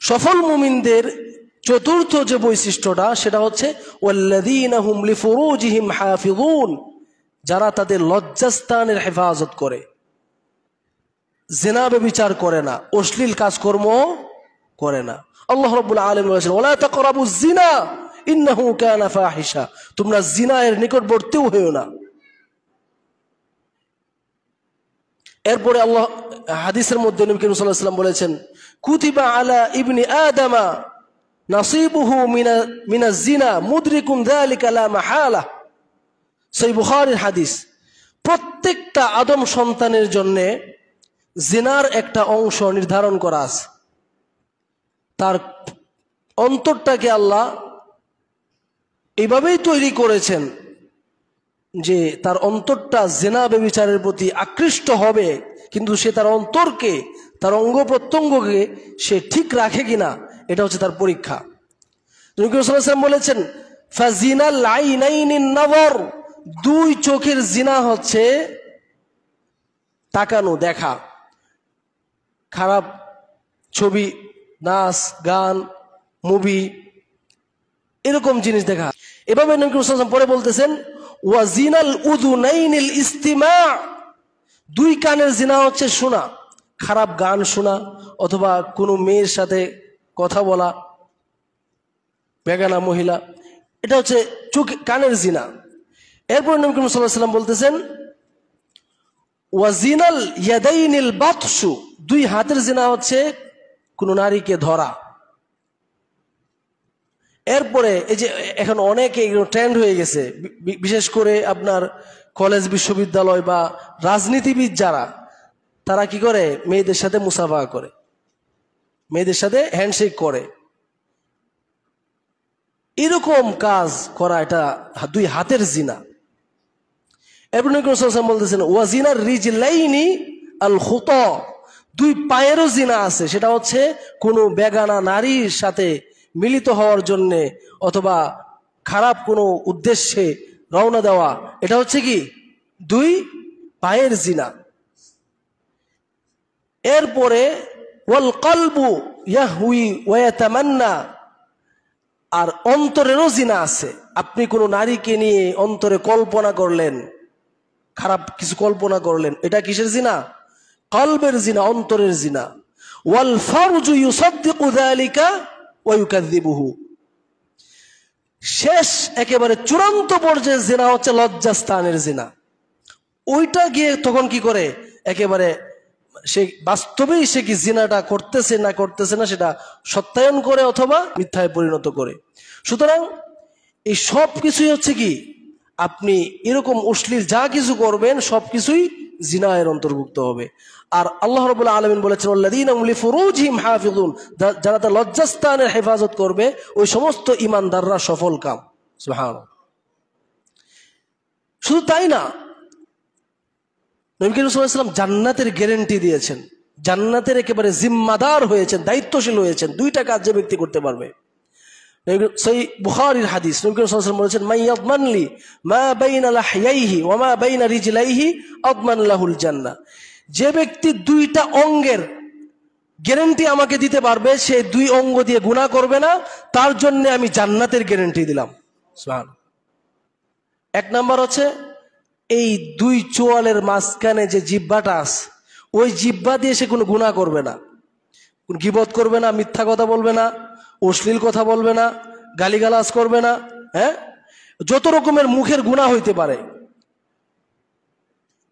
সফল মুমিনদের চতুর্থ যে বৈশিষ্ট্যটা সেটা হচ্ছে ওয়াল্লাযীনা হুম লিফুরুজিহিম হাফিযুন, যারা তাদের লজ্জাস্থানের হেফাজত করে, জিনা ব্যভিচার করে না, অশ্লীল কাজকর্ম করে না। আল্লাহ রাব্বুল আলামিন বলেছেন ওয়ালা তাকরাবুজ জিনা ইন্নাহু কানা ফাহিশা, তোমরা জিনা এর নিকটবর্তীও হইও না। এরপরে আল্লাহ হাদিসের মধ্যে নবী করিম সাল্লাল্লাহু আলাইহি ওয়াসাল্লাম বলেছেন কুতিবা আলা ইবনি আদামা নাসিবুহু মিনাজ জিনা মুদরিকুন যালিকা লা মাহালা। সহিহ বুখারীর হাদিস। প্রত্যেকটা আদম সন্তানের জন্য জিনার একটা অংশ নির্ধারণ করা আছে। তার অন্তরটাকে আল্লাহ এইভাবেই তৈরি করেছেন যে তার অন্তরটা জিনা ব্যভিচারের প্রতি আকৃষ্ট হবে, কিন্তু সে তার অন্তরকে, তার অঙ্গ প্রত্যঙ্গকে সে ঠিক রাখে কিনা, এটা হচ্ছে তার পরীক্ষা। নবী সাল্লাল্লাহু আলাইহি ওয়াসাল্লাম বলেছেন ফাজিনাল আইনাইনিন নাযর, দুই চোখের জিনা হচ্ছে তাকানো, দেখা, খারাপ ছবি, নাচ, গান, মুভি, এরকম জিনিস দেখা। এভাবে নবী সাল্লাল্লাহু আলাইহি ওয়াসাল্লাম পরে বলতেছেন ওয়াজিনাল উযুনাইনিল ইস্তিমা, দুই কানের জিনা হচ্ছে শোনা, খারাপ গান শোনা অথবা কোনো মেয়ের সাথে কথা বলা, বেগানা মহিলা, এটা হচ্ছে চোখ কানের জিনা। এরপর নবী সাল্লাল্লাহু আলাইহি ওয়াসাল্লাম বলতেছেন ওয়াজিনাল ইয়াদাইনিল বাতশু, দুই হাতের জিনা হচ্ছে কোনো নারীকে ধরা। এরপরে এই যে এখন অনেকে ট্রেন্ড হয়ে গেছে, বিশেষ করে আপনার কলেজ বিশ্ববিদ্যালয় বা রাজনীতিবিদ যারা, তারা কি করে মেয়েদের সাথে মুসাফা করে, মেয়েদের সাথে হ্যান্ডশেক করে। এরকম কাজ করা এটা দুই হাতের জিনা। এরপর নবী সাল্লাল্লাহু আলাইহি ওয়াসাল্লাম বলতেছেন ওয়াজিনার রিজলাইনি আল খুতা, দুই পায়েরও জিনা আছে, সেটা হচ্ছে কোনো বেগানা নারীর সাথে মিলিত হওয়ার জন্যে অথবা খারাপ কোনো উদ্দেশ্যে রওনা দেওয়া, এটা হচ্ছে কি দুই পায়ের জিনা। এরপরে ওয়াল কলবু ইয়াহউই ওয়া ইয়াতামান্না, আর অন্তরেরও জিনা আছে। আপনি কোনো নারীকে নিয়ে অন্তরে কল্পনা করলেন, খারাপ কিছু কল্পনা করলেন, এটা কিসের জিনা? কলবের জিনা, অন্তরের জিনা। ওয়াল ফারজু ইউসাদ্দিকু যালিকা ওয়া ইউকাযযিবুহু, শেষ একেবারে চূড়ান্ত পর্যায়ের জিনা হচ্ছে লজ্জাস্থানের জিনা। ওইটা গিয়ে তখন কি করে, একেবারে সে বাস্তবেই সে কি জিনাটা করতেছে না করতেছে না সেটা সত্যায়ন করে অথবা মিথ্যায় পরিণত করে। সুতরাং এই সব কিছুই হচ্ছে কি, আপনি এরকম অশ্লীল যা কিছু করবেন সবকিছুই জিনায়ের অন্তর্ভুক্ত হবে। আর আল্লাহ রাব্বুল আলামিন বলেছেন আল্লাযীনা হুম লিফুরুজিহিম হাফিযুন, যারা তার লজ্জাস্থানের হেফাজত করবে ওই সমস্ত ঈমানদাররা সফল কাম। সুবহানাল্লাহ। শুধু তাই না, নবী করিম সাল্লাল্লাহু আলাইহি ওয়াসাল্লাম জান্নাতের গ্যারান্টি দিয়েছেন, জান্নাতের একেবারে জিম্মাদার হয়েছেন, দায়িত্বশীল হয়েছেন। দুইটা কাজ যে ব্যক্তি করতে পারবে। সহিহ বুখারীর হাদিস, নবী করিম সাল্লাল্লাহু আলাইহি ওয়াসাল্লাম বলেছেন মাইয়াদমানলি মা বাইনা লাহইয়াইহি ওয়া মা বাইনা রিজলাইহি আদমান লাহুল জান্নাহ, যে ব্যক্তি দুইটা অঙ্গের গ্যারান্টি আমাকে দিতে পারবে, সে দুই অঙ্গ দিয়ে গুনাহ করবে না, তার জন্য আমি জান্নাতের গ্যারান্টি দিলাম। সুবহানাল্লাহ। এক নাম্বার হচ্ছে এই দুই চোয়ালের মাঝখানে যে জিহ্বাটা আছে, ওই জিহ্বা দিয়ে সে কোনো গুনাহ করবে না, কোন গীবত করবে না, মিথ্যা কথা বলবে না, অশ্লীল কথা বলবে না, গালিগালাজ করবে না, হ্যাঁ, যত রকমের মুখের গুনাহ হইতে পারে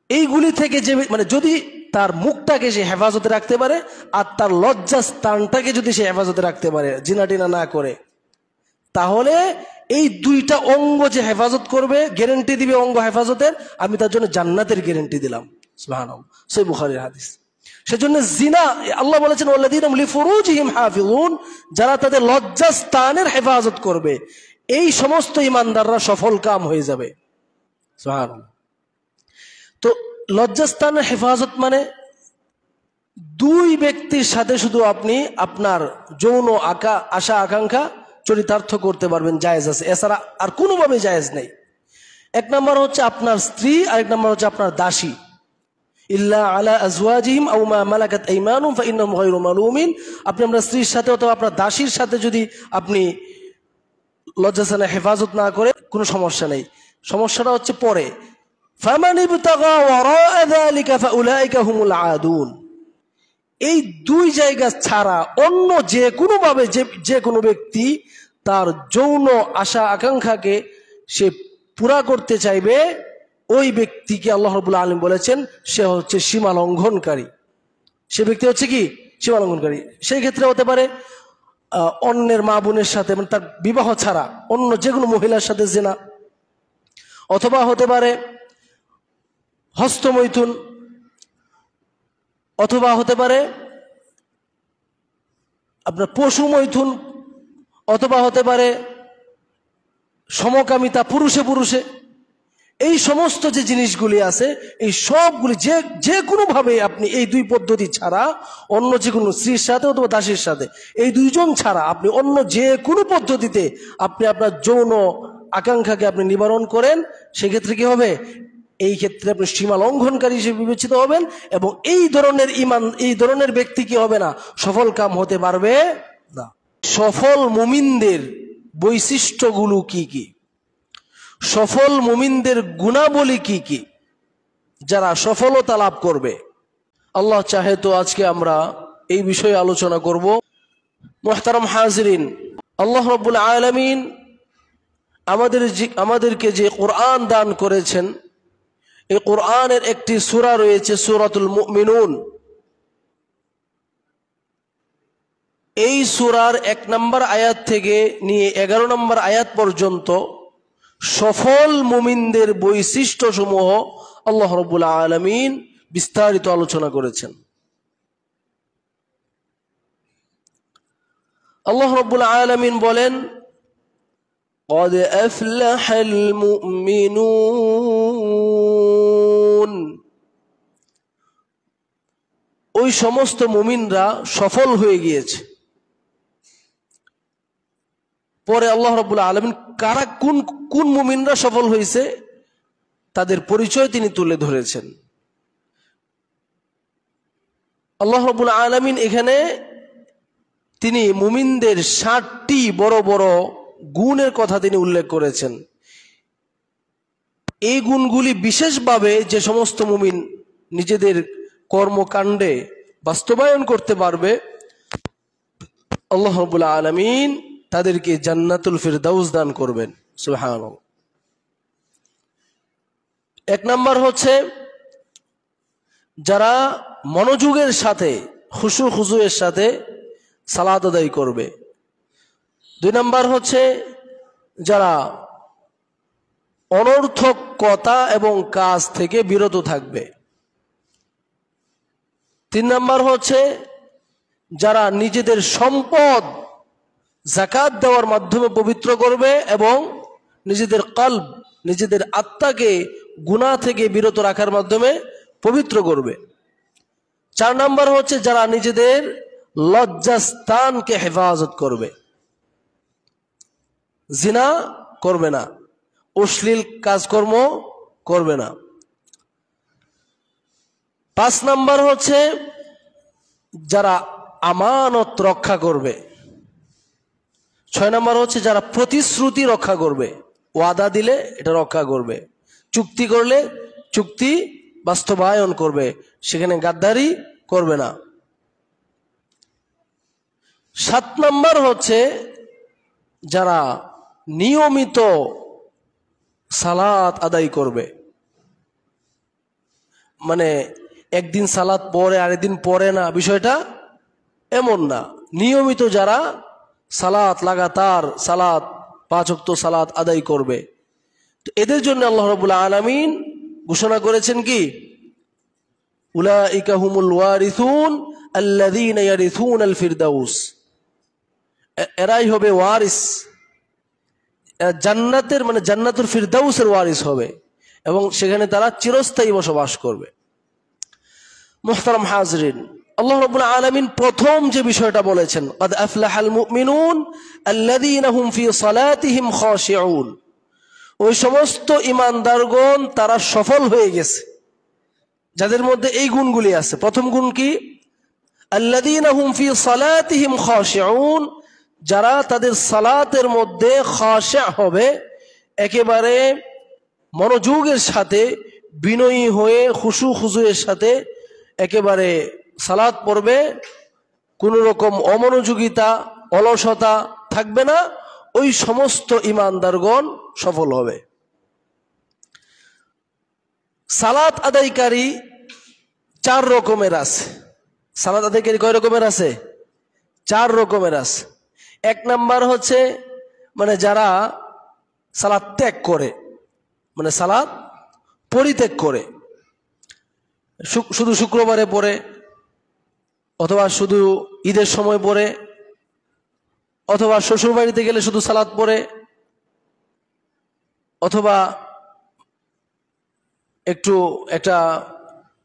এইগুলি থেকে যে মানে যদি তার মুখটাকে সে হেফাজতে রাখতে পারে আর তার লজ্জা স্থানটাকে যদি সে হেফাজতে রাখতে পারে, জিনা টিনা না করে, তাহলে এই দুইটা অঙ্গ যে হেফাজত করবে, গ্যারান্টি দিবে অঙ্গ হেফাজতের, আমি তার জন্য জান্নাতের গ্যারান্টি দিলাম। সুবহানাল্লাহ। সহিহ বুখারীর হাদিস। সেজন্য জিনা, আল্লাহ বলেছেন ওয়াল্লাযীনা হুম লিফুরুজিহিম হাফিযুন, যারা তাদের লজ্জাস্থানের হেফাজত করবে, এই সমস্ত ঈমানদাররা সফল কাম হয়ে যাবে। সুবহানাল্লাহ। তো লজ্জাস্থানের হেফাজত মানে দুই ব্যক্তির সাথে শুধু আপনি আপনার যৌন আশা আকাঙ্ক্ষা চরিতার্থ করতে পারবেন, জায়েজ আছে, এছাড়া আর কোনোভাবে জায়েজ নেই। এক নম্বর হচ্ছে আপনার স্ত্রী, আরেক নম্বর হচ্ছে আপনার দাসী। ইল্লা আলা আজওয়াজিহিম আও মা মালাকাত আইমানুহুম ফাইন্নাহুম গায়রু মালুমিন। আপনি আপনার স্ত্রীর সাথে অথবা আপনার দাসীর সাথে যদি আপনি লজ্জাস্থানে হেফাজত না করে কোনো সমস্যা নেই। সমস্যাটা হচ্ছে পরে, ফামান ইবতাগা ওয়ারাআ যালিকা ফাউলাইকা হুমুল আদুন। এই দুই জায়গা ছাড়া অন্য যে কোনো ভাবে যে কোনো ব্যক্তি তার যৌন আশা আকাঙ্ক্ষাকে সে পুরা করতে চাইবে, ওই ব্যক্তিকে আল্লাহ রাব্বুল আলামিন বলেছেন সে হচ্ছে সীমা লঙ্ঘনকারী। সে ব্যক্তি হচ্ছে কি? সীমা লঙ্ঘনকারী। সেই ক্ষেত্রে হতে পারে অন্যের মা বোনের সাথে, মানে তার বিবাহ ছাড়া অন্য যে কোনো মহিলার সাথে জিনা, অথবা হতে পারে হস্তমৈথুন, অথবা হতে পারে আপনার পশু মৈথুন, অথবা হতে পারে সমকামিতা পুরুষে পুরুষে। এই সমস্ত যে জিনিসগুলি আছে, এই সবগুলি যে কোনোভাবে আপনি এই দুই পদ্ধতি ছাড়া অন্য যে কোনো স্ত্রীর সাথে অথবা দাসীর সাথে, এই দুইজন ছাড়া আপনি অন্য যে কোনো পদ্ধতিতে আপনি আপনার যৌন আকাঙ্ক্ষাকে আপনি নিবারণ করেন, সেক্ষেত্রে কি হবে? এই ক্ষেত্রে আপনি সীমা লঙ্ঘনকারী হিসেবে বিবেচিত হবেন, এবং এই ধরনের ব্যক্তি কি হবে না? সফল কাম হতে পারবে না। সফল মুমিনদের বৈশিষ্ট্যগুলো কি কি? সফল মুমিনদের গুণাবলী কি কি, যারা সফলতা লাভ করবে? আল্লাহ চাহে তো আজকে আমরা এই বিষয়ে আলোচনা করব। মুহতারাম হাজিরিন, আল্লাহ রাব্বুল আলামিন আমাদেরকে যে কোরআন দান করেছেন, এই কোরআনের একটি সূরা রয়েছে সূরাতুল মুমিনুন। এই সূরার 1 নম্বর আয়াত থেকে নিয়ে 11 নম্বর আয়াত পর্যন্ত সফল মুমিনদের বৈশিষ্ট্য সমূহ আল্লাহ রাব্বুল আলামিন বিস্তারিত আলোচনা করেছেন। আল্লাহ রাব্বুল আলামিন বলেন, قد أفلح المؤمنون। ওই সমস্ত মুমিনরা সফল হয়ে গিয়েছে। পরে আল্লাহ রাব্বুল আলামিন কারা কোন মুমিনরা সফল হয়েছে তাদের পরিচয় তিনি তুলে ধরেছেন। আল্লাহ রাব্বুল আলামিন এখানে তিনি মুমিনদের 60টি বড় বড় গুণের কথা তিনি উল্লেখ করেছেন। এই গুণগুলি বিশেষভাবে যে সমস্ত মুমিন নিজেদের কর্মকাণ্ডে বাস্তবায়ন করতে পারবে, আল্লাহ রাব্বুল আলামিন তাদেরকে জান্নাতুল ফিরদাউস দান করবেন। সুবহানাল্লাহ। 1 নম্বর হচ্ছে যারা মনোযোগের সাথে খুশু খুজুয়ের সাথে সালাত আদায় করবে। 2 নম্বর হচ্ছে যারা অনর্থক কথা এবং কাজ থেকে বিরত থাকবে। 3 নম্বর হচ্ছে যারা নিজেদের সম্পদ যাকাত দেওয়ার মাধ্যমে পবিত্র করবে এবং নিজেদের কলব, নিজেদের আত্মাকে গুনাহ থেকে বিরত রাখার মাধ্যমে পবিত্র করবে। 4 নম্বর হচ্ছে যারা নিজেদের লজ্জাস্থানকে হেফাজত করবে, জিনা করবে না, অশ্লীল কাজকর্ম করবে না। 5 নম্বর হচ্ছে যারা আমানত রক্ষা করবে। 6 নম্বর হচ্ছে যারা প্রতিশ্রুতি রক্ষা করবে, ওয়াদা দিলে এটা রক্ষা করবে, চুক্তি করলে চুক্তি বাস্তবায়ন করবে, সেখানে গাদ্দারি করবে না। 7 নম্বর হচ্ছে যারা নিয়মিত সালাত আদায় করবে, মানে একদিন সালাত পরে আরেকদিন পরে না, বিষয়টা এমন না। নিয়মিত যারা সালাত, লাগাতার সালাত, 5 ওয়াক্ত সালাত আদায় করবে, তো এদের জন্য আল্লাহ রাব্বুল আলামিন ঘোষণা করেছেন কি? উলাইকা হুমুল ওয়ারিসুন আল্লাযীনা ইয়ারিসুনাল ফিরদাউস। এরাই হবে ওয়ারিস, জান্নাতের মানে জান্নাতুল ফিরদাউসের ওয়ারিস হবে এবং সেখানে তারা চিরস্থায়ী বসবাস করবে। মুহতারাম হাজরিন, আল্লাহ রাব্বুল আলামিন প্রথম যে বিষয়টা বলেছেন, قد أفلح المؤمنون الذين هم في صلاتهم خاشعون, ওই সমস্ত ঈমানদারগণ তারা সফল হয়ে গেছে, যাদের মধ্যে এই গুণগুলি আছে। প্রথম গুণ কি? আল্লাযীনা হুম ফি সালাতিহিম খাশিউন, যারা তাদের সালাতের মধ্যে খাশি' হবে, একেবারে মনোযোগের সাথে, বিনয়ী হয়ে খুশু খুজুয়ের সাথে একেবারে সালাত পড়বে, কোন রকম অমনোযোগিতা অলসতা থাকবে না। ওই সমস্ত ঈমানদারগণ সফল হবে। সালাত আদায়কারী 4 রকমের আছে। সালাত আদায়কারী কয় রকমের আছে? 4 রকমের আছে। 1 নাম্বার হচ্ছে মানে যারা সালাত ত্যাগ করে, মানে সালাত পরিত্যাগ করে, শুধু শুক্রবারে পড়ে, অথবা শুধু ঈদের সময় পড়ে, অথবা শ্বশুর বাড়িতে গেলে শুধু সালাত পড়ে, অথবা একটা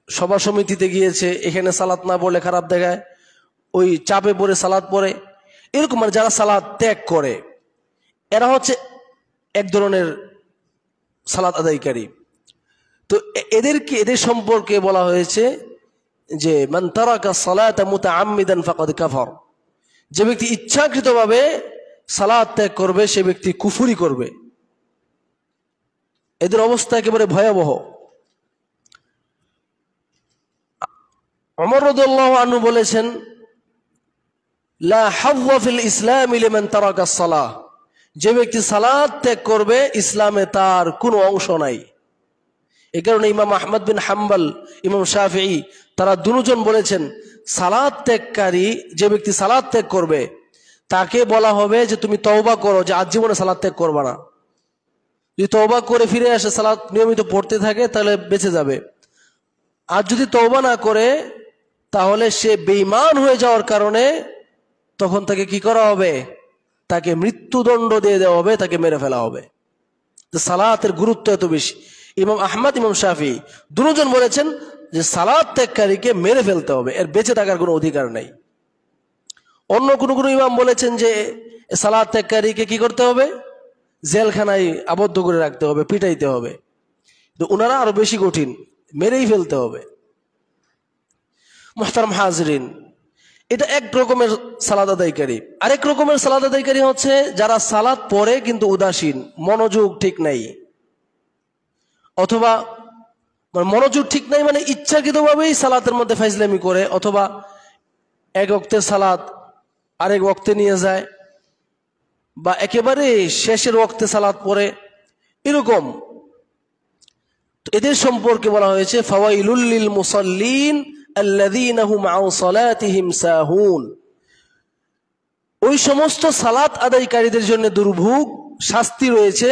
সভা সমিতিতে গিয়েছে, এখানে সালাত না পড়লে খারাপ দেখায়, ওই চাপে পড়ে সালাত পড়ে। এরকম মানে যারা সালাত ত্যাগ করে, এরা হচ্ছে এক ধরনের সালাত আদায়কারী। তো এদের সম্পর্কে বলা হয়েছে যে মান তারাকা সালাতা মুতাআম্মিদান ফাকাদ কাফার, যে ব্যক্তি ইচ্ছাকৃতভাবে সালাত ত্যাগ করবে সে ব্যক্তি কুফরি করবে। এদের অবস্থা একেবারে ভয়াবহ। ওমর রাদিয়াল্লাহু আনহু বলেছেন, লা হাযযা ফিল ইসলামি লিমান তারাকা সালাহ, যে ব্যক্তি সালাত ত্যাগ করবে ইসলামে তার কোনো অংশ নাই। এই কারণে ইমাম আহমদ বিন হাম্বল, ইমাম শাফিঈ তারা দুজন বলেছেন, সালাত ত্যাগকারী যে ব্যক্তি সালাত ত্যাগ করবে তাকে বলা হবে যে তুমি তওবা করো, যে আজীবনে সালাত ত্যাগ করবা না। যদি তওবা করে ফিরে আসে, সালাত নিয়মিত পড়তে থাকে, তাহলে বেঁচে যাবে। আর যদি তওবা না করে তাহলে সে বেঈমান হয়ে যাওয়ার কারণে তখন তাকে কি করা হবে? তাকে মৃত্যুদণ্ড দিয়ে দেওয়া হবে, তাকে মেরে ফেলা হবে। সালাতের গুরুত্ব এত বেশি। ইমাম আহমদ, ইমাম শাফিঈ দুজন বলেছেন যে সালাত ত্যাগকারীকে মেরে ফেলতে হবে, এর বেঁচে থাকার কোনো অধিকার নাই। অন্য কোন ইমাম বলেছেন যে সালাত ত্যাগকারীকে কি করতে হবে? জেলখানায় আবদ্ধ করে রাখতে হবে, পিটাইতে হবে। তো ওনারা আরো বেশি কঠিন, মেরেই ফেলতে হবে। মুহতারাম হাজরিন, এটা এক রকমের সালাত আদায়কারী। আরেক রকমের সালাত আদায়কারী হচ্ছে যারা সালাত পড়ে কিন্তু উদাসীন, মনোযোগ ঠিক নাই, অথবা মনোযোগ ঠিক নাই মানে ইচ্ছাকৃতভাবেই সালাতের মধ্যে ফাইজলামি করে, অথবা এক ওয়াক্তের সালাত আরেক ওয়াক্তে নিয়ে যায়, বা একেবারে শেষের ওয়াক্তে সালাত পড়ে, এরকম। তো এদের সম্পর্কে বলা হয়েছে ফাওয়াইলুল লিল মুসাল্লিন আল্লাযীনা হুম আন সালাতিহিম সাহুন, ওই সমস্ত সালাত আদায়কারীদের জন্য দুর্ভোগ, শাস্তি রয়েছে।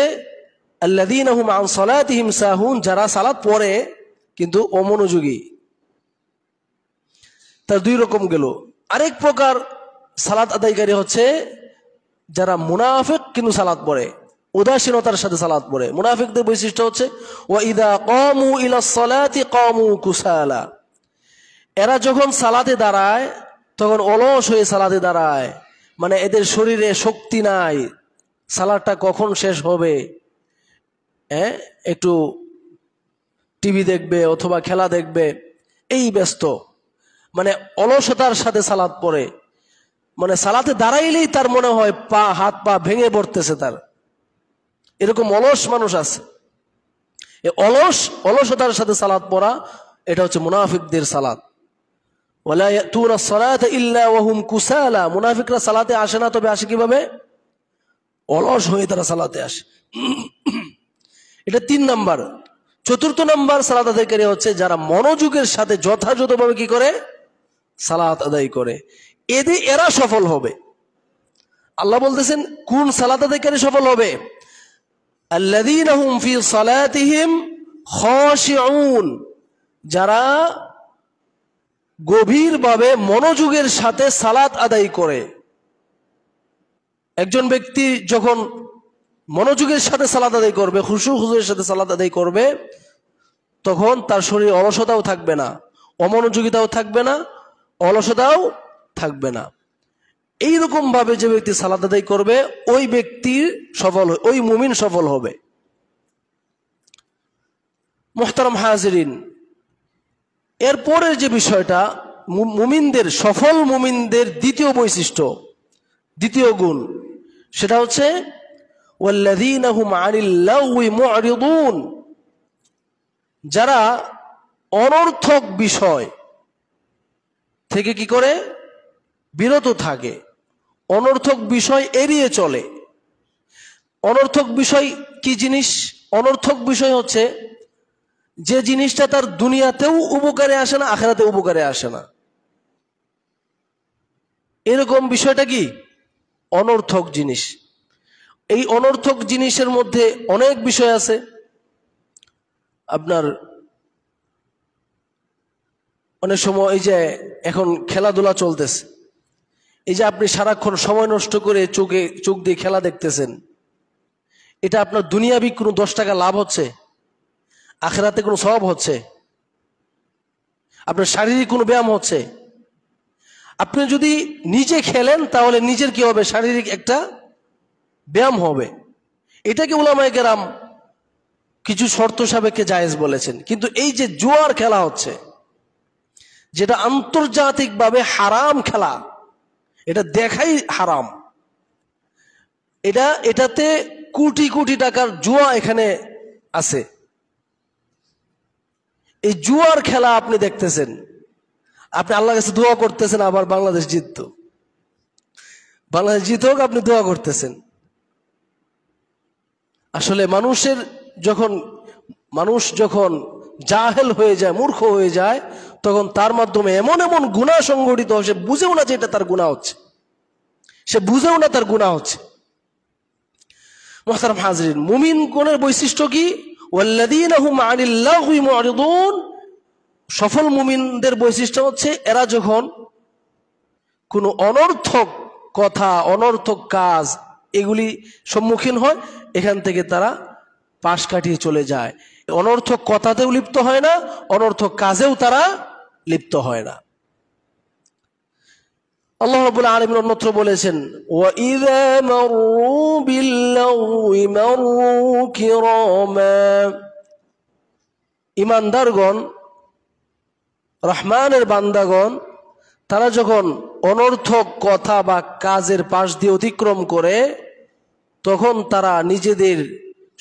আল্লাযীনা হুম আন সালাতিহিম সাহুন, যারা সালাত পড়ে কিন্তু অমনোযোগী। তার 2 রকম গেল। আরেক প্রকার সালাত আদায়কারী হচ্ছে যারা মুনাফিক কিন্তু সালাত পড়ে, উদাসীনতার সাথে সালাত পড়ে। মুনাফিকদের বৈশিষ্ট্য হচ্ছে ওয়া ইযা কামু ইলাস সালাতি কামু কুসালা, এরা যখন সালাতে দাঁড়ায় তখন অলস হয়ে সালাতে দাঁড়ায়, মানে এদের শরীরে শক্তি নাই, সালাতটা কখন শেষ হবে, একটু টিভি দেখবে অথবা খেলা দেখবে, এই ব্যস্ত, মানে অলসতার সাথে সালাত পড়ে। মানে সালাতে দাঁড়াইলেই তার মনে হয় হাত পা ভেঙে পড়তেছে তার, এরকম অলস মানুষ আছে। অলসতার সাথে সালাত পড়া, এটা হচ্ছে মুনাফিকদের সালাত। ওয়ালা ইয়াতুনা সালাতা ইল্লা ওয়া হুম কুসালা, মুনাফিকরা সালাতে আসে না, তবে আসে কিভাবে? অলস হয়ে তারা সালাতে আসে। এটা 3 নাম্বার। 4th নাম্বার সালাত আদায়কারী হচ্ছে যারা মনোযোগের সাথে যথাযথভাবে কি করে? সালাত আদায় করে। এরা সফল হবে। আল্লাহ বলতেছেন কোন সালাত আদায়কারী সফল হবে? আল্লাযীনা হুম ফি সালাতিহিম খাশিউন, যারা গভীরভাবে মনোযোগের সাথে সালাত আদায় করে। একজন ব্যক্তি যখন মনোযোগের সাথে সালাত আদায় করবে, খুশু খুজুর সাথে সালাত আদায় করবে, তখন তার শরীরে অলসতাও থাকবে না, অমনোযোগিতাও থাকবে না, অলসতাও থাকবে না। এইরকম ভাবে যে ব্যক্তি সালাত আদায় করবে ওই ব্যক্তির সফল, ওই মুমিন সফল হবে। মুহতারাম হাজিরিন, এরপরের যে বিষয়টা, মুমিনদের, সফল মুমিনদের দ্বিতীয় বৈশিষ্ট্য, দ্বিতীয় গুণ, সেটা হচ্ছে ওয়াল্লাযীনা হুম আনিল লাগওয়ি মু'রিদুন, যারা অনর্থক বিষয় থেকে কি করে বিরত থাকে, অনর্থক বিষয় এড়িয়ে চলে। অনর্থক বিষয় কি জিনিস? অনর্থক বিষয় হচ্ছে যে জিনিসটা তার দুনিয়াতেও উপকারে আসে না, আখিরাতেও উপকারে আসে না, এরকম বিষয়টা কি অনর্থক জিনিস। এই অনর্থক জিনিসের মধ্যে অনেক বিষয় আছে। আপনার অনেক সময় এই যে এখন খেলাধুলা চলতেছে, এই যে আপনি সারাক্ষণ সময় নষ্ট করে চোখ দিয়ে খেলা দেখতেছেন, এটা আপনার দুনিয়াবি কোনো 10 টাকা লাভ হচ্ছে? আখিরাতে কোনো সওয়াব হচ্ছে? আপনার শারীরিক কোনো ব্যায়াম হচ্ছে? আপনি যদি নিজে খেলেন তাহলে নিজের কি হবে? শারীরিক একটা ব্যায়াম হবে। এটাকে উলামায়ে কেরাম কিছু শর্ত সাপেক্ষে জায়েজ বলেছেন। কিন্তু এই যে জুয়ার খেলা হচ্ছে, যেটা আন্তর্জাতিকভাবে হারাম খেলা, এটা দেখাই হারাম, এটাতে কোটি কোটি টাকার জুয়া এখানে আছে। এই জুয়ার খেলা আপনি দেখতেছেন, আপনি আল্লাহর কাছে দোয়া করতেছেন, আবার বাংলাদেশ জিততো, বাংলাদেশ জিত হোক, আপনি দোয়া করতেছেন। আসলে মানুষ যখন জাহেল হয়ে যায়, মূর্খ হয়ে যায়, তখন তার মাধ্যমে এমন এমন গুনাহ সংঘটিত হয়, সে বুঝেও না যে এটা তার গুনাহ হচ্ছে, সে বুঝেও না তার গুনাহ হচ্ছে। মুহতারাম হাজরিন, মুমিনগণের বৈশিষ্ট্য কি? ওয়াল্লাযীনা হুম আনিল লাগওয়ি মু'রিদুন, সফল মুমিনদের বৈশিষ্ট্য হচ্ছে এরা যখন কোনো অনর্থক কথা, অনর্থক কাজ এগুলি সম্মুখীন হয়, এখান থেকে তারা পাশ কাটিয়ে চলে যায়। অনর্থক কথাতেও লিপ্ত হয় না, অনর্থক কাজেও তারা লিপ্ত হয় না। আল্লাহ রাব্বুল আলামিন অন্যত্র বলেছেন, ওয়াইযা মাররু বিল্লাগওয়ি মাররু কিরামা, ঈমানদারগণ, রহমানের বান্দাগণ, তারা যখন অনর্থক কথা বা কাজের পাশ দিয়ে অতিক্রম করে, তখন তারা নিজেদের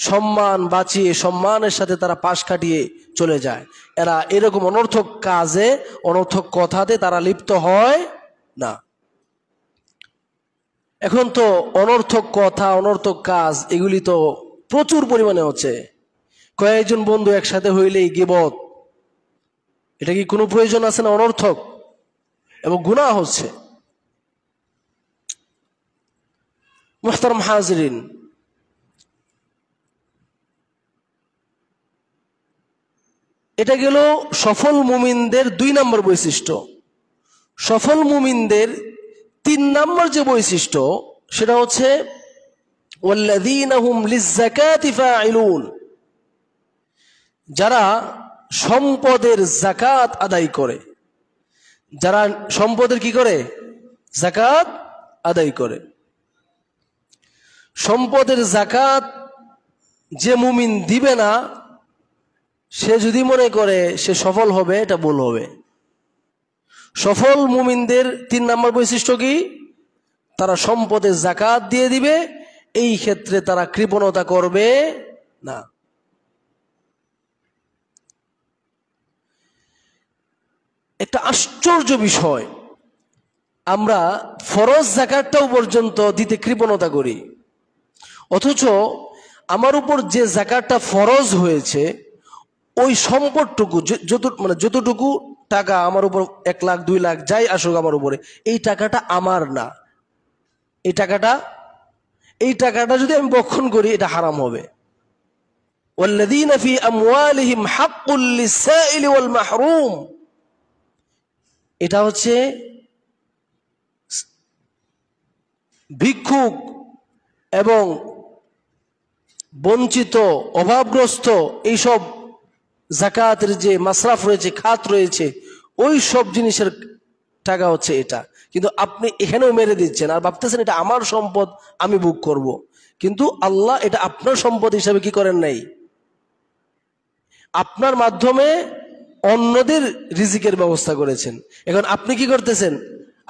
সম্মান বাঁচিয়ে সম্মানের সাথে তারা পাশ কাটিয়ে চলে যায়। এরা এরকম অনর্থক কাজে, অনর্থক কথাতে তারা লিপ্ত হয় না। এখন তো অনর্থক কথা, অনর্থক কাজ এগুলি তো প্রচুর পরিমাণে হচ্ছে। কয়েকজন বন্ধু একসাথে হইলেই গীবত, এটা কি কোনো প্রয়োজন আছে না? অনর্থক এবং গুনাহ হচ্ছে। মুহতারাম হাজিরিন, এটা গেল সফল মুমিনদের 2 নম্বর বৈশিষ্ট্য। সফল মুমিনদের 3 নম্বর যে বৈশিষ্ট্য, সেটা হচ্ছে ওয়াল্লাযীনা হুম লিয-যাকাতি ফাঈলুন, যারা সম্পদের যাকাত আদায় করে। যারা সম্পদের কি করে? যাকাত আদায় করে। সম্পদের যাকাত যে মুমিন দিবে না, সে যদি মনে করে সে সফল হবে, এটা ভুল হবে। সফল মুমিনদের 3 নম্বর বৈশিষ্ট্য কি? তারা সম্পদের যাকাত দিয়ে দিবে, এই ক্ষেত্রে তারা কৃপণতা করবে না। একটা আশ্চর্য বিষয়, আমরা ফরজ যাকাতটাও পর্যন্ত দিতে কৃপণতা করি, অথচ আমার উপর যে যাকাতটা ফরজ হয়েছে, ওই সম্পদটুকু, যতটুকু টাকা আমার উপর, 1 লাখ 2 লাখ যাই আসুক আমার উপরে, এই টাকাটা আমার না। এই টাকাটা যদি আমি বক্ষণ করি, এটা হারাম হবে। ওয়াল্লাযীনা ফী আমওয়ালিহিম হাক্কুল লিস-সাইলি ওয়াল মাহরুম, এটা হচ্ছে ভিক্ষুক এবং বঞ্চিত, অভাবগ্রস্ত, এইসব যাকাতের যে মাসরাফ রয়েছে, খাত রয়েছে, ওই সব জিনিসের টাকা হচ্ছে এটা। কিন্তু আপনি এখানেও মেরে দিচ্ছেন আর ভাবতেছেন এটা আমার সম্পদ, আমি ভোগ করব। কিন্তু আল্লাহ এটা আপনার সম্পদ হিসাবে কি করেন নাই, আপনার মাধ্যমে অন্যদের রিজিকের ব্যবস্থা করেছেন। এখন আপনি কি করতেছেন?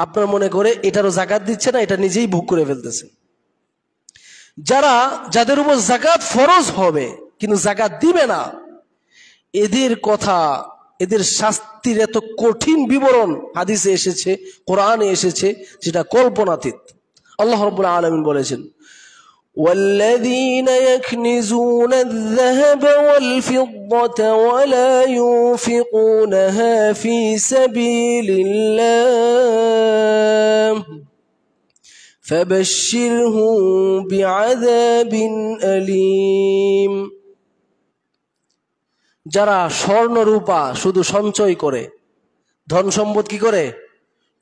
আপনার মনে করে এটারও জাকাত দিচ্ছে না, এটা নিজেই ভোগ করে ফেলতেছেন। যাদের উপর জাকাত ফরজ হবে কিন্তু জাকাত দিবে না, এদের কথা, এদের শাস্তির এত কঠিন বিবরণ হাদিসে এসেছে, কোরআনে এসেছে, যেটা কল্পনাতীত। আল্লাহ রাব্বুল আলামিন বলেছেন, والذين يكنزون الذهب والفضة ولا ينفقونها في سبيل الله فبشرهم بعذاب أليم। যারা স্বর্ণ রূপা শুধু সঞ্চয় করে, ধন সম্পদ কি করে?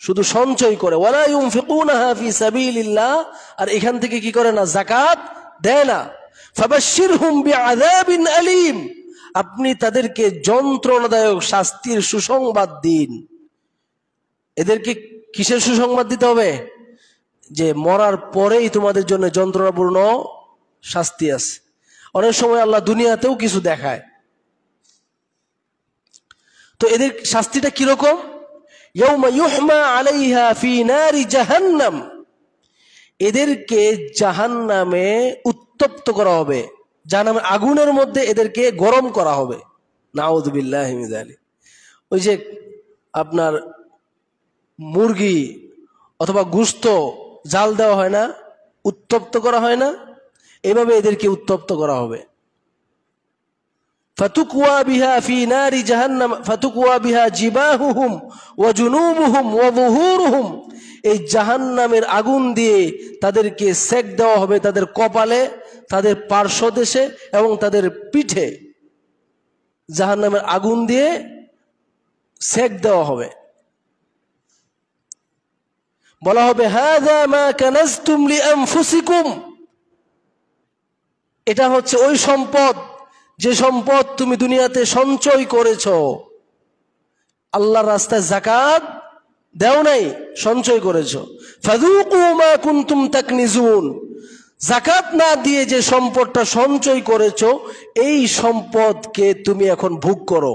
শুধু সঞ্চয় করে। ওয়ালা ইউনফিকুনাহা ফি সাবিলিল্লাহ, আর এখান থেকে কি করে না? যাকাত দেয় না। ফাবাশশিরহুম বিআযাবিন আলীম, আপনি তাদেরকে যন্ত্রণাদায়ক শাস্তির সুসংবাদ দিন। এদেরকে কিসের সুসংবাদ দিতে হবে? যে মরার পরেই তোমাদের জন্য যন্ত্রণাপূর্ণ শাস্তি আছে। অনেক সময় আল্লাহ দুনিয়াতেও কিছু দেখায়। তো এদের শাস্তিটা কিরকম? ইয়াউমা ইউহমা আলাইহা ফি নারি জাহান্নাম, এদেরকে জাহান্নামে উত্তপ্ত করা হবে, জাহান্নামের আগুনের মধ্যে এদেরকে গরম করা হবে। নাউযু বিল্লাহি মিন যালিক। ওই যে আপনার মুরগি অথবা গোশত জাল দেওয়া হয় না, উত্তপ্ত করা হয় না, এভাবে এদেরকে উত্তপ্ত করা হবে। ফাতুকওয়া বিহা ফি নারি জাহান্নাম ফাতুকওয়া বিহা জিবাহুহুম ওয়া জুনুবুহুম ওয়া যুহুরুহুম, এই জাহান্নামের আগুন দিয়ে তাদেরকে সেক দেওয়া হবে, তাদের কপালে, তাদের পার্শ্বদেশে এবং তাদের পিঠে জাহান্নামের আগুন দিয়ে সেক দেওয়া হবে। বলা হবে, হাযা মা কানাজতুম লিআনফুসিকুম, এটা হচ্ছে ওই সম্পদ, যে সম্পদ তুমি দুনিয়াতে সঞ্চয় করেছো। আল্লাহর রাস্তায় যাকাত দেও নাই, সঞ্চয় করেছো। ফাযুকু মা কুনতুম তাকনিজুন, যাকাত না দিয়ে যে সম্পদটা সঞ্চয় করেছো, এই সম্পদকে তুমি এখন ভোগ করো।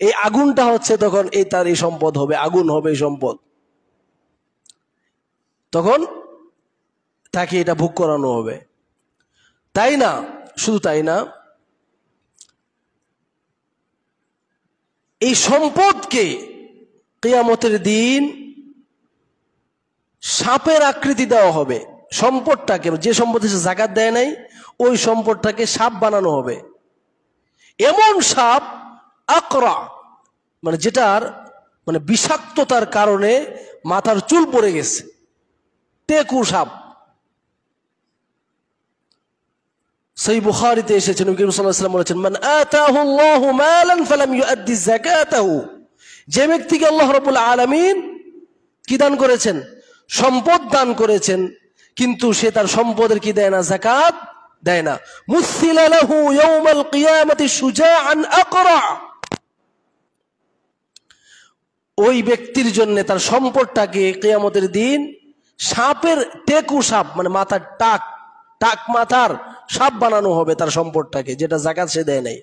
এই আগুনটা হচ্ছে তখন তার এই সম্পদ হবে, আগুন হবে এই সম্পদ। তখন তাকে এটা ভোগ করানো হবে। তাই না, শুধু তাই না, এই সম্পদকে কিয়ামতের দিন সাপের আকৃতি দেওয়া হবে। সম্পদটাকে, যে সম্পদে সে যাকাত দেয় নাই, ওই সম্পদটাকে সাপ বানানো হবে। এমন সাপ, আকরা, মানে যেটার মানে বিষাক্ততার কারণে মাথার চুল পড়ে গেছে, টেকু সাপ। সহিহ বুখারীতে এসেছে, নবী করিম সাল্লাল্লাহু আলাইহি ওয়াসাল্লাম বলেছেন, মান আতাহুল্লাহু মালান ফালাম ইউআদ্দি যাকাতাহু, যে ব্যক্তিকে আল্লাহ রাব্বুল আলামিন কি দান করেছেন? সম্পদ দান করেছেন, কিন্তু সে তার সম্পদের কি দেয় না? যাকাত দেয় না। মুসিলা লাহু ইয়াউমাল কিয়ামাতি শুজাআন আকরা, ওই ব্যক্তির জন্য তার সম্পদটাকে কিয়ামতের দিন সাপের, টেকু সাপ মানে মাথার টাক মাথার সাপ বানানো হবে তার সম্পদটাকে, যেটা যাকাত সে দেয় নাই।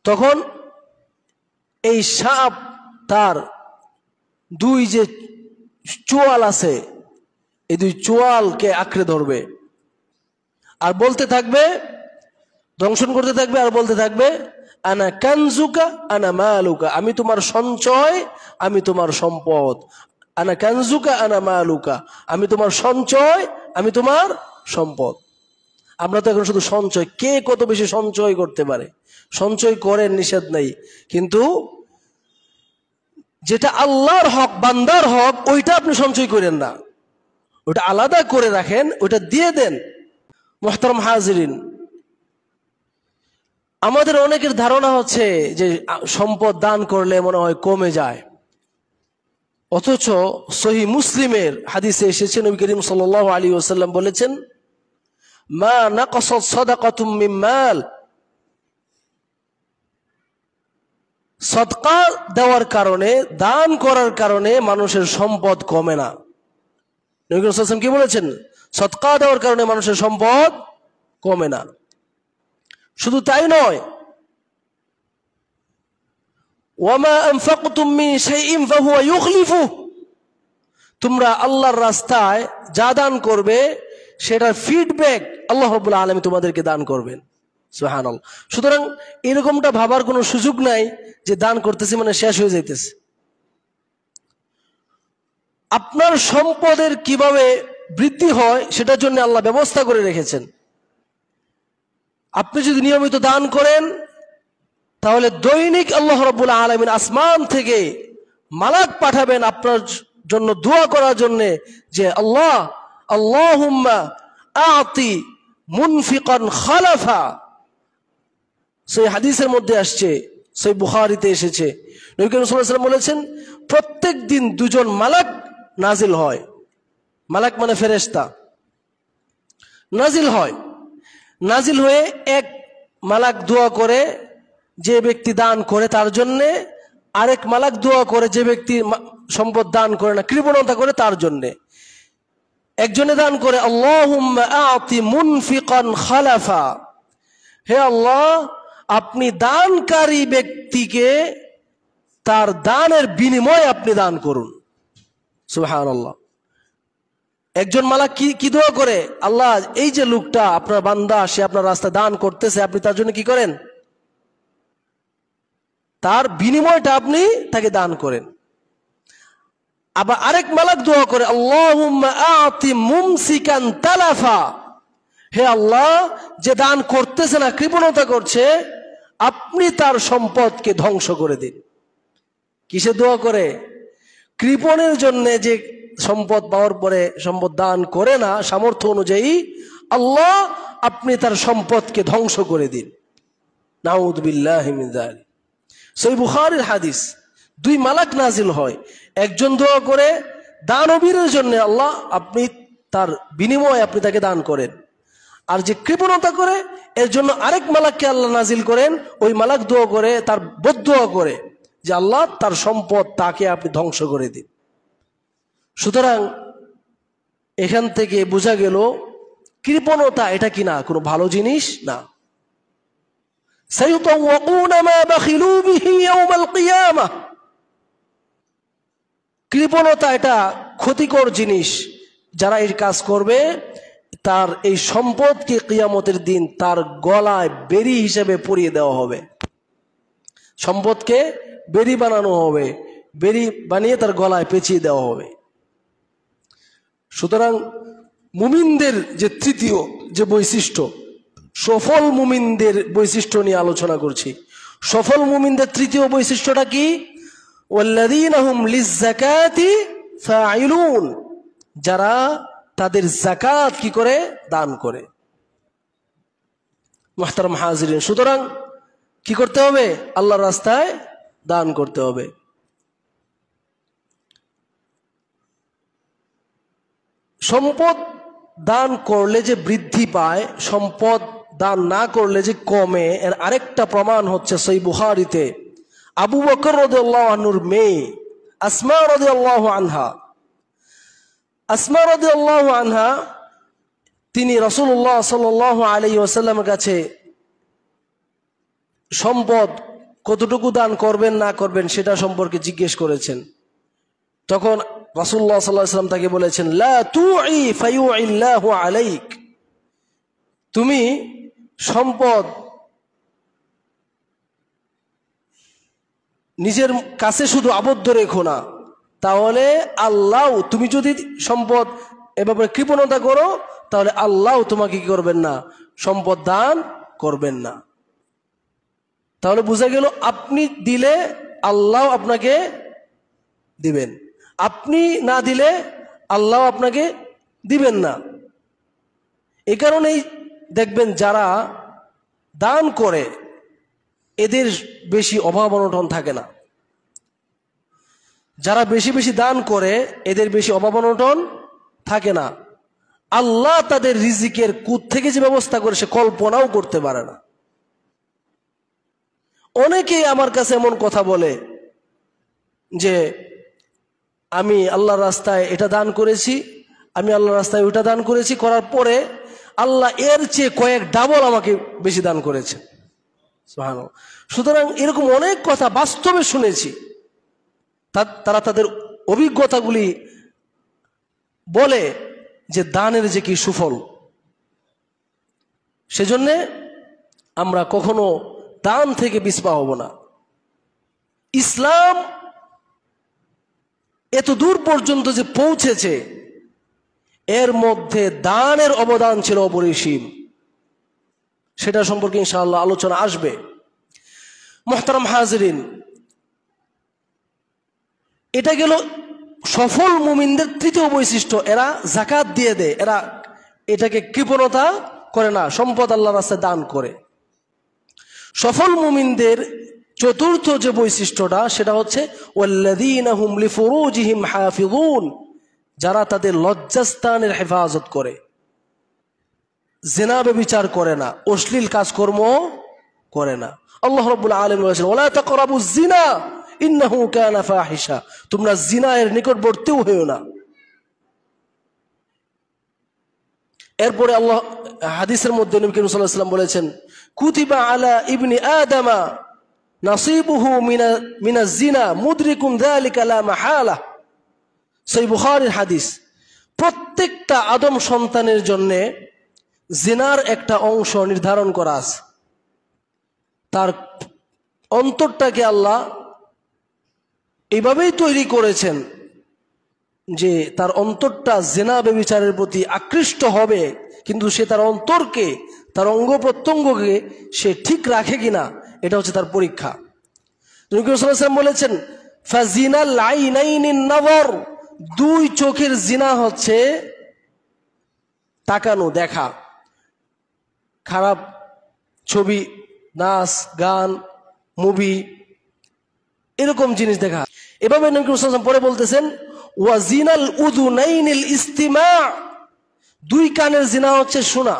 তখন এই সাপ তার দুই যে চোয়াল আছে, এই দুই চোয়ালকে আঁকড়ে ধরবে আর বলতে থাকবে, দংশন করতে থাকবে আর বলতে থাকবে, আনা কানজুকা আনা মালুকা, আমি তোমার সঞ্চয়, আমি তোমার সম্পদ। আনা কানজুকা আনা মালুকা, আমি তোমার সঞ্চয়, আমি তোমার সম্পদ। আমরা তো এখন শুধু সঞ্চয়, কে কত বেশি সঞ্চয় করতে পারে? সঞ্চয় করেন, নিষেধ নাই, কিন্তু যেটা আল্লাহর হক, বান্দার হক, ওইটা আপনি সঞ্চয় করেন না, ওটা আলাদা করে রাখেন, ওটা দিয়ে দেন। মুহতারাম হাজিরিন, আমাদের অনেকের ধারণা হচ্ছে যে সম্পদ দান করলে মনে হয় কমে যায়, অথচ সহিহ মুসলিমের হাদিসে এসেছে, নবী করিম সাল্লাল্লাহু আলাইহি ওয়াসাল্লাম বলেছেন, মা নাকাসাত সাদাকাতুম মিন মাল, সদকা দেওয়ার কারণে, দান করার কারণে মানুষের সম্পদ কমে না। নবী করিম সাল্লাল্লাহু আলাইহি ওয়াসাল্লাম কি বলেছেন? সদকা দেওয়ার কারণে মানুষের সম্পদ কমে না। শুধু তাই নয়, ওয়ামা আনফাকতুম মিন শাইইন ফাহুয়া ইউখলিফুহু, তোমরা আল্লাহর রাস্তায় যা দান করবে সেটার ফিডব্যাক আল্লাহ রাব্বুল আলামিন তোমাদেরকে দান করবেন। সুবহানাল্লাহ। সুতরাং এরকমটা ভাবার কোনো সুযোগ নাই যে দান করতেছি মানে শেষ হয়ে যাইতেছে। আপনার সম্পদের কিভাবে বৃদ্ধি হয় সেটার জন্য আল্লাহ ব্যবস্থা করে রেখেছেন। আপনি যদি নিয়মিত দান করেন তাহলে দৈনিক আল্লাহ রাব্বুল আলামিন আসমান থেকে মালাক পাঠাবেন আপনার জন্য দোয়া করার জন্য যে আল্লাহ আল্লাহুম্মা আতি মুনফিকান খালাফা। সেই হাদিসের মধ্যে আসছে, সেই বুখারীতে এসেছে, নবী করিম সাল্লাল্লাহু আলাইহি ওয়াসাল্লাম বলেছেন প্রত্যেক দিন দুজন মালাক নাজিল হয়। মালাক মানে ফেরেশতা নাজিল হয়। নাজিল হয়ে এক মালাক দোয়া করে যে ব্যক্তি দান করে তার জন্য, আরেক মালাক দোয়া করে যে ব্যক্তি সম্পদ দান করে না, কৃপণতা করে তার জন্য। একজনে দান করে আল্লাহুম্মা আতি মুনফিকান খালাফা, হে আল্লাহ আপনি দানকারী ব্যক্তিকে তার দানের বিনিময়ে আপনি দান করুন। সুবহানাল্লাহ। একজন মালাক কি দোয়া করে, আল্লাহ এই যে লোকটা আপনার বান্দা সে আপনার রাস্তায় দান করতেছে, আপনি তার জন্য কি করেন, তার বিনিময়টা আপনি তাকে দান করেন। আবার আরেক মালাক দোয়া করে আল্লাহুম্মা আতি মুমসিকান তালাফা, হে আল্লাহ যে দান করতেছে না, কৃপণতা করছে, আপনি তার সম্পদকে ধ্বংস করে দিন। কিসে দোয়া করে? কৃপণের জন্য যে সম্পদ পাওয়ার পরে সম্পদ দান করে না সামর্থ্য অনুযায়ী, আল্লাহ আপনি তার সম্পদকে ধ্বংস করে দিন। নাউযু বিল্লাহি মিন যালিক। সহিহ বুখারীর হাদিস। দুই মালাক নাজিল হয়, একজন দোয়া করে দানবীরের জন্য আল্লাহ আপনি তার বিনিময়ে আপনি তাকে দান করেন, আর যে কৃপণতা করে এর জন্য আরেক মালাককে আল্লাহ নাজিল করেন। ওই মালাক দোয়া করে, তার বদদোয়া করে যে আল্লাহ তার সম্পদ তাকে আপনি ধ্বংস করে দিন। সুতরাং এখান থেকে বোঝা গেল কৃপণতা এটা কি না, কোনো ভালো জিনিস না। সায়ুতাওয়াকুনা মা বাখিলু বিহি ইয়াউমাল কিয়ামাহ, কৃপণতা এটা ক্ষতিকর জিনিস। যারা এই কাজ করবে তার এই সম্পদকে কিয়ামতের দিন তার গলায় বেড়ি হিসেবে পরিয়ে দেওয়া হবে। সম্পদকে বেড়ি বানানো হবে, বেড়ি বানিয়ে তার গলায় পেঁচিয়ে দেওয়া হবে। সুতরাং মুমিনদের যে তৃতীয় যে বৈশিষ্ট্য, সফল মুমিনদের বৈশিষ্ট্য নিয়ে আলোচনা করছি। সফল মুমিনদের তৃতীয় বৈশিষ্ট্যটা কি? ওয়াল্লাযীনা হুম লিয-যাকাতি ফাঈলুন, যারা তাদের যাকাত কি করে, দান করে। মুহতারাম হাজিরিন, সুতরাং কি করতে হবে? আল্লাহর রাস্তায় দান করতে হবে। সম্পদ দান করলে যে বৃদ্ধি পায়, সম্পদ দান না করলে যে কমে, এর আরেকটা প্রমাণ হচ্ছে সহিহ বুখারীতে আবু বকর রাদিয়াল্লাহু আনহুর মেয়ে আসমা রাদিয়াল্লাহু আনহা। আসমা রাদিয়াল্লাহু আনহা তিনি রাসূলুল্লাহ সাল্লাল্লাহু আলাইহি ওয়াসাল্লামের কাছে সম্পদ কতটুকু দান করবেন না করবেন সেটা সম্পর্কে জিজ্ঞেস করেছেন। তখন রাসূলুল্লাহ সাল্লাল্লাহু আলাইহি ওয়াসাল্লাম তাকে বলেছেন, লা তুই ফায়ুইল্লাহু আলাইক, তুমি সম্পদ নিজের কাছে শুধু আবদ্ধ রেখো না, তাহলে আল্লাহ, তুমি যদি সম্পদ এভাবে কৃপণতা করো তাহলে আল্লাহ তোমাকে কি করবেন না, সম্পদ দান করবেন না। তাহলে বোঝা গেল আপনি দিলে আল্লাহ আপনাকে দিবেন, আপনি না দিলে আল্লাহ আপনাকে দিবেন না। এই কারণেই দেখবেন যারা দান করে এদের বেশি অভাব অনটন থাকে না। যারা বেশি বেশি দান করে এদের বেশি অভাব অনটন থাকে না। আল্লাহ তাদের রিজিকের কুদ থেকে যে ব্যবস্থা করে সে কল্পনাও করতে পারে না। অনেকেই আমার কাছে এমন কথা বলে যে আমি আল্লাহর রাস্তায় এটা দান করেছি, আমি আল্লাহর রাস্তায় ওটা দান করেছি, করার পরে আল্লাহ এর চেয়ে কয়েক ডাবল আমাকে বেশি দান করেছে। সুবহানাল্লাহ। সুতরাং এরকম অনেক কথা বাস্তবে শুনেছি, তারা তাদের অভিজ্ঞতাগুলি বলে যে দানের যে কি সুফল। সেজন্য আমরা কখনো দান থেকে পিছপা হব না। ইসলাম এত দূর পর্যন্ত যে পৌঁছেছে, এর মধ্যে দানের অবদান ছিল অপরিসীম। সেটা সম্পর্কে ইনশাআল্লাহ আলোচনা আসবে। মুহতারাম হাজিরিন, এটা গেল সফল মুমিনদের তৃতীয় বৈশিষ্ট্য, এরা যাকাত দিয়ে দেয়, এরা এটাকে কৃপণতা করে না, সম্পদ আল্লাহর রাস্তায় দান করে। সফল মুমিনদের চতুর্থ যে বৈশিষ্ট্যটা, সেটা হচ্ছে ওয়াল্লাযীনা হুম লিফুরুজিহিম হাফিযুন, যারা তাদের লজ্জাস্থানের হেফাজত করে, জিনা ব্যভিচার করে না, অশ্লীল কাজকর্ম করে না। আল্লাহ রাব্বুল আলামিন বলেছেন ওয়ালা তাকরাবুজ জিনা ইন্নাহু কানা ফাহিশা, তোমরা জিনার নিকটবর্তীও হইও না। এরপরে আল্লাহ হাদিসের মধ্যে নবী করিম সাল্লাল্লাহু আলাইহি ওয়াসাল্লাম বলেছেন কুতিবা আলা ইবনি আদামা নাসিবুহু মিনাজ জিনা মুদরিকুম যালিকা লা মাহালা। সহিহ বুখারীর হাদিস। প্রত্যেকটা আদম সন্তানের জন্য জিনার একটা অংশ নির্ধারণ করা আছে। তার অন্তরটাকে আল্লাহ এইভাবেই তৈরি করেছেন যে তার অন্তরটা জিনা ব্যভিচারের প্রতি আকৃষ্ট হবে, কিন্তু সে তার অন্তরকে, তার অঙ্গ প্রত্যঙ্গকে সে ঠিক রাখে কিনা, এটা হচ্ছে তার পরীক্ষা। নবী সাল্লাল্লাহু আলাইহি ওয়াসাল্লাম বলেছেন ফাজিনাল আইনাইনিন নাযর, দুই চোখের জিনা হচ্ছে তাকানো, দেখা, খারাপ ছবি, নাচ, গান, মুভি, এরকম জিনিস দেখা। এভাবে নবী সাল্লাল্লাহু আলাইহি ওয়াসাল্লাম পরে বলতেছেন ওয়াজিনাল উযুনাইনিল ইস্তিমা, দুই কানের জিনা হচ্ছে শোনা,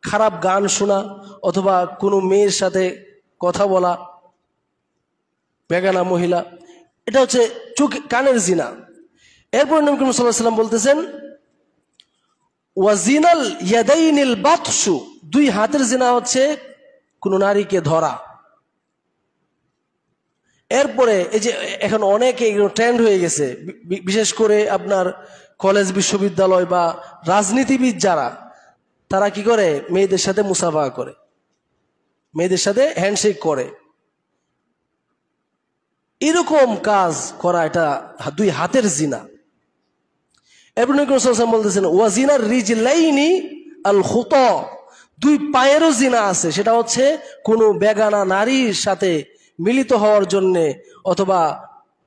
খারাপ গান শোনা অথবা কোনো মেয়ের সাথে কথা বলা, বেগানা মহিলা, এটা হচ্ছে চোখ কানের জিনা। এরপর নবী সাল্লাল্লাহু আলাইহি ওয়াসাল্লাম বলতেছেন ওয়াজিনাল ইয়াদাইনিল বাতশু, দুই হাতের জিনা হচ্ছে কোনো নারীকে ধরা। এরপরে এই যে এখন অনেকে ট্রেন্ড হয়ে গেছে, বিশেষ করে আপনার কলেজ বিশ্ববিদ্যালয় বা রাজনীতিবিদ যারা, তারা কি করে, মেয়েদের সাথে মুসাফা করে, মেয়েদের সাথে হ্যান্ডশেক করে। এরকম কাজ করা এটা দুই হাতের জিনা। এরপর নবী সাল্লাল্লাহু আলাইহি ওয়াসাল্লাম বলতেছেন ওয়াজিনার রিজলাইনি আল খুতা, দুই পায়েরও জিনা আছে, সেটা হচ্ছে কোনো বেগানা নারীর সাথে মিলিত হওয়ার জন্য অথবা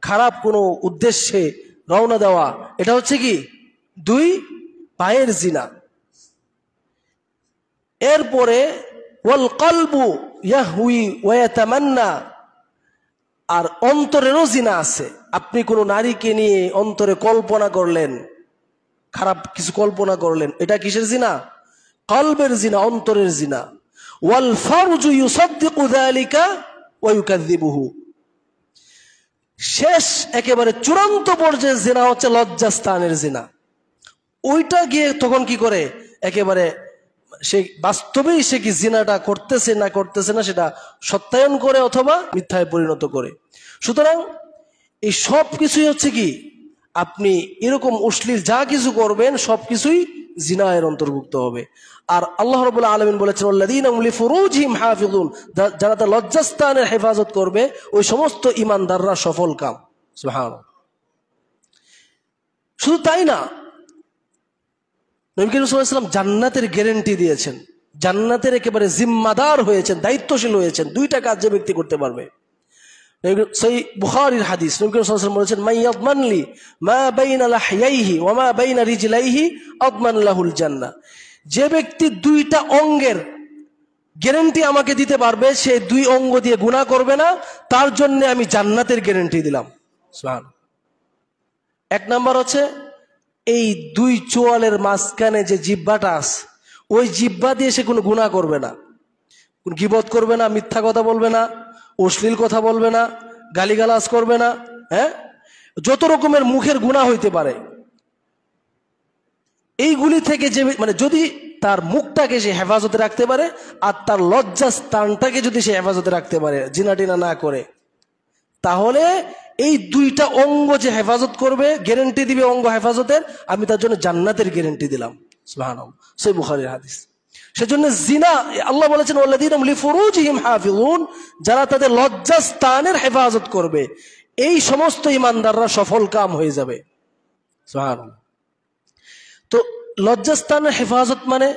খারাপ কোনো উদ্দেশ্যে রওনা দেওয়া, এটা হচ্ছে কি দুই পায়ের জিনা। এরপরে ওয়াল কলবু ইয়াহউই ওয়া ইয়াতামান্না, আর অন্তরেরও জিনা আছে। আপনি কোনো নারীকে নিয়ে অন্তরে কল্পনা করলেন, খারাপ কিছু কল্পনা করলেন, এটা কিসের জিনা? কলবের জিনা, অন্তরের জিনা। ওয়াল ফারজু ইউসাদ্দিকু যালিকা ওয়া ইউকাযযিবুহু, শেষ একেবারে চূড়ান্ত পর্যায়ের জিনা হচ্ছে লজ্জাস্থানের জিনা। ওইটা গিয়ে তখন কি করে, একেবারে সে বাস্তবেই সে কি জিনাটা করতেছে না সেটা সত্যায়ন করে অথবা মিথ্যায় পরিণত করে। সুতরাং এই সব কিছুই হচ্ছে কি, আপনি এরকম অশ্লীল যা কিছু করবেন সবকিছুই জিনায়ের অন্তর্ভুক্ত হবে। আর আল্লাহ রাব্বুল আলামিন বলেছেন ওয়াল্লাযীনা হুম লিফুরুজিহিম হাফিযুন, যারা তার লজ্জাস্থানের হেফাজত করবে ওই সমস্ত ঈমানদাররা সফল কাম। সুবহানাল্লাহ। শুধু তাই না, নবী করিম সাল্লাল্লাহু আলাইহি ওয়াসাল্লাম জান্নাতের গ্যারান্টি দিয়েছেন, জান্নাতের একেবারে জিম্মাদার হয়েছেন, দায়িত্বশীল হয়েছেন। দুইটা কাজ যে ব্যক্তি করতে পারবে। সহিহ বুখারীর হাদিস, নবী করিম সাল্লাল্লাহু আলাইহি ওয়াসাল্লাম বলেছেন মাইয়াদমান লি মা বাইনা লাহইয়াইহি ওয়া মা বাইনা রিজলাইহি আদমান লাহুল জান্নাহ, যে ব্যক্তি দুইটা অঙ্গের গ্যারান্টি আমাকে দিতে পারবে, সে দুই অঙ্গ দিয়ে গুনাহ করবে না, তার জন্য আমি জান্নাতের গ্যারান্টি দিলাম। সুবহানাল্লাহ। এক নাম্বার হচ্ছে এই দুই চোয়ালের মাঝখানে যে জিহ্বাটা আছে, ওই জিহ্বা দিয়ে সে কোনো গুনাহ করবে না, কোন গীবত করবে না, মিথ্যা কথা বলবে না, অশ্লীল কথা বলবে না, গালিগালাজ করবে না, হ্যাঁ, যত রকমের মুখের গুনাহ হইতে পারে এইগুলি থেকে যে, মানে যদি তার মুখটাকে সে হেফাজতে রাখতে পারে আর তার লজ্জা স্থানটাকে যদি সে হেফাজতে রাখতে পারে, জিনা টিনা না করে, তাহলে এই দুইটা অঙ্গ যে হেফাজত করবে, গ্যারান্টি দিবে অঙ্গ হেফাজতের, আমি তার জন্য জান্নাতের গ্যারান্টি দিলাম। সুবহানাল্লাহ, সহিহ বুখারীর হাদিস। সেজন্য জিনা, আল্লাহ বলেছেন ওয়াল্লাযীনা হুম লিফুরুজিহিম হাফিজুন, যারা তাদের লজ্জা স্থানের হেফাজত করবে, এই সমস্ত ইমানদাররা সফল কাম হয়ে যাবে। সুবহানাল্লাহ। তো লজ্জাস্থানের হেফাজত মানে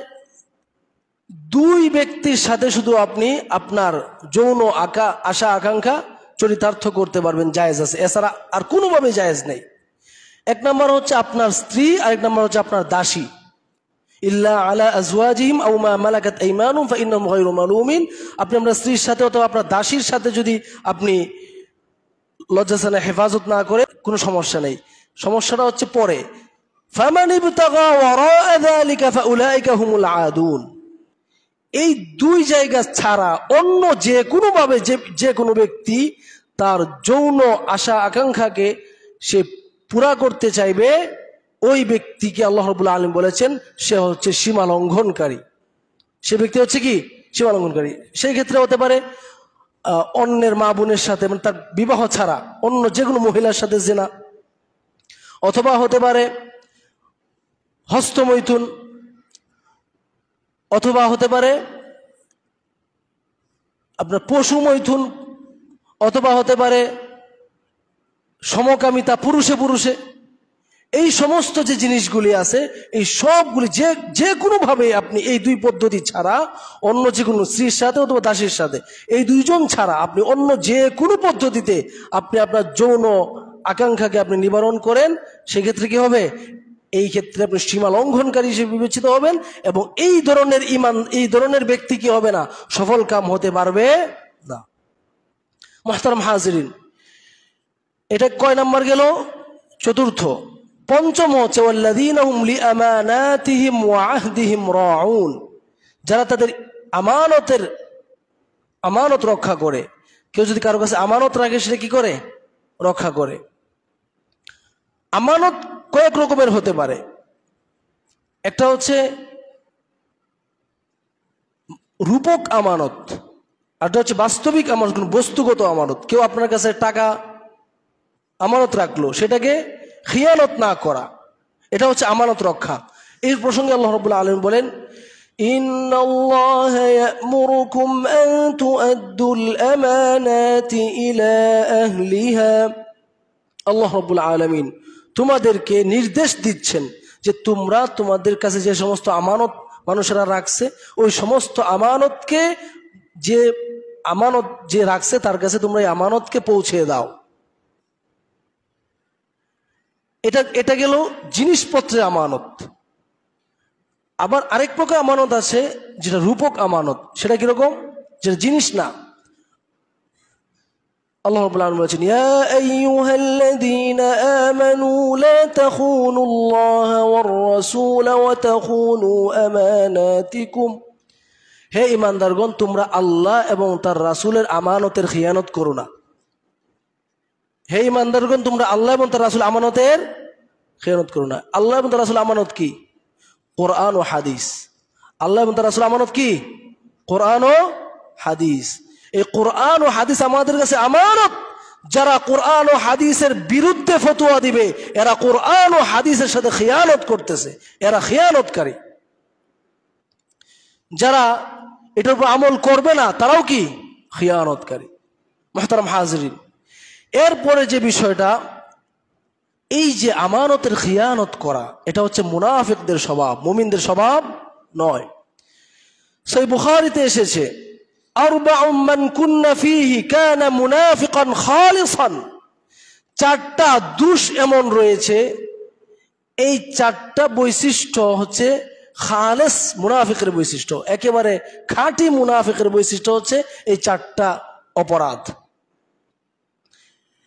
দুই ব্যক্তির সাথে শুধু আপনি আপনার যৌন আশা আকাঙ্ক্ষা চরিতার্থ করতে পারবেন, জায়েজ আছে, এছাড়া আর কোনোভাবে জায়েজ নেই। এক নম্বর হচ্ছে আপনার স্ত্রী, আরেক নম্বর হচ্ছে আপনার দাসী। ইল্লা আলা আজওয়াজিহিম আও মা মালাকাত আইমানুহুম ফাইন্নাহুম গায়রু মালুমিন। আপনি আপনার স্ত্রীর সাথে অথবা আপনার দাসীর সাথে যদি আপনি লজ্জাস্থানের হেফাজত না করে, কোনো সমস্যা নেই। সমস্যাটা হচ্ছে পরে, ফামান ইবতাগা ওয়ারা'a যালিকা ফাউলাইকা হুমুল আদুন। এই দুই জায়গা ছাড়া অন্য যে কোনোভাবে যে কোনো ব্যক্তি তার যৌন আশা আকাঙ্ক্ষাকে সে পুরা করতে চাইবে, ওই ব্যক্তিকে আল্লাহ রাব্বুল আলামিন বলেছেন সে হচ্ছে সীমা লঙ্ঘনকারী। সে ব্যক্তি হচ্ছে কি? সীমা লঙ্ঘনকারী। সেই ক্ষেত্রে হতে পারে অন্যের মা বোনের সাথে, মানে তার বিবাহ ছাড়া অন্য যে কোনো মহিলার সাথে জিনা, অথবা হতে পারে হস্তমৈথুন, অথবা হতে পারে আপনার পশু মৈথুন, অথবা হতে পারে সমকামিতা পুরুষে পুরুষে। এই সমস্ত যে জিনিসগুলি আছে, এই সবগুলি যে কোনোভাবে আপনি এই দুই পদ্ধতি ছাড়া অন্য যে কোনো স্ত্রীর সাথে অথবা দাসীর সাথে, এই দুইজন ছাড়া আপনি অন্য যে কোনো পদ্ধতিতে আপনি আপনার যৌন আকাঙ্ক্ষাকে আপনি নিবারণ করেন, সেক্ষেত্রে কি হবে? এই ক্ষেত্রে আপনি সীমা লঙ্ঘনকারী হিসেবে বিবেচিত হবেন, এবং এই ধরনের ব্যক্তি কি হবে না? সফল কাম হতে পারবে না। মুহতারাম হাজিরিন, এটা কয় নাম্বার গেল? চতুর্থ। পঞ্চম হচ্ছে ওয়াল্লাযীনা হুম লিআমানাতিহিম ওয়া আহদিহিম রাউন, যারা তাদের আমানত রক্ষা করে। কেউ যদি কারো কাছে আমানত রাখে, সেটা কি করে? রক্ষা করে। আমানত কয়েক রকমের হতে পারে। একটা হচ্ছে রূপক আমানত, আরটা হচ্ছে বাস্তবিক আমানত, বস্তুগত আমানত। কেউ আপনার কাছে টাকা আমানত রাখলো, সেটাকে খিয়ানত না করা, এটা হচ্ছে আমানত রক্ষা। এই প্রসঙ্গে আল্লাহ রাব্বুল আলামিন বলেন, ইন্নাল্লাহা ইয়া'মুরুকুম আন তু'আদ্দুল আমানাতি ইলা আহলিহা। আল্লাহ রাব্বুল আলামিন তোমাদেরকে নির্দেশ দিচ্ছেন যে তোমরা তোমাদের কাছে যে সমস্ত আমানত মানুষেরা রাখছে, ওই সমস্ত আমানতকে যে রাখছে তার কাছে তোমরা এই আমানতকে পৌঁছে দাও। এটা গেল জিনিসপত্রের আমানত। আবার আরেক প্রকার আমানত আছে যেটা রূপক আমানত। সেটা কিরকম? যেটা জিনিস না। আল্লাহ রাব্বুল আলামিন বলেছেন, ইয়া আইয়ুহাল্লাযীনা আমানু লা তাখুনুল্লাহা ওয়ার রাসূল ওয়া তাখুনু আমানাতিকুম। হে ঈমানদারগণ, তোমরা আল্লাহ এবং তার রাসূলের আমানতের খিয়ানত করো না। হে ঈমানদারগণ, তোমরা আল্লাহ এবং তার রাসূল আমানতের খিয়ানত করো না। আল্লাহ এবং তার রাসূল আমানত কি? কোরআন ও হাদিস। আল্লাহ এবং তার রাসূল আমানত কি? কোরআন ও হাদিস। এই কোরআন ও হাদিস আমাদের কাছে আমানত। যারা কোরআন ও হাদিসের বিরুদ্ধে ফতোয়া দিবে, এরা কোরআন ও হাদিসের সাথে খিয়ানত করতেছে, এরা খিয়ানতকারী। যারা এটার উপর আমল করবে না, তারাও কি? খিয়ানতকারী। মুহতারাম হাজিরিন, এরপরে যে বিষয়টা, এই যে আমানতের খিয়ানত করা, এটা হচ্ছে মুনাফিকদের স্বভাব, মুমিনদের স্বভাব নয়। সহিহ বুখারীতে এসেছে, আরবাউম মান কুন্না ফীহি কানা মুনাফিকান খালিসান। চারটা দোষ এমন রয়েছে, এই চারটা বৈশিষ্ট্য হচ্ছে খালেস মুনাফিকের বৈশিষ্ট্য, একেবারে খাঁটি মুনাফিকের বৈশিষ্ট্য হচ্ছে এই চারটা অপরাধ।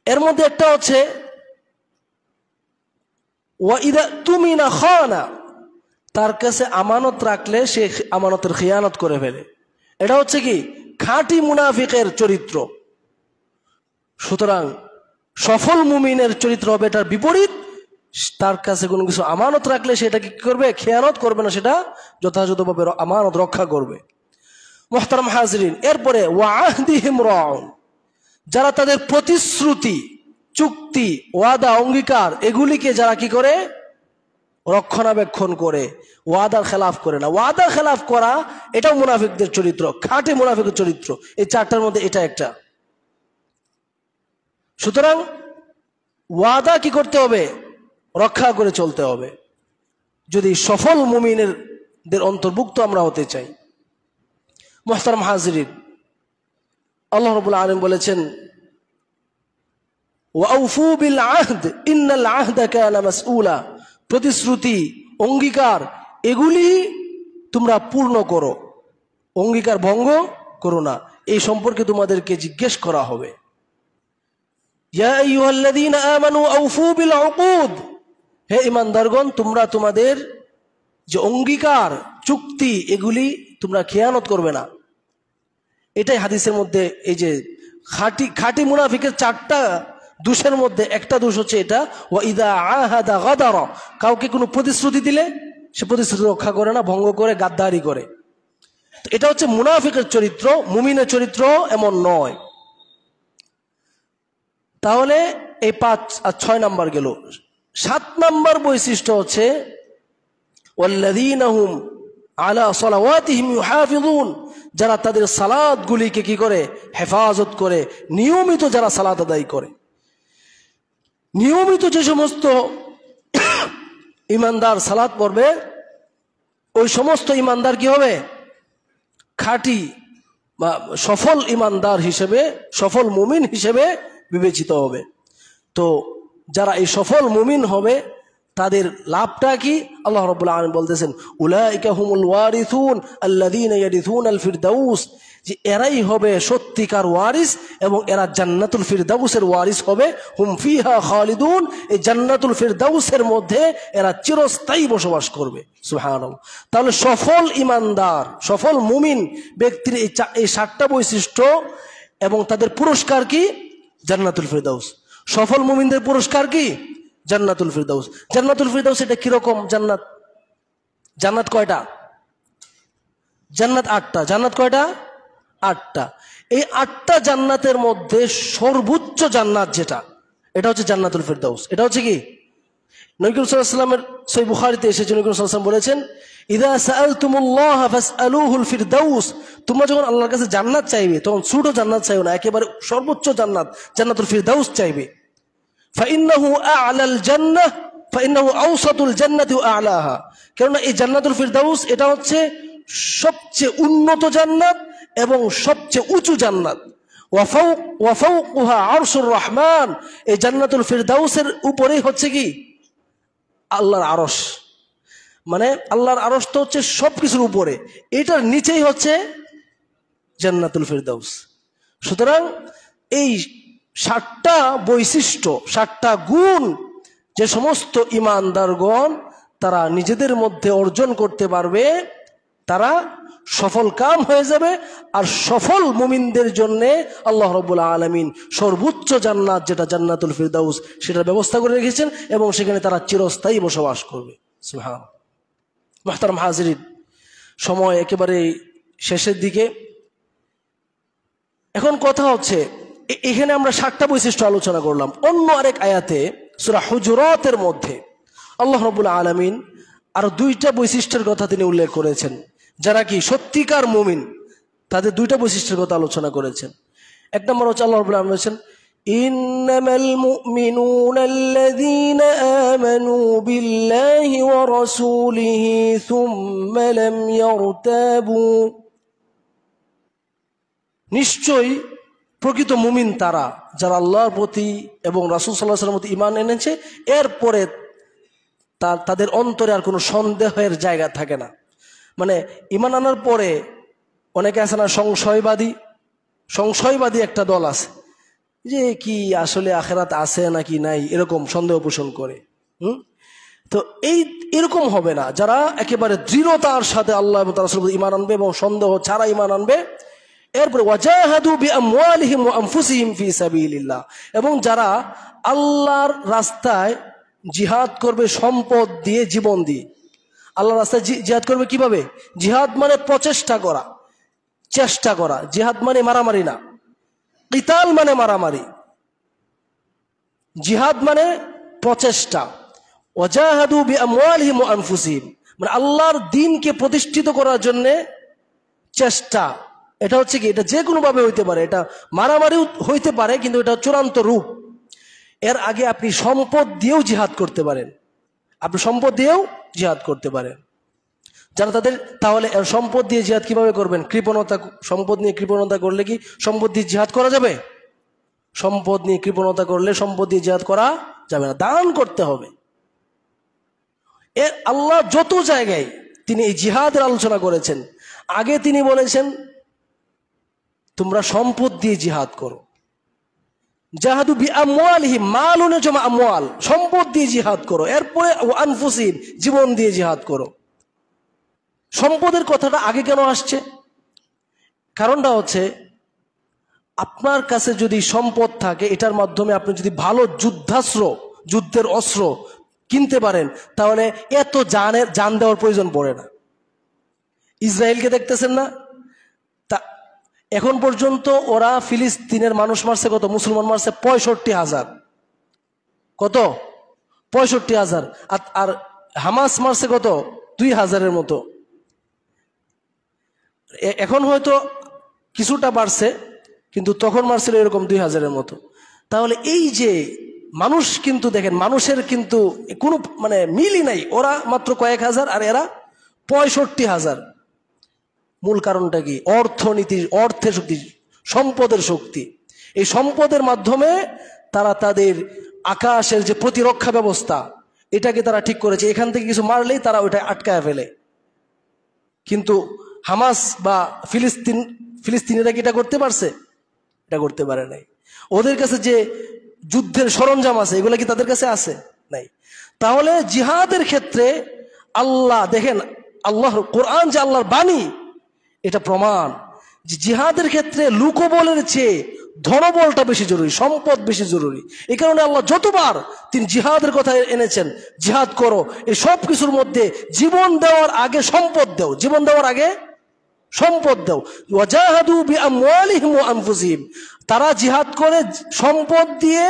এর মধ্যে একটা হচ্ছে ওয়াইদা তুমিনা খানা, তার কাছে আমানত রাখলে সে আমানতের খিয়ানত করে ফেলে। এটা হচ্ছে কি? খাঁটি মুনাফিকের চরিত্র। সুতরাং সফল মুমিনের চরিত্র হবে এটার বিপরীত। তার কাছে কোনো কিছু আমানত রাখলে সেটা কি করবে? খেয়ানত করবে না, সেটা যথাযথভাবে আমানত রক্ষা করবে। মুহতারাম হাজিরিন, এরপরে ওয়াহদিহিম রাউন, যারা তাদের প্রতিশ্রুতি, চুক্তি, ওয়াদা, অঙ্গীকার এগুলিকে যারা কি করে? রক্ষণাবেক্ষণ করে, ওয়াদার খেলাফ করে না। ওয়াদার খেলাফ করা এটাও মুনাফিকদের চরিত্র, খাঁটি মুনাফিকের চরিত্র। এই চারটার মধ্যে এটা একটা। সুতরাং ওয়াদা কি করতে হবে? রক্ষা করে চলতে হবে, যদি সফল মুমিনদের অন্তর্ভুক্ত আমরা হতে চাই। মুহতারাম হাজিরিন, আল্লাহ রাব্বুল আলামিন বলেছেন ওয়াউফু বিল আহদ ইন্নাল আহদা কানা মাসউলা, প্রতিশ্রুতি, অঙ্গীকার এগুলি তোমরা পূর্ণ করো, অঙ্গীকার ভঙ্গ করো না, এই সম্পর্কে তোমাদেরকে জিজ্ঞেস করা হবে। ইয়া আইয়ুহাল্লাযীনা আমানু আউফু বিল উকুদ, হে ঈমানদারগণ তোমরা তোমাদের যে অঙ্গীকার, চুক্তি এগুলি তোমরা খেয়ানত করবে না। এটাই হাদিসের মধ্যে এই যে খাঁটি মুনাফিকের চারটা দোষের মধ্যে একটা দোষ হচ্ছে এটা, ওয়া ইযা আহাদা গাদারা, কাউকে কোনো প্রতিশ্রুতি দিলে সে প্রতিশ্রুতি রক্ষা করে না, ভঙ্গ করে, গাদ্দারি করে। তো এটা হচ্ছে মুনাফিকের চরিত্র, মুমিনের চরিত্র এমন নয়। তাহলে এই 5 আর 6 নাম্বার গেল। 7 নাম্বার বৈশিষ্ট্য হচ্ছে ওয়াল্লাযীনা হুম আলা সালাওয়াতিহিম ইউহাফিজুন, যারা তাদের সালাতগুলিকে কি করে? হেফাজত করে, নিয়মিত যারা সালাত আদায় করে। নিয়মিত যে সমস্ত ইমানদার সালাত পড়বে, ওই সমস্ত ইমানদার কি হবে? খাঁটি বা সফল ইমানদার হিসেবে, সফল মুমিন হিসেবে বিবেচিত হবে। তো যারা এই সফল মুমিন হবে তাদের লাভটা কি? আল্লাহ রাব্বুল আলামিন বলতেছেন উলাইকা হুমুল ওয়ারিসুন আল্লাযীনা ইয়ারিসুনাল ফিরদাউস, যে এরাই হবে সত্যিকার ওয়ারিস এবং এরা জান্নাতুল ফিরদাউসের ওয়ারিস হবে। হুম ফিহা খালিদুন, এই জান্নাতুল ফিরদাউসের মধ্যে এরা চিরস্থায়ী বসবাস করবে। সুবহানাল্লাহ। তাহলে সফল ইমানদার, সফল মুমিন ব্যক্তির এই 7টা বৈশিষ্ট্য এবং তাদের পুরস্কার কি? জান্নাতুল ফিরদাউস। সফল মুমিনদের পুরস্কার কি? জান্নাতুল ফিরদাউস। জান্নাতুল ফিরদাউস এটা কিরকম জান্নাত? জান্নাত কয়টা? জান্নাত 8টা। জান্নাত কয়টা? 8টা। এই 8টা জান্নাতের মধ্যে সর্বোচ্চ জান্নাত যেটা, এটা হচ্ছে জান্নাতুল ফিরদাউস। এটা হচ্ছে কি? নবী করিম সাল্লাল্লাহু আলাইহি ওয়াসাল্লামের সহিহ বুখারীতে এসেছে, নবী করিম সাল্লাল্লাহু আলাইহি ওয়াসাল্লাম বলেছেন ইযা সাআলতুমুল্লাহ ফাসআলুহুল ফিরদাউস, তোমরা যখন আল্লাহর কাছে জান্নাত চাইবে তখন ছোট জান্নাত চাইও না, একেবারে সর্বোচ্চ জান্নাত জান্নাতুল ফিরদাউস চাইবে। ফাইন্নাহু আ'লাল জান্নাহ ফাইন্নাহু আওসাতুল জান্নাতি ওয়া আ'লাহা, কারণ এই জান্নাতুল ফিরদাউস এটা হচ্ছে সবচেয়ে উন্নত জান্নাত এবং সবচেয়ে উঁচু জান্নাত। ওয়া ফাওকুহা আরশুর রহমান, এই জান্নাতুল ফিরদাউসের উপরেই হচ্ছে কি? আল্লাহর আরশ। মানে আল্লাহর আরশ তো হচ্ছে সবকিছুর উপরে, এটার নিচেই হচ্ছে জান্নাতুল ফিরদাউস। সুতরাং এই 7টা বৈশিষ্ট্য, 7টা গুণ যে সমস্ত ঈমানদারগণ তারা নিজেদের মধ্যে অর্জন করতে পারবে, তারা সফল কাম হয়ে যাবে। আর সফল মুমিনদের জন্য আল্লাহ রাব্বুল আলামিন সর্বোচ্চ জান্নাত যেটা জান্নাতুল ফিরদাউস সেটার ব্যবস্থা করে রেখেছেন এবং সেখানে তারা চিরস্থায়ী বসবাস করবে। সুবহানাল্লাহ। মুহতারাম হাজিরিন, সময় একেবারে শেষের দিকে। এখন কথা হচ্ছে এখানে আমরা 7টা বৈশিষ্ট্য আলোচনা করলাম। অন্য আরেক আয়াতে সূরা হুজুরাতের মধ্যে আল্লাহ রাব্বুল আলামিন আরো 2টা বৈশিষ্ট্যের কথা তিনি উল্লেখ করেছেন, যারা কি সত্যিকার মুমিন তাদের 2টা বৈশিষ্ট্যের কথা আলোচনা করেছেন। 1 নম্বর হচ্ছে আল্লাহ রাব্বুল আলামিন বলেছেন ইন্নামাল মুমিনুনা আল্লাযীনা আমানু বিল্লাহি ওয়া রাসূলিহি সুম্মা লাম ইয়ারতাবু, নিশ্চয়ই প্রকৃত মুমিন তারা যারা আল্লাহর প্রতি এবং রাসূল সাল্লাল্লাহু আলাইহি ওয়াসাল্লামের প্রতি ঈমান এনেছে, এরপরে তাদের অন্তরে আর কোনো সন্দেহের জায়গা থাকে না। মানে ঈমান আনার পরে অনেকে আছে না সংশয়বাদী একটা দল আছে, যে কি আসলে আখিরাত আছে নাকি নাই, এরকম সন্দেহ পোষণ করে। তো এরকম হবে না। যারা একেবারে দৃঢ়তার সাথে আল্লাহ এবং তার রাসূলের প্রতি ঈমান আনবে এবং সন্দেহ ছাড়া ঈমান আনবে, এরপরে ওয়াজাহাদু বিআমওয়ালিহিম ওয়া আনফুসিহিম ফি সাবিলিল্লাহ, এবং যারা আল্লাহর রাস্তায় জিহাদ করবে সম্পদ দিয়ে, জীবন দিয়ে। আল্লাহর রাস্তায় জিহাদ করবে কিভাবে? জিহাদ মানে প্রচেষ্টা করা, চেষ্টা করা। জিহাদ মানে মারামারি না, কিতাল মানে মারামারি। জিহাদ মানে প্রচেষ্টা। ওয়াজাহাদু বিআমওয়ালিহিম ওয়া আনফুসিহিম, মানে আল্লাহর দ্বীনকে প্রতিষ্ঠিত করার জন্য চেষ্টা। এটা হচ্ছে কি, এটা যে কোনো ভাবে হইতে পারে, এটা মারামারিও হইতে পারে, কিন্তু এটা চূড়ান্ত রূপ। এর আগে আপনি সম্পদ দিয়েও জিহাদ করতে পারেন, আপনি সম্পদ দিয়েও জিহাদ করতে পারেন যারা তাদের। তাহলে সম্পদ দিয়ে জিহাদ কিভাবে করবেন? কৃপণতা, সম্পদ নিয়ে কৃপণতা করলে কি সম্পদ দিয়ে জিহাদ করা যাবে? সম্পদ নিয়ে কৃপণতা করলে সম্পদ দিয়ে জিহাদ করা যাবে না, দান করতে হবে। আল্লাহ যত জায়গায় তিনি এই জিহাদের আলোচনা করেছেন, আগে তিনি বলেছেন তোমরা সম্পদ দিয়ে জিহাদ করো। জাহাদু বিআমওয়ালিহিম, মাল হলো জমা আমওয়াল, সম্পদ দিয়ে জিহাদ করো। এরপরে ওয়া আনফুসিহিম, জীবন দিয়ে জিহাদ করো। সম্পদের কথাটা আগে কেন আসছে? কারণটা হচ্ছে, আপনার কাছে যদি সম্পদ থাকে, এটার মাধ্যমে আপনি যদি ভালো যুদ্ধাস্ত্র, যুদ্ধের অস্ত্র কিনতে পারেন, তাহলে এত জান দেওয়ার প্রয়োজন পড়ে না। ইসরায়েলকে দেখতেছেন না? তা এখন পর্যন্ত ওরা ফিলিস্তিনের মানুষ মারছে কত? মুসলমান মারছে 65,000। কত? 65,000। আর হামাস মারছে কত? 2,000-এর মতো। এখন হয়তো কিছুটা বাড়ছে, কিন্তু তখন মারছিল এরকম 2,000-এর মতো। তাহলে এই যে মানুষ, কিন্তু দেখেন মানুষের কিন্তু কোনো মানে মিলই নাই। ওরা মাত্র কয়েক হাজার আর এরা 65,000। মূল কারণটা কি? অর্থনীতি, অর্থের শক্তি, সম্পদের শক্তি। এই সম্পদের মাধ্যমে তারা তাদের আকাশের যে প্রতিরক্ষা ব্যবস্থা, এটাকে তারা ঠিক করেছে। এখান থেকে কিছু মারলেই তারা ওইটা আটকায় ফেলে। কিন্তু হামাস বা ফিলিস্তিনিরা কি এটা করতে পারছে? এটা করতে পারে নাই। ওদের কাছে যে যুদ্ধের সরঞ্জাম আছে, এগুলো কি তাদের কাছে আছে? নাই। তাহলে জিহাদের ক্ষেত্রে আল্লাহ দেখেন, আল্লাহর কোরআন যে আল্লাহর বাণী, এটা প্রমাণ যে জিহাদের ক্ষেত্রে লোকবলের চেয়ে ধনবলটা বেশি জরুরি, সম্পদ বেশি জরুরি। এই কারণে আল্লাহ যতবার তিনি জিহাদের কথা এনেছেন, জিহাদ করো, এই সব কিছুর মধ্যে জীবন দেওয়ার আগে সম্পদ দাও, জীবন দেওয়ার আগে সম্পদ দাও। ওয়াজাহাদু বিআমওয়ালিহিম ওয়া আনফুসিহিম, তারা জিহাদ করে সম্পদ দিয়ে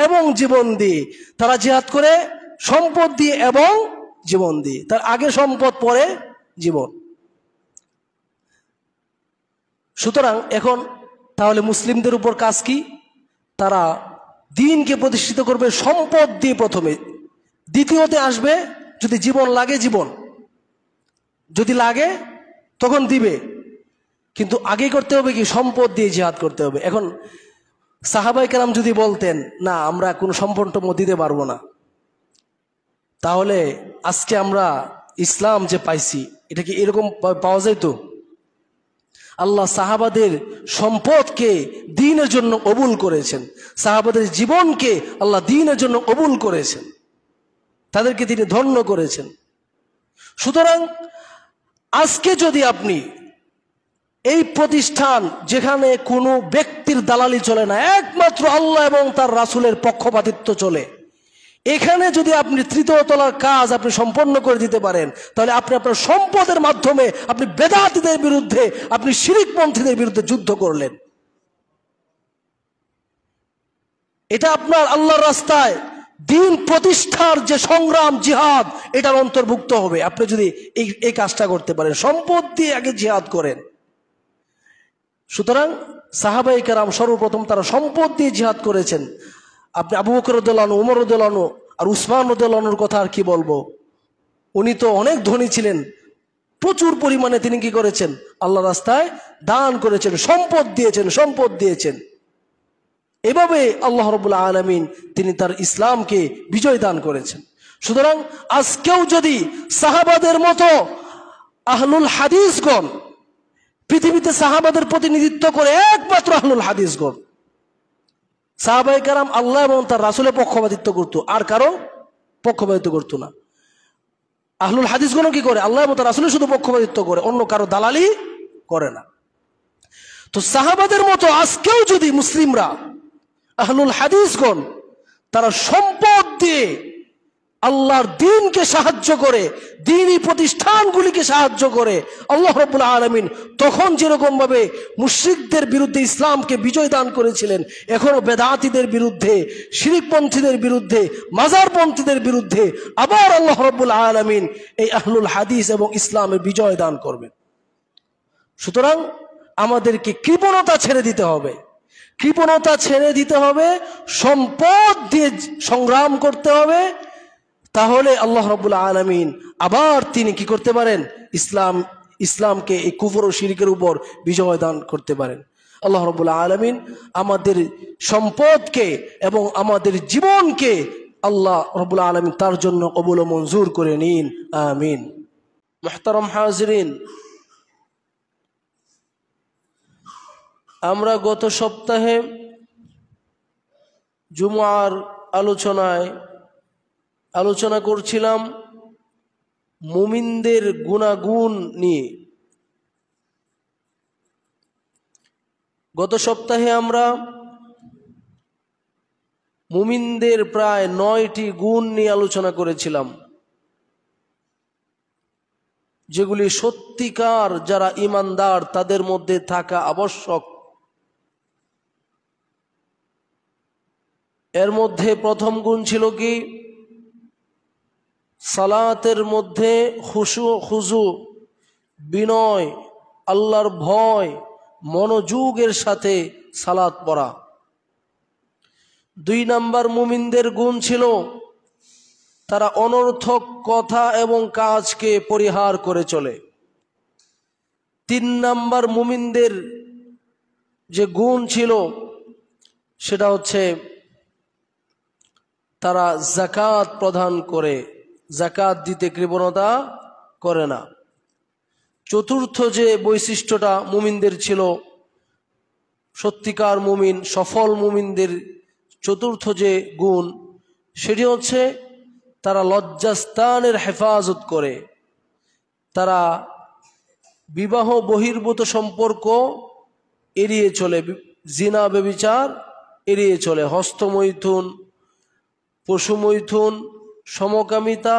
এবং জীবন দিয়ে। তারা জিহাদ করে সম্পদ দিয়ে এবং জীবন দিয়ে। তার আগে সম্পদ, পরে জীবন। সুতরাং এখন তাহলে মুসলিমদের উপর কাজ কি? তারা দ্বীনকে প্রতিষ্ঠিত করবে সম্পদ দিয়ে প্রথমে, দ্বিতীয়তে আসবে যদি জীবন লাগে, জীবন যদি লাগে তখন দিবে, কিন্তু আগে করতে হবে কি? সম্পদ দিয়ে জিহাদ করতে হবে। এখন সাহাবায়ে কেরাম যদি বলতেন না আমরা কোনো সম্পদ দিতে পারবো না, তাহলে আজকে আমরা ইসলাম যে পাইছি, এটা কি এরকম পাওয়া যায়? তো আল্লাহ সাহাবাদের সম্পদকে দ্বীনের জন্য কবুল করেছেন, সাহাবাদের জীবনকে আল্লাহ দ্বীনের জন্য কবুল করেছেন, তাদেরকে তিনি ধন্য করেছেন। সুতরাং আজকে যদি আপনি এই প্রতিষ্ঠান, যেখানে কোনো ব্যক্তির দালালি চলে না, একমাত্র আল্লাহ এবং তার রাসূলের পক্ষপাতিত্ব চলে, এখানে যদি আপনি তৃতীয় তলার কাজ আপনি সম্পন্ন করে দিতে পারেন, তাহলে আপনি আপনার সম্পদের মাধ্যমে আপনি বেদাতীদের বিরুদ্ধে, আপনি শিরকপন্থীদের বিরুদ্ধে যুদ্ধ করলেন। এটা আপনার আল্লাহর রাস্তায় দ্বীন প্রতিষ্ঠার যে সংগ্রাম, জিহাদ, এটার অন্তর্ভুক্ত হবে। আপনি যদি এই কাজটা করতে পারেন, সম্পদ দিয়ে আগে জিহাদ করেন। সুতরাং সাহাবায়ে কেরাম সর্বপ্রথম তারা সম্পদ দিয়ে জিহাদ করেছেন। আপনি আবু বকর রাদিয়াল্লাহু আনহু, ওমর রাদিয়াল্লাহু আনহু আর উসমান রাদিয়াল্লাহু আনহুর কথা আর কি বলবো? উনি তো অনেক ধনী ছিলেন, প্রচুর পরিমাণে তিনি কি করেছেন? আল্লাহর রাস্তায় দান করেছেন, সম্পদ দিয়েছেন, সম্পদ দিয়েছেন। এভাবে আল্লাহ রাব্বুল আলামিন তিনি তার ইসলামকে বিজয় দান করেছেন। সুতরাং আজকেও যদি সাহাবাদের মতো আহলুল হাদিসগণ, পৃথিবীতে সাহাবাদের প্রতিনিধিত্ব করে একমাত্র আহলুল হাদিসগণ, সাহাবায়ে কেরাম আল্লাহ এবং তার রাসূলের পক্ষপাতিত্ব করতো, আর কারো পক্ষপাতিত্ব করতো না। আহলুল হাদিসগণ কি করে? আল্লাহ এবং তার রাসূলের শুধু পক্ষপাতিত্ব করে, অন্য কারো দালালি করে না। তো সাহাবাদের মতো আজকেও যদি মুসলিমরা, আহলুল হাদিসগণ, তারা সম্পদ দিয়ে আল্লাহর দ্বীনকে সাহায্য করে, দ্বীনি প্রতিষ্ঠানগুলিকে সাহায্য করে আল্লাহ রাব্বুল আলামিন তখন যেরকম ভাবে মুশরিকদের বিরুদ্ধে ইসলামকে বিজয় দান করেছিলেন, এখনো বেদাতীদের বিরুদ্ধে, শিরকপন্থীদের বিরুদ্ধে, মাজারপন্থীদের বিরুদ্ধে আবার আল্লাহ রাব্বুল আলামিন এই আহলুল হাদিস এবং ইসলামের বিজয় দান করবেন। সুতরাং আমাদেরকে কৃপণতা ছেড়ে দিতে হবে, কৃপণতা ছেড়ে দিতে হবে, সম্পদ দিয়ে সংগ্রাম করতে হবে। তাহলে আল্লাহ রাব্বুল আলামিন আবার তিনি কি করতে পারেন? ইসলামকে এই কুফর ও শিরকের উপর বিজয় দান করতে পারেন। আল্লাহ রাব্বুল আলামিন আমাদের সম্পদকে এবং আমাদের জীবনকে আল্লাহ রাব্বুল আলামিন তার জন্য কবুল ও মঞ্জুর করে নিন, আমিন। মুহতারাম হাজিরিন, আমরা গত সপ্তাহে জুমআর আলোচনা করছিলাম মুমিনদের গুণাগুণ নিয়ে। গত সপ্তাহে আমরা মুমিনদের প্রায় 9টি গুণ নিয়ে আলোচনা করেছিলাম, যেগুলি সত্যিকার যারা ঈমানদার তাদের মধ্যে থাকা আবশ্যক। এর মধ্যে প্রথম গুণ ছিল কি? সালাতের মধ্যে খুশু, বিনয়, আল্লাহর ভয়, মনোযোগের সাথে সালাত পড়া। 2 নাম্বার মুমিনদের গুণ ছিল তারা অনর্থক কথা এবং কাজকে পরিহার করে চলে। 3 নাম্বার মুমিনদের যে গুণ ছিল সেটা হচ্ছে তারা যাকাত প্রদান করে, যাকাত দিতে কৃপণতা করে না। 4র্থ যে বৈশিষ্ট্যটা মুমিনদের ছিল, সত্যিকার মুমিন, সফল মুমিনদের 4র্থ যে গুণ, সেটি হচ্ছে তারা লজ্জাস্থানের হেফাজত করে, তারা বিবাহ বহির্ভূত সম্পর্ক এড়িয়ে চলে, জিনা ব্যভিচার এড়িয়ে চলে, হস্তমৈথুন, পশুমৈথুন, সমকামিতা,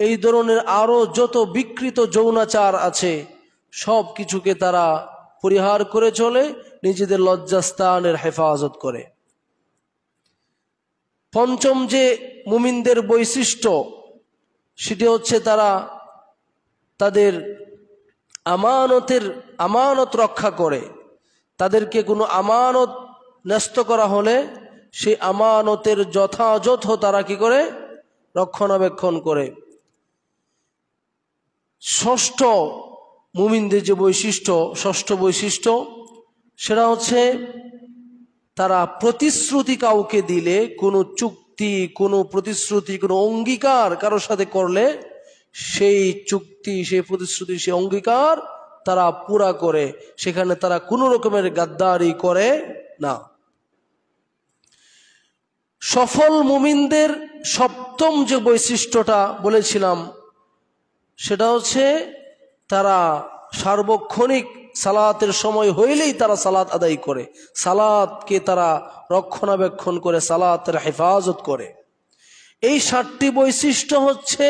এই ধরনের আরো যত বিকৃত যৌনাচার আছে সব কিছুকে তারা পরিহার করে চলে, নিজেদের লজ্জাস্থানের হেফাজত করে। 5ম যে মুমিনদের বৈশিষ্ট্য সেটি হচ্ছে তারা তাদের আমানত রক্ষা করে। তাদেরকে কোনো আমানত ন্যস্ত করা হলে সেই আমানতের যথাযথ তারা কি করে? রক্ষণাবেক্ষণ করে। 6ষ্ঠ মুমিনদের যে বৈশিষ্ট্য, 6ষ্ঠ বৈশিষ্ট্য, সেটা হচ্ছে তারা প্রতিশ্রুতি কাউকে দিলে, কোনো চুক্তি, কোনো প্রতিশ্রুতি, কোনো অঙ্গীকার কারোর সাথে করলে সেই চুক্তি, সেই প্রতিশ্রুতি, সেই অঙ্গীকার তারা পুরা করে, সেখানে তারা কোনো রকমের গাদ্দারি করে না। সফল মুমিনদের 7ম যে বৈশিষ্ট্যটা বলেছিলাম সেটা হচ্ছে তারা সার্বক্ষণিক সালাতের সময় হইলেই তারা সালাত আদায় করে, সালাতকে তারা রক্ষণাবেক্ষণ করে, সালাতের হেফাজত করে। এই 7টি বৈশিষ্ট্য হচ্ছে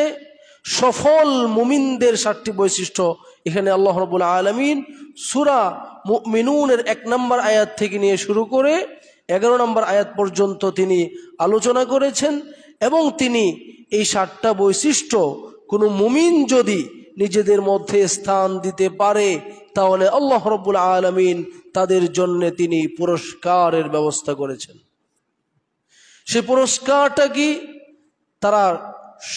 সফল মুমিনদের 7টি বৈশিষ্ট্য। এখানে আল্লাহ রাব্বুল আলামিন সূরা মুমিনুনের 1 নম্বর আয়াত থেকে নিয়ে শুরু করে 11 নম্বর আয়াত পর্যন্ত তিনি আলোচনা করেছেন, এবং তিনি এই 7টা বৈশিষ্ট্য কোনো মুমিন যদি নিজেদের মধ্যে স্থান দিতে পারে তাহলে আল্লাহ রাব্বুল আলামিন তাদের জন্য তিনি পুরস্কারের ব্যবস্থা করেছেন। সেই পুরস্কারটা কি? তারা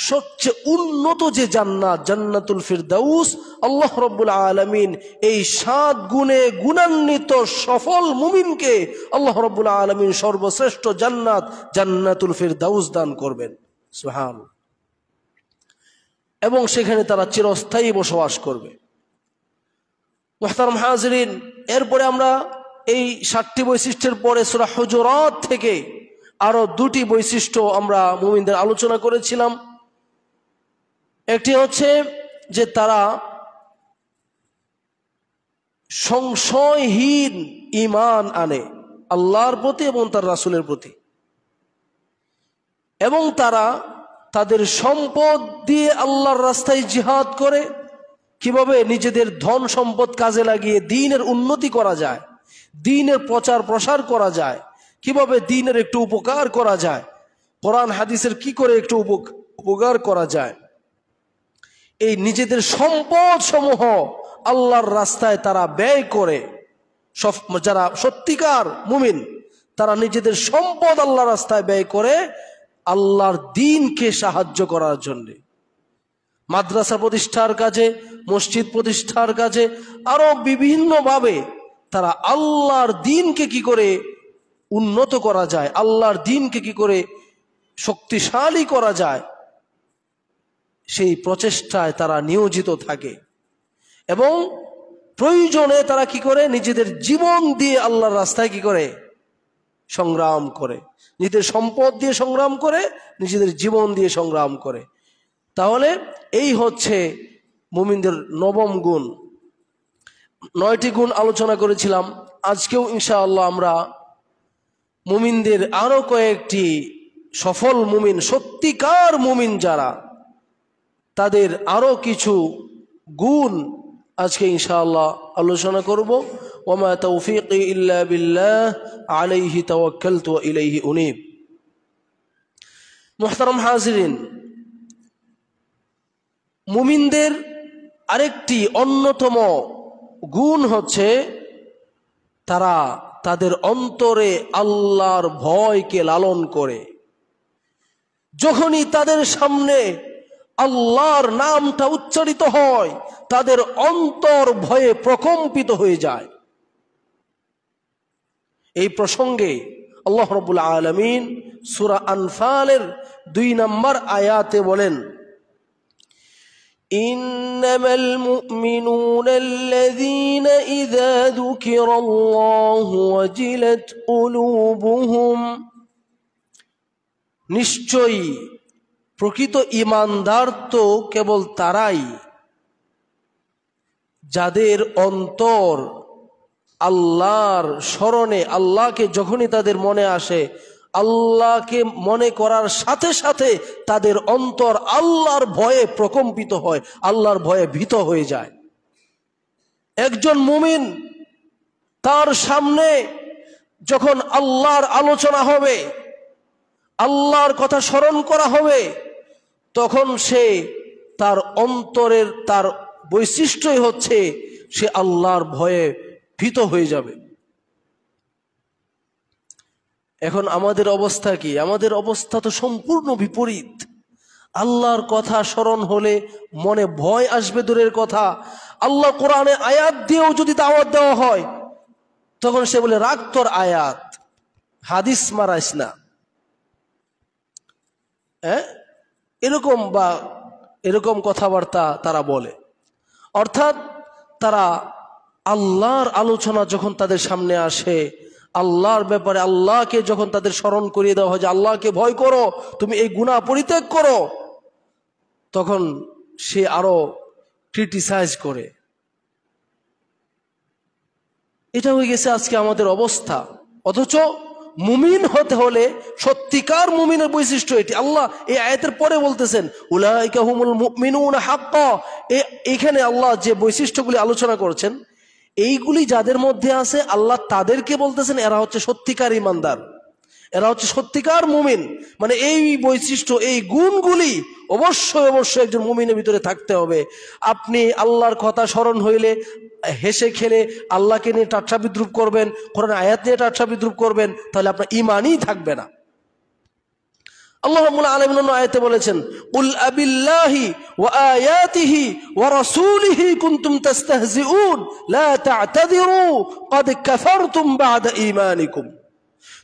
সবচেয়ে উন্নত যে জান্নাত, জান্নাতুল ফিরদাউস, আল্লাহ রাব্বুল আলামিন এই 7 গুণে গুণান্বিত সফল মুমিনকে আল্লাহ রাব্বুল আলামিন সর্বশ্রেষ্ঠ জান্নাত, জান্নাতুল ফিরদাউস দান করবেন। সুবহানাল্লাহ। এবং সেখানে তারা চিরস্থায়ী বসবাস করবে। মুহতারাম হাজিরিন, এরপরে আমরা এই 7টি বৈশিষ্ট্যের পরে সূরা হুজুরাত থেকে আরো 2টি বৈশিষ্ট্য আমরা মুমিনদের আলোচনা করেছিলাম। একটি হচ্ছে যে তারা সংশয়হীন ঈমান আনে আল্লাহর প্রতি এবং তার রাসূলের প্রতি, এবং তারা তাদের সম্পদ দিয়ে আল্লাহর রাস্তায় জিহাদ করে, কিভাবে নিজেদের ধন সম্পদ কাজে লাগিয়ে দ্বীনের উন্নতি করা যায়, দ্বীনের প্রচার প্রসার করা যায়, কিভাবে দ্বীনের একটু উপকার করা যায়, কোরআন হাদিসের কি করে একটু উপকার করা যায়, এই নিজেদের সম্পদ সমূহ আল্লাহর রাস্তায় তারা ব্যয় করে। যারা সত্যিকার মুমিন তারা নিজেদের সম্পদ আল্লাহর রাস্তায় ব্যয় করে আল্লাহর দ্বীনকে সাহায্য করার জন্য, মাদ্রাসা প্রতিষ্ঠার কাজে, মসজিদ প্রতিষ্ঠার কাজে, আরো বিভিন্নভাবে তারা আল্লাহর দ্বীনকে কি করে উন্নত করা যায়, আল্লাহর দ্বীনকে কি করে শক্তিশালী করা যায়, সেই প্রচেষ্টায় তারা নিয়োজিত থাকে এবং প্রয়োজনে তারা কি করে নিজেদের জীবন দিয়ে আল্লাহর রাস্তায় কি করে সংগ্রাম করে, নিজেদের সম্পদ দিয়ে সংগ্রাম করে, নিজেদের জীবন দিয়ে সংগ্রাম করে। তাহলে এই হচ্ছে মুমিনদের নবম গুণ। 9টি গুণ আলোচনা করেছিলাম। আজকেও ইনশাআল্লাহ আমরা মুমিনদের আরো কয়েকটি সফল মুমিন, সত্যিকার মুমিন যারা, তাদের আরো কিছু গুণ আজকে ইনশাআল্লাহ আলোচনা করব। ওমা তৌফিকি ইল্লা বিল্লাহ আলাইহি তাওয়াক্কালতু ওয়া ইলাইহি উনীব। মুহতারাম হাজিরিন, মুমিনদের আরেকটি অন্যতম গুণ হচ্ছে তারা তাদের অন্তরে আল্লাহর ভয়কে লালন করে। যখনই তাদের সামনে আল্লাহর নামটা উচ্চারিত হয় তাদের অন্তর ভয়ে প্রকম্পিত হয়ে যায়। এই প্রসঙ্গে আল্লাহ রাব্বুল আলামিন সূরা আনফালের 2 নম্বর আয়াতে বলেন, ইন্নামাল মুমিনুনা আল্লাযীনা ইযা যুকিরাল্লাহু ওয়াজিলাত কুলুবুহুম, নিশ্চয়ই প্রকৃত ঈমানদার তো কেবল তারাই যাদের অন্তর আল্লাহর স্মরণে, আল্লাহকে যখনই তাদের মনে আসে, আল্লাহকে মনে করার সাথে সাথে তাদের অন্তর আল্লাহর ভয়ে প্রকম্পিত হয়, আল্লাহর ভয়ে ভীত হয়ে যায়। একজন মুমিন তার সামনে যখন আল্লাহর আলোচনা হবে, আল্লাহর কথা স্মরণ করা হবে, তখন সে তার অন্তরের তার বৈশিষ্ট্যই হচ্ছে সে আল্লাহর ভয়ে ভীত হয়ে যাবে। এখন আমাদের অবস্থা কি? আমাদের অবস্থা তো সম্পূর্ণ বিপরীত। আল্লাহর কথা স্মরণ হলে মনে ভয় আসবে দূরের কথা, আল্লাহ কোরআনে আয়াত দিয়েও যদি দাওয়াত দেওয়া হয় তখন সে বলে রাখ তোর আয়াত, হাদিস মারাইস না, এরকম কথাবার্তা তারা বলে। অর্থাৎ তারা আল্লাহর আলোচনা যখন তাদের সামনে আসে, আল্লাহর ব্যাপারে আল্লাহকে যখন তাদের স্মরণ করিয়ে দেওয়া হয় যে আল্লাহকে ভয় করো, তুমি এই গুনাহ পরিত্যাগ করো, তখন সে আরো ক্রিটিসাইজ করে। এটা হয়ে গেছে আজকে আমাদের অবস্থা। অথচ মুমিন হতে হলে, সত্যিকার মুমিনের বৈশিষ্ট্য এটি। আল্লাহ এই আয়াতের পরে বলতেছেন উলাইকা হুমুল মুমিনুনা হাক্কা। এখানে আল্লাহ যে বৈশিষ্ট্যগুলি আলোচনা করেছেন, এইগুলি যাদের মধ্যে আছে আল্লাহ তাদেরকে বলতেছেন এরা হচ্ছে সত্যিকার ঈমানদার, এরা হচ্ছে সত্যিকার মুমিন। মানে এই বৈশিষ্ট্য, এই গুণগুলি অবশ্যই অবশ্যই একজন মুমিনের ভিতরে থাকতে হবে। আপনি আল্লাহর কথা স্মরণ হইলে হেসে খেলে আল্লাহকে নিয়ে টাট্টা বিদ্রুপ করবেন, কোরআন আয়াত নিয়ে টাট্টা বিদ্রুপ করবেন, তাহলে আপনার ঈমানই থাকবে না। আল্লাহ রাব্বুল আলামিন অন্য আয়াতে বলেছেন কুল আবিল্লাহি ওয়া আয়াতিহি ওয়া রাসূলিহি কুনতুম তাস্তাহজিউন লা তা'তাযিরু ক্বাদ কাফারতুম বা'দা ঈমানিকুম।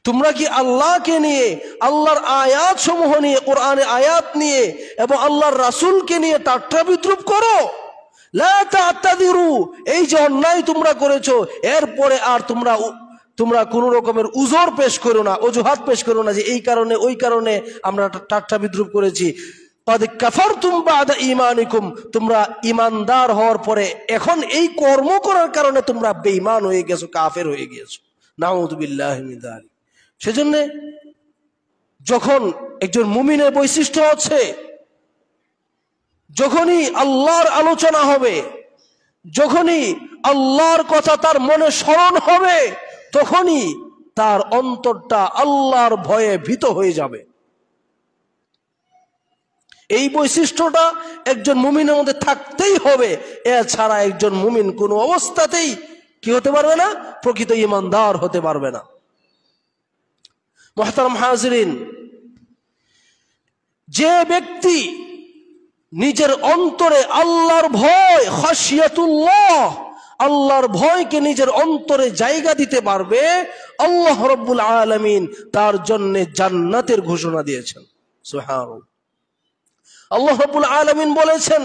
তোমরা কি আল্লাহকে নিয়ে, আল্লাহর আয়াত সমূহ নিয়ে, কোরআনের আয়াত নিয়ে এবং আল্লাহর রাসূলকে নিয়ে টাট্টা বিদ্রুপ করো? লা তা'তাযিরু, এই যে অন্যায় তোমরা করেছো এরপরে আর তোমরা কোন রকমের উজর পেশ করো না, অজুহাত পেশ করো না যে এই কারণে ওই কারণে আমরা টাট্টা বিদ্রুপ করেছি। ক্বাদ কাফারতুম বা'দা ঈমানিকুম, তোমরা ঈমানদার হওয়ার পরে এখন এই কর্ম করার কারণে তোমরা বেঈমান হয়ে গেছো, কাফের হয়ে গিয়েছো। নাউযু বিল্লাহি মিন যালিক। সেজন্য যখন একজন মুমিনের বৈশিষ্ট্য হচ্ছে, যখনই আল্লাহর আলোচনা হবে, যখনই আল্লাহর কথা তার মনে স্মরণ হবে, তখনই তার অন্তরটা আল্লাহর ভয়ে ভীত হয়ে যাবে। এই বৈশিষ্ট্যটা একজন মুমিনের মধ্যে থাকতেই হবে। এছাড়া একজন মুমিন কোনো অবস্থাতেই কি হতে পারবে না? প্রকৃত ঈমানদার হতে পারবে না। মুহতারাম হাজিরিন, যে ব্যক্তি নিজের অন্তরে আল্লাহর ভয়, খাশিয়াতুল্লাহ, আল্লাহর ভয়কে নিজের অন্তরে জায়গা দিতে পারবে, আল্লাহ রাব্বুল আলামিন তার জন্য জান্নাতের ঘোষণা দিয়েছেন। সুবহানাল্লাহ। আল্লাহ রাব্বুল আলামিন বলেছেন,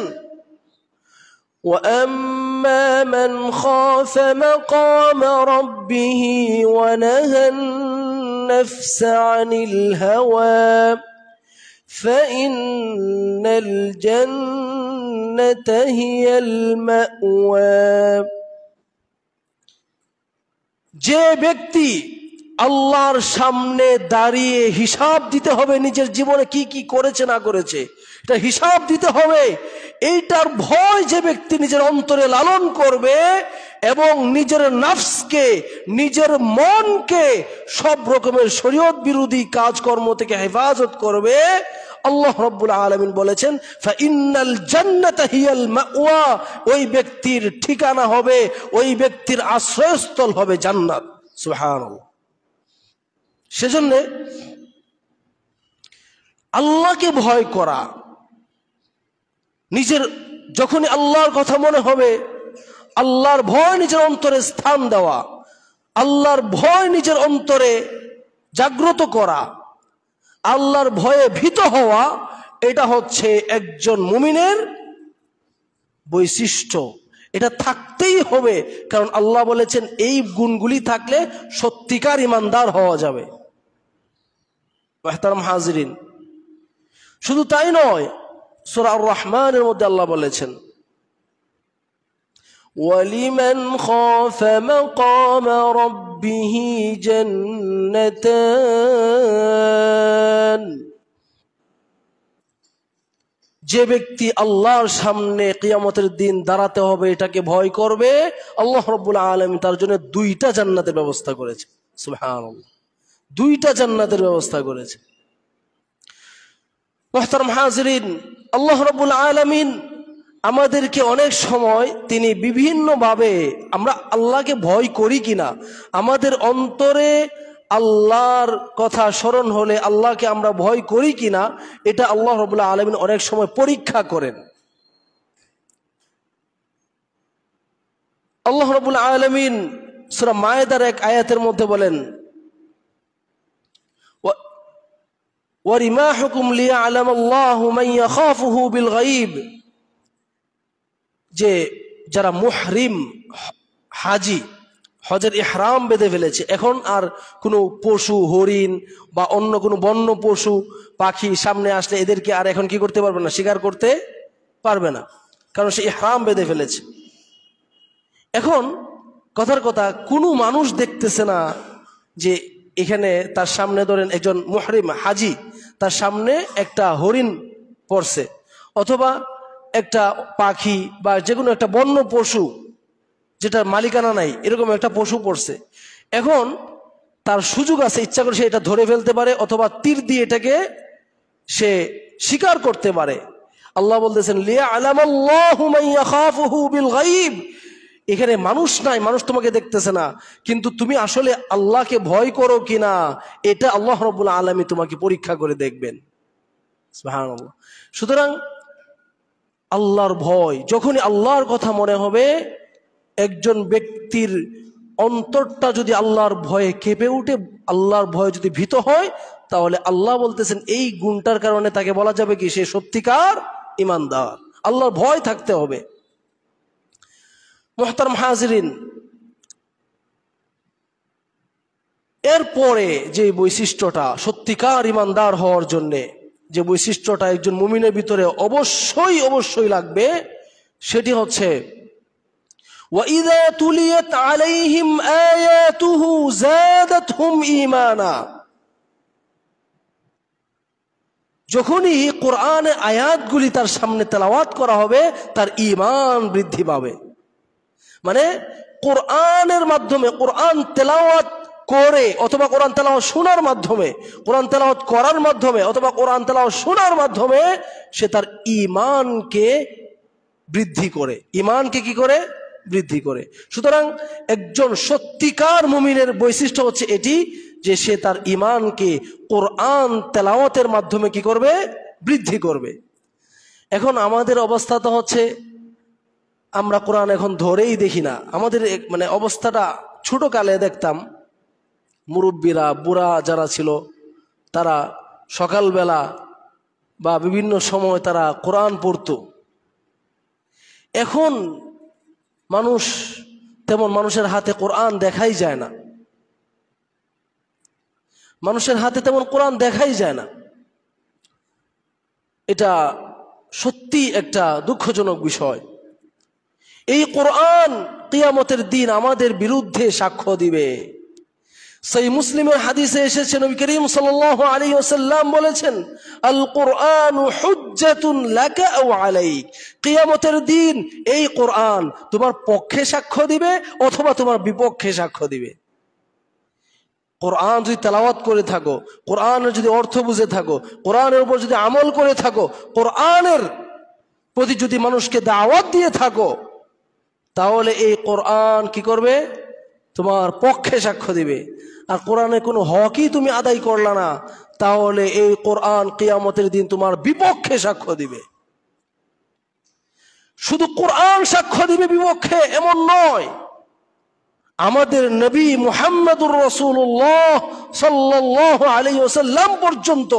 وَأَمَّا مَنْ خَافَ مَقَامَ رَبِّهِ وَنَهَى النَّفْسَ عَنِ الْهَوَى فَإِنَّ الْجَنَّةَ هِيَ الْمَأْوَى। যে ব্যক্তি আল্লাহর সামনে দাঁড়িয়ে হিসাব দিতে হবে, নিজের জীবনে কি কি করেছে না করেছে, এটা হিসাব দিতে হবে, এইটার ভয় যে ব্যক্তি নিজের অন্তরে লালন করবে এবং নিজের নাফসকে, নিজের মনকে সব রকমের শরীয়ত বিরোধী কাজকর্ম থেকে হেফাজত করবে, আল্লাহ রাব্বুল আলামিন বলেছেন ফাইন্নাল জান্নাতা হিয়াল মাওয়া, ওই ব্যক্তির ঠিকানা হবে, ওই ব্যক্তির আশ্রয়স্থল হবে জান্নাত। সুবহানাল্লাহ। সেজন্য আল্লাহকে ভয় করা, নিজের যখনই আল্লাহর কথা মনে হবে আল্লাহর ভয় নিজের অন্তরে স্থান দেওয়া, আল্লাহর ভয় নিজের অন্তরে জাগ্রত করা, আল্লাহর ভয়ে ভীত হওয়া, এটা হচ্ছে একজন মুমিনের বৈশিষ্ট্য। এটা থাকতেই হবে, কারণ আল্লাহ বলেছেন এই গুণগুলি থাকলে সত্যিকার ঈমানদার হওয়া যাবে। মুহতারাম হাজিরিন, শুধু তাই নয়, সূরা আর রহমানের মধ্যে আল্লাহ বলেছেন ওয়ালিমান খাফা মাকাম রাব্বিহি জান্নাতান, যে ব্যক্তি আল্লাহর সামনে কিয়ামতের দিন দাঁড়াতে হবে এটাকে ভয় করবে, আল্লাহ রাব্বুল আলামিন তার জন্য 2টা জান্নাতের ব্যবস্থা করেছে। সুবহানাল্লাহ, 2টা জান্নাতের ব্যবস্থা করেছে। মুহতারাম হাজিরিন, আল্লাহ রাব্বুল আলামিন আমাদেরকে অনেক সময় তিনি বিভিন্নভাবে, আমরা আল্লাহকে ভয় করি কিনা, আমাদের অন্তরে আল্লাহর কথা স্মরণ হলে আল্লাহকে আমরা ভয় করি কিনা, এটা আল্লাহ রাব্বুল আলামিন অনেক সময় পরীক্ষা করেন। আল্লাহ রাব্বুল আলামিন সূরা মায়েদার এক আয়াতের মধ্যে বলেন ওয়ারিমাহুকুম লিয়া'লামাল্লাহু মান ইয়াখাফুহু বিল গায়ব, যে যারা মুহরিম হাজি, হজের ইহরাম বেঁধে ফেলেছে, এখন আর কোনো পশু, হরিণ বা অন্য কোনো বন্য পশু পাখি সামনে আসলে এদেরকে আর এখন কি করতে পারবে না? শিকার করতে পারবে না, কারণ সে ইহরাম বেঁধে ফেলেছে। এখন কথার কথা, কোনো মানুষ দেখতেছে না যে এখানে তার সামনে ধরেন একজন মুহরিম হাজি, তার সামনে একটা হরিণ পড়ছে অথবা একটা পাখি বা যে কোনো একটা বন্য পশু যেটার মালিকানা নাই, এরকম একটা পশু পড়ছে। এখন তার সুযোগ আছে, ইচ্ছা করে সে এটা ধরে ফেলতে পারে অথবা তীর দিয়ে এটাকে সে শিকার করতে পারে। আল্লাহ বলতেছেন লিয়া'লামাল্লাহু মান ইয়াখাফুহু বিল গায়ব, এখানে মানুষ নাই, মানুষ তোমাকে দেখতেছে না, কিন্তু তুমি আসলে আল্লাহকে ভয় করো কিনা এটা আল্লাহ রাব্বুল আলামিন তোমাকে পরীক্ষা করে দেখবেন। সুবহানাল্লাহ। সুতরাং আল্লাহর ভয়, যখনই আল্লাহর কথা মনে হবে, একজন ব্যক্তির অন্তরটা যদি আল্লাহর ভয়ে কেঁপে উঠে, আল্লাহর ভয়ে যদি ভীত হয়, তাহলে আল্লাহ বলতেছেন এই গুণটার কারণে তাকে বলা যাবে কি সে সত্যিকার ঈমানদার। আল্লাহর ভয় থাকতে হবে। মুহতারাম হাজিরিন, এরপরে যে বৈশিষ্ট্যটা সত্যিকার ঈমানদার হওয়ার জন্যে, যে বৈশিষ্ট্যটা একজন মুমিনের ভিতরে অবশ্যই অবশ্যই লাগবে, সেটি হচ্ছে ওয়াইযা তুলিয়াত আলাইহিম আয়াতুহু যাদাতহুম ঈমানা, যখনই কোরআনের আয়াতগুলি তার সামনে তেলাওয়াত করা হবে তার ঈমান বৃদ্ধি পাবে। মানে কোরআনের মাধ্যমে, কোরআন তেলাওয়াত করে অথবা কোরআন তেলাওয়াত শোনার মাধ্যমে, কোরআন তেলাওয়াত করার মাধ্যমে অথবা কোরআন তেলাওয়াত শোনার মাধ্যমে সে তার ঈমানকে বৃদ্ধি করে। ঈমানকে কি করে? বৃদ্ধি করে। সুতরাং একজন সত্যিকার মুমিনের বৈশিষ্ট্য হচ্ছে এটি যে সে তার ঈমানকে কোরআন তেলাওয়াতের মাধ্যমে কি করবে? বৃদ্ধি করবে। এখন আমাদের অবস্থা তো হচ্ছে আমরা কোরআন এখন ধরেই দেখি না। আমাদের মানে অবস্থাটা ছোট কালে দেখতাম মুরব্বীরা, বুড়া যারা ছিল তারা সকালবেলা বা বিভিন্ন সময় তারা কোরআন পড়তো। এখন মানুষ তেমন মানুষের হাতে কোরআন দেখাই যায় না, মানুষের হাতে তেমন কোরআন দেখাই যায় না। এটা সত্যি একটা দুঃখজনক বিষয়। এই কোরআন কিয়ামতের দিন আমাদের বিরুদ্ধে সাক্ষ্য দিবে। সহিহ মুসলিমের হাদিসে এসেছে নবী করিম সাল্লাল্লাহু আলাইহি ওয়াসাল্লাম বলেছেন, আল কুরআনু হুজ্জাতুন লাকা আও আলাইক। কিয়ামতের দিন এই কোরআন তোমার পক্ষে সাক্ষ্য দিবে অথবা তোমার বিপক্ষে সাক্ষ্য দিবে। কোরআন যদি তেলাওয়াত করে থাকো, কোরআনের যদি অর্থ বুঝে থাকো, কোরআনের উপর যদি আমল করে থাকো, কোরআনের প্রতি যদি মানুষকে দাওয়াত দিয়ে থাকো, তাহলে এই কোরআন কি করবে? তোমার পক্ষে সাক্ষ্য দিবে। আর কোরআনে কোনো হকই তুমি আদায় করলা না, তাহলে এই কোরআন কিয়ামতের দিন তোমার বিপক্ষে সাক্ষ্য দিবে। শুধু কোরআন সাক্ষ্য দিবে বিপক্ষে এমন নয়, আমাদের নবী মুহাম্মদুর রাসূলুল্লাহ সাল্লাল্লাহু আলাইহি ওয়াসাল্লাম পর্যন্ত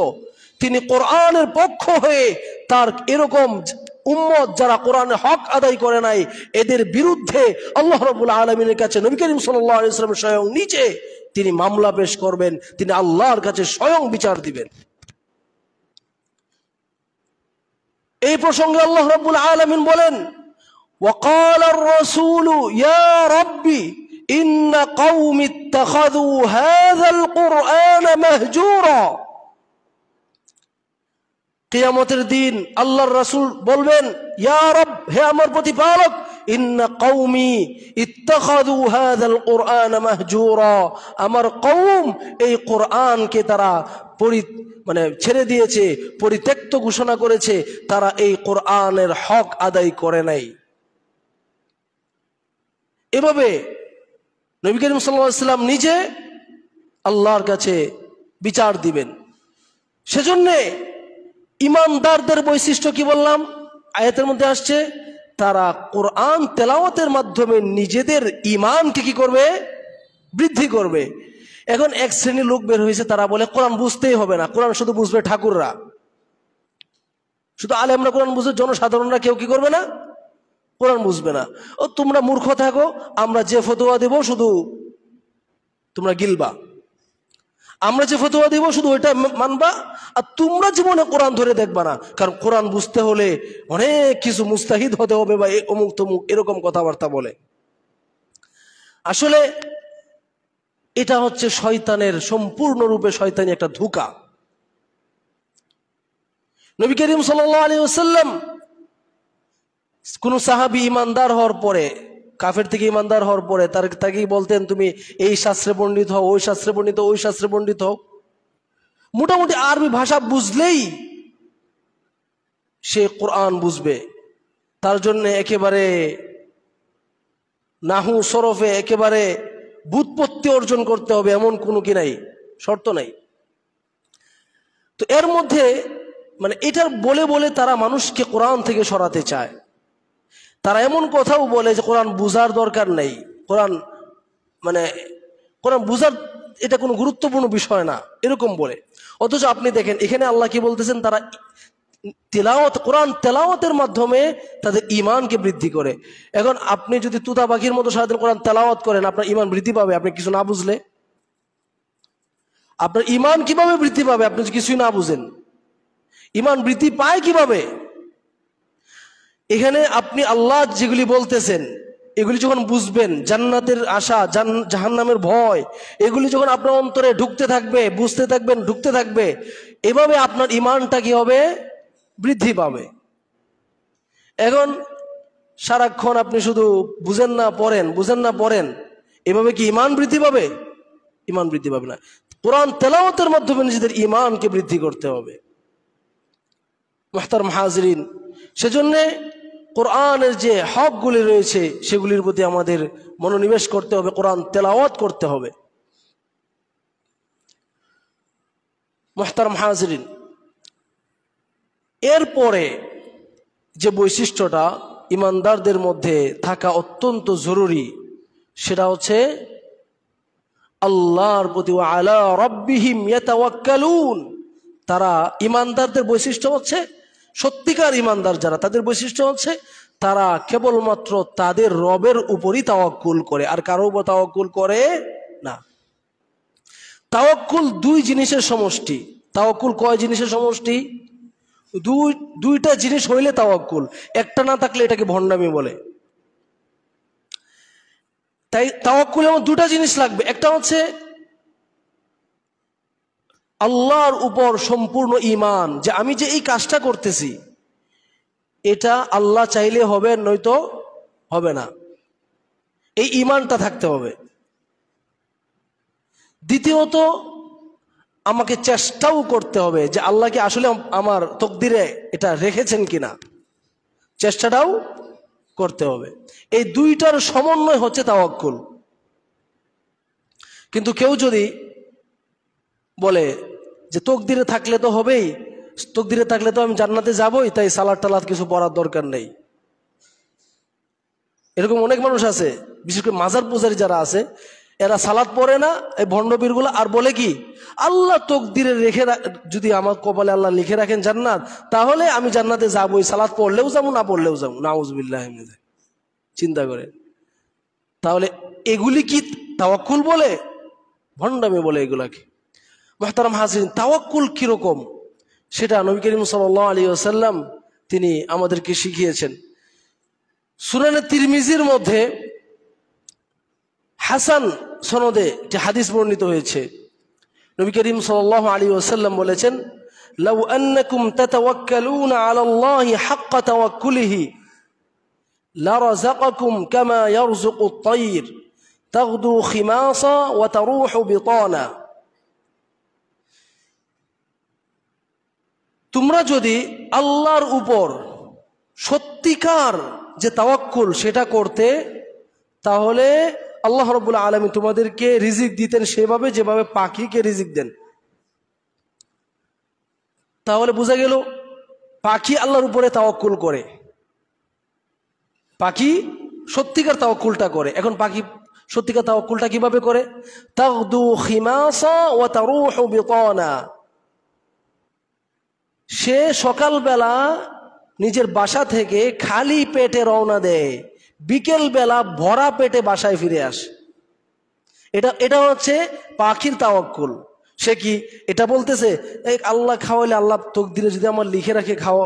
তিনি কোরআনের পক্ষ হয়ে তার এরকম উম্মত যারা কোরআনের হক আদায় করে নাই এদের বিরুদ্ধে আল্লাহ রাব্বুল আলামিনের কাছে নবী করিম সাল্লাল্লাহু আলাইহি ওয়াসাল্লাম স্বয়ং নিজে তিনি মামলা পেশ করবেন, তিনি আল্লাহর কাছে স্বয়ং বিচার দিবেন। এই প্রসঙ্গে আল্লাহ রাব্বুল আলামিন বলেন, ওয়াকালা আর-রাসূলু ইয়া রাব্বি ইন্না কওমি ইত্তাখাযু হাযাল কুরআনা মাহজুরা। কিয়ামতের দিন আল্লাহর রাসূল বলবেন, ইয়া রব, হে আমার প্রতিপালক, ইন্না কওমি ইত্তাখাযু হাযাল কুরআনা মাহজুরা, আমার কওম এই কোরআনকে তারা ছেড়ে দিয়েছে, পরিত্যক্ত ঘোষণা করেছে, তারা এই কোরআনের হক আদায় করে নাই। এভাবে নবী করিম সাল্লাল্লাহু আলাইহি ওয়াসাল্লাম নিজে আল্লাহর কাছে বিচার দিবেন। সেজন্য ইমানদারদের বৈশিষ্ট্য কি বললাম? আয়াতের মধ্যে আসছে তারা কোরআন তেলাওয়াতের মাধ্যমে নিজেদের ঈমানকে কি করবে? বৃদ্ধি করবে। এখন এক শ্রেণীর লোক বের হয়েছে, তারা বলে কোরআন বুঝতেই হবে না, কোরআন শুধু বুঝবে ঠাকুররা, শুধু আলেমরা কোরআন বুঝবে, জনসাধারণরা কেউ কি করবে না? কোরআন বুঝবে না। ও তোমরা মূর্খ থাকো, আমরা যে ফতোয়া দেব শুধু তোমরা গিলবা, আমরা যে ফতোয়া দেব শুধু ওইটা মানবা, আর তোমরা জীবনে কোরআন ধরে দেখবা না, কারণ কোরআন বুঝতে হলে অনেক কিছু মুস্তাহিদ হতে হবে বা অমুক তমুক এরকম কথাবার্তা বলে। আসলে এটা হচ্ছে শয়তানের সম্পূর্ণরূপে শয়তানি একটা ধোঁকা। নবী করিম সাল্লাল্লাহু আলাইহি ওয়াসাল্লাম কোন সাহাবী ইমানদার হওয়ার পরে, কাফের থেকে ইমানদার হওয়ার পরে তাকে বলতেন, তুমি এই শাস্ত্রে পণ্ডিত হও, ওই শাস্ত্রে পণ্ডিত, ওই শাস্ত্রে পণ্ডিত হও। মোটামুটি আরবি ভাষা বুঝলেই সে কোরআন বুঝবে। তার জন্য একেবারে নাহু সরফে একেবারে ব্যুৎপত্তি অর্জন করতে হবে এমন কোনো কি নাই, শর্ত নাই। তো এর মধ্যে এটার বলে বলে তারা মানুষকে কোরআন থেকে সরাতে চায়। তারা এমন কথাও বলে যে কোরআন বুঝার দরকার নেই, কোরআন বুঝার এটা কোনো গুরুত্বপূর্ণ বিষয় না, এরকম বলে। অথচ আপনি দেখেন এখানে আল্লাহ কি বলতেছেন, তারা কোরআন তেলাওয়াতের মাধ্যমে তাদের ঈমানকে বৃদ্ধি করে। এখন আপনি যদি তুতা পাখির মতো সারাদিন কোরআন তেলাওয়াত করেন, আপনার ঈমান বৃদ্ধি পাবে? আপনি কিছু না বুঝলে আপনার ঈমান কিভাবে বৃদ্ধি পাবে? আপনি কিছুই না বুঝেন, ঈমান বৃদ্ধি পায় কিভাবে? এখানে আপনি আল্লাহ যেগুলি বলতেছেন এগুলি যখন বুঝবেন, জান্নাতের আশা, জাহান্নামের ভয়, এগুলি যখন আপনার অন্তরে ঢুকতে থাকবে, বুঝতে থাকবেন, ঢুকতে থাকবে, এভাবে আপনার ইমানটা কি হবে? বৃদ্ধি পাবে। এখন সারাক্ষণ আপনি শুধু বুঝেন না পড়েন, বুঝেন না পড়েন, এভাবে কি ইমান বৃদ্ধি পাবে? ইমান বৃদ্ধি পাবে না। কোরআন তেলাওয়াতের মাধ্যমে নিজেদের ইমানকে বৃদ্ধি করতে হবে। মুহতারাম হাজিরিন, সেজন্য কোরআনের যে হকগুলি রয়েছে সেগুলির প্রতি আমাদের মনোনিবেশ করতে হবে, কোরআন তেলাওয়াত করতে হবে। মুহতারাম হাজিরিন, এরপরে যে বৈশিষ্ট্যটা ইমানদারদের মধ্যে থাকা অত্যন্ত জরুরি, সেটা হচ্ছে আল্লাহর প্রতি, ওয়া আলা রাব্বিহিম ইয়াতাওয়াক্কালুন। তারা, ইমানদারদের বৈশিষ্ট্য হচ্ছে, সত্যিকার ইমানদার যারা, তাদের বৈশিষ্ট্য হচ্ছে তারা কেবলমাত্র তাদের রবের উপরই তাওয়াক্কুল করে, আর কারো উপর তাওয়াক্কুল করে না। তাওয়াক্কুল দুই জিনিসের সমষ্টি। তাওয়াক্কুল কয় জিনিসের সমষ্টি? দুইটা জিনিস হইলে তাওয়াক্কুল, একটা না থাকলে এটাকে ভণ্ডামি বলে। তাই তাওয়াক্কুল আমার দুটা জিনিস লাগবে। একটা হচ্ছে আল্লাহর উপর সম্পূর্ণ ঈমান, যে আমি যে এই কাজটা করতেছি এটা আল্লাহ চাইলে হবে, নয়তো হবে না, এই ঈমানটা থাকতে হবে। দ্বিতীয়ত আমাকে চেষ্টাও করতে হবে যে আল্লাহ কি আসলে আমার তকদিরে এটা রেখেছেন কিনা, চেষ্টাটাও করতে হবে। এই দুইটার সমন্বয় হচ্ছে তাওয়াক্কুল। কিন্তু কেউ যদি বলে যে তকদিরে থাকলে তো হবেই, তকদিরে থাকলে তো আমি জান্নাতে যাবই, তাই সালাত টালাত কিছু পড়ার দরকার নেই, এরকম অনেক মানুষ আছে। বিশেষ করে মাজার পূজারী যারা আছে, এরা সালাত পড়ে না, এই ভণ্ডবীরগুলো, আর বলে কি আল্লাহ তকদিরে রেখে, যদি আমার কপালে আল্লাহ লিখে রাখেন জান্নাত, তাহলে আমি জান্নাতে যাবই, সালাত পড়লেও যাবো না পড়লেও যাবো। নাউজুবিল্লাহ। চিন্তা করে, তাহলে এগুলি কি তাওয়াক্কুল বলে? ভণ্ডামি বলে এগুলাকে। মুহতারাম হাজিরিন, তাওয়াক্কুল কিরকম সেটা নবী করিম সাল্লাল্লাহু আলাইহি ওয়াসাল্লাম তিনি আমাদেরকে শিখিয়েছেন। সুনানে তিরমিজির মধ্যে হাসান সনদে যে হাদিস বর্ণিত হয়েছে, নবী করিম সাল্লাল্লাহু আলাইহি ওয়াসাল্লাম বলেছেন, লাউ আন্নাকুম তাতাওয়াক্কালুনা আলাল্লাহি হাক্কা তাওয়াক্কুলিহি লারাযাকাকুম কামা ইয়ারযুকুত তায়র তাগদু খিমাসা ওয়া তারুহু বিতানা। তোমরা যদি আল্লাহর উপর সত্যিকার যে তাওয়াক্কুল সেটা করতে, তাহলে আল্লাহ রাব্বুল আলামিন তোমাদেরকে রিজিক দিতেন সেভাবে যেভাবে পাখিকে রিজিক দেন। তাহলে বোঝা গেল পাখি আল্লাহর উপরে তাওয়াক্কুল করে, পাখি সত্যিকার তাওয়াক্কুলটা করে। এখন পাখি সত্যিকার তাওয়াক্কুলটা কিভাবে করে? তাগদু খিমাসা ওয়া তারুহু বিতানা। সে সকালবেলা নিজের বাসা থেকে খালি পেটে রওনা দেয়, বিকেল বেলা ভরা পেটে বাসায় ফিরে আসে। এটা হচ্ছে পাখির তাওয়াক্কুল। সে কি এটা বলতেছে, এই আল্লাহ খাওয়াইলে, আল্লাহ তকদিরে যদি আমার লিখে রাখে খাও,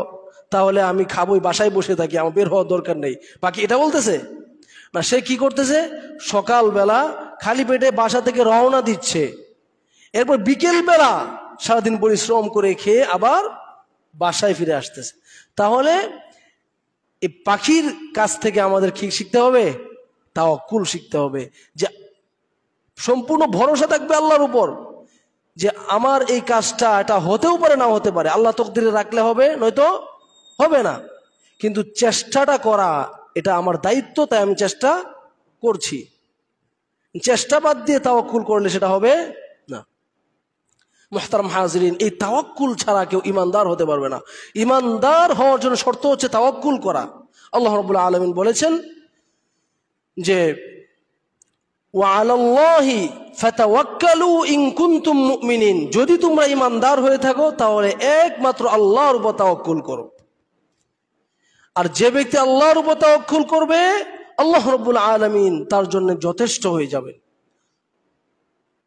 তাহলে আমি খাবোই, বাসায় বসে থাকি, আমার বের হওয়ার দরকার নেই, পাখি এটা বলতেছে না। সে কি করতেছে? সকালবেলা খালি পেটে বাসা থেকে রওনা দিচ্ছে, এরপর বিকেল বেলা সারাদিন পরিশ্রম করে খেয়ে আবার বাসায় ফিরে আসতেছে। তাহলে এই পাখির কাছ থেকে আমাদের কি শিখতে হবে? তাওয়াক্কুল শিখতে হবে, যে সম্পূর্ণ ভরসা থাকবে আল্লাহর উপর, যে আমার এই কাজটা এটা হতেও পারে, না হতে পারে, আল্লাহ তাকদীরে রাখলে হবে, নয়তো হবে না, কিন্তু চেষ্টাটা করা এটা আমার দায়িত্ব, তাই আমি চেষ্টা করছি। চেষ্টা বাদ দিয়ে তাওয়াক্কুল করলে সেটা হবে না। মুহতারাম হাজিরিন, এই তাওয়াক্কুল ছাড়া কেউ ইমানদার হতে পারবে না। ইমানদার হওয়ার জন্য শর্ত হচ্ছে তাওয়াক্কুল করা। আল্লাহ রাব্বুল আলামিন বলেছেন যে ওয়া আলাল্লাহি ফাতাওয়াক্কালু ইন কুনতুম মুমিনিন, যদি তোমরা ইমানদার হয়ে থাকো তাহলে একমাত্র আল্লাহর উপর তাওয়াক্কুল করো। আর যে ব্যক্তি আল্লাহর উপর তাওয়াক্কুল করবে, আল্লাহ রাব্বুল আলামিন তার জন্য যথেষ্ট হয়ে যাবে।